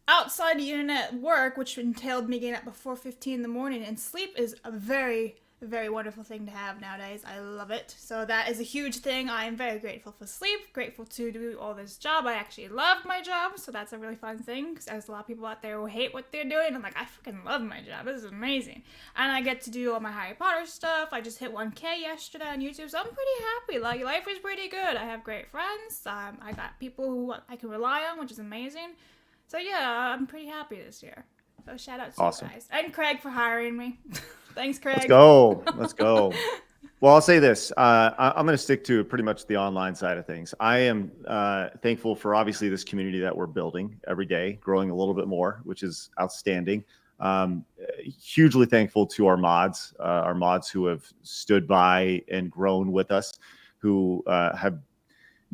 outside the internet work, which entailed me getting up before 4:15 in the morning, and sleep is a very, very wonderful thing to have nowadays. I love it. So that is a huge thing. I am very grateful for sleep, grateful to do all this job. I actually love my job, so that's a really fun thing, because there's a lot of people out there who hate what they're doing. I'm like, I fucking love my job. This is amazing. And I get to do all my Harry Potter stuff. I just hit 1K yesterday on YouTube, so I'm pretty happy. Like, life is pretty good. I have great friends. I got people who I can rely on, which is amazing. So yeah, I'm pretty happy this year. So shout out to you guys. And Craig for hiring me. Thanks, Craig. Let's go. Let's go. Well, I'll say this. I'm going to stick to pretty much the online side of things. I am thankful for obviously this community that we're building every day, growing a little bit more, which is outstanding. Hugely thankful to our mods who have stood by and grown with us, who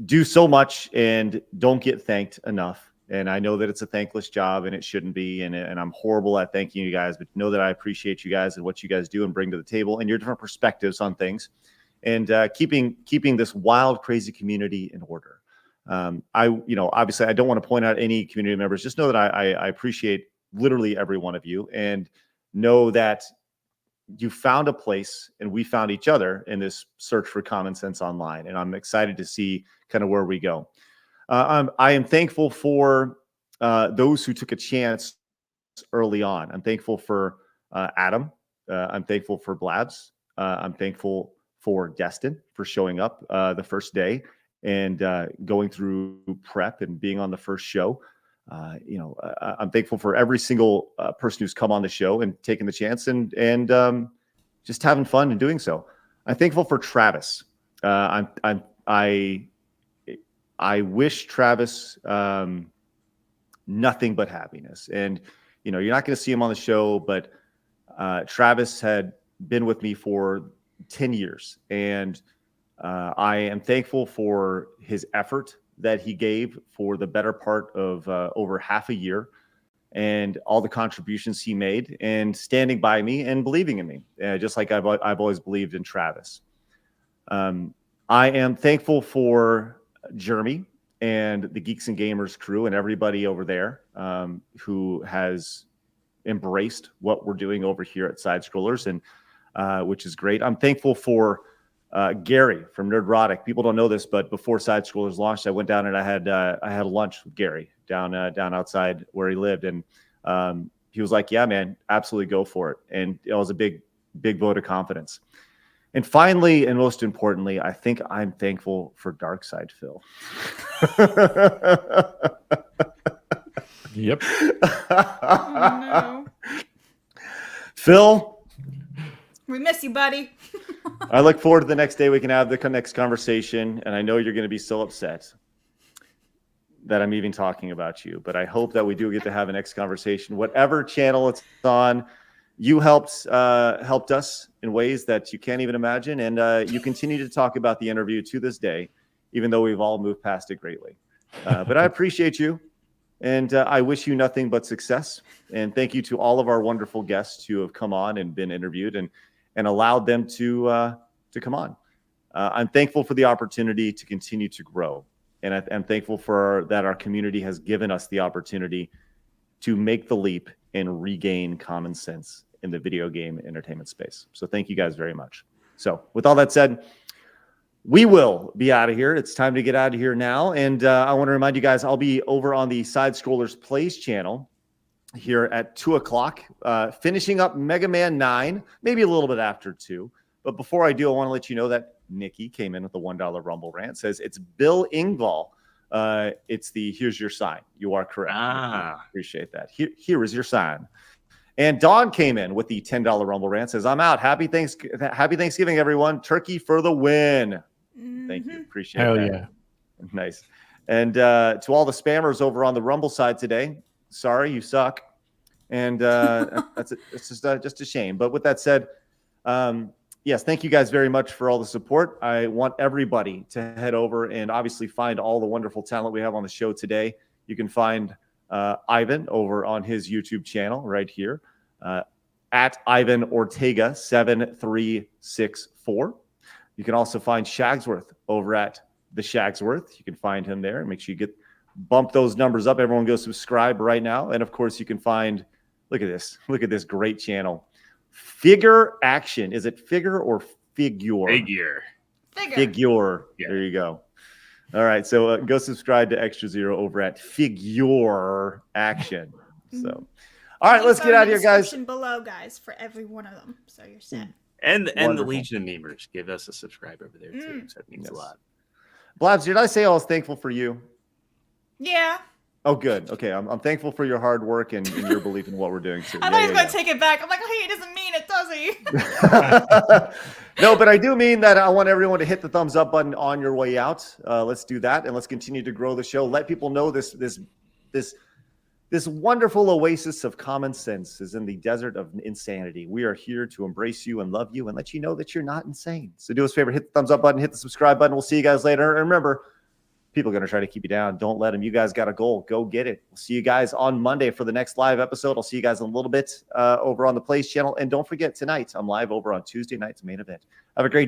do so much and don't get thanked enough. And I know that it's a thankless job and it shouldn't be. And I'm horrible at thanking you guys, but know that I appreciate you guys and what you guys do and bring to the table and your different perspectives on things, and keeping this wild, crazy community in order. Obviously I don't want to point out any community members. Just know that I appreciate literally every one of you, and know that you found a place and we found each other in this search for common sense online. And I'm excited to see kind of where we go. I am thankful for those who took a chance early on. I'm thankful for Adam. I'm thankful for Blabs. I'm thankful for Destin for showing up the first day and going through prep and being on the first show. I'm thankful for every single person who's come on the show and taken the chance and just having fun and doing so. I'm thankful for Travis. I wish Travis nothing but happiness. And, you're not going to see him on the show, but Travis had been with me for 10 years. And I am thankful for his effort that he gave for the better part of over half a year, and all the contributions he made, and standing by me and believing in me, just like I've always believed in Travis. I am thankful for Jeremy and the Geeks and Gamers crew and everybody over there who has embraced what we're doing over here at Side Scrollers, and which is great. I'm thankful for Gary from Nerdrotic. People don't know this, but before Side Scrollers launched, I went down and I had lunch with Gary down outside where he lived, and he was like, "Yeah, man, absolutely go for it." And it was a big vote of confidence. And finally, and most importantly, I think I'm thankful for Darkside Phil. Yep. Oh, no. Phil, We miss you, buddy. I look forward to the next day we can have the next conversation, and I know you're going to be so upset that I'm even talking about you, but I hope that we do get to have a next conversation. Whatever channel it's on, you helped us in ways that you can't even imagine, and you continue to talk about the interview to this day, even though we've all moved past it greatly. But I appreciate you, and I wish you nothing but success. And thank you to all of our wonderful guests who have come on and been interviewed and allowed them to come on. I'm thankful for the opportunity to continue to grow. And I'm thankful for that our community has given us the opportunity to make the leap and regain common sense in the video game entertainment space. So thank you guys very much. So with all that said, we will be out of here. It's time to get out of here now. And I want to remind you guys, I'll be over on the Side Scrollers Plays channel here at 2 o'clock, finishing up Mega Man 9, maybe a little bit after 2. But before I do, I want to let you know that Nikki came in with the $1 Rumble rant. Says it's Bill Ingvall. It's the here's your sign. You are correct. Appreciate that. Here is your sign. And Dawn came in with the $10 Rumble rant. Says I'm out. Happy Thanksgiving, everyone. Turkey for the win. Thank you. Appreciate Hell that. yeah. Nice. And to all the spammers over on the Rumble side today, sorry, you suck. And it's just a shame. But with that said, yes, thank you guys very much for all the support. I want everybody to head over and obviously find all the wonderful talent we have on the show today. You can find Ivan over on his YouTube channel right here, at Ivan Ortega 7364. You can also find Shagsworth over at the Shagsworth. You can find him there. Make sure you bump those numbers up. Everyone go subscribe right now. And of course, you can find, look at this great channel. Figure Action. Is it figure or figure? Figure. Yeah. There you go. All right. So go subscribe to Extrazero over at Figure Action. So, all right, let's get out of here, guys. Below, guys, for every one of them. So you're set. And the Legion of Memers. Give us a subscribe over there too. So it means a lot. Blabs, did I say I was thankful for you? Yeah. Oh, good. Okay, I'm thankful for your hard work and your belief in what we're doing too. I thought he was going to take it back. I'm like, oh, he doesn't mean it, does he? No, but I do mean that I want everyone to hit the thumbs up button on your way out. Let's do that, and let's continue to grow the show. Let people know this wonderful oasis of common sense is in the desert of insanity. We are here to embrace you and love you and let you know that you're not insane. So do us a favor, hit the thumbs up button, hit the subscribe button. We'll see you guys later. And remember, people are going to try to keep you down. Don't let them. You guys got a goal. Go get it. We'll see you guys on Monday for the next live episode. I'll see you guys in a little bit over on the Plays channel. And don't forget, tonight, I'm live over on Tuesday night's main event. Have a great day.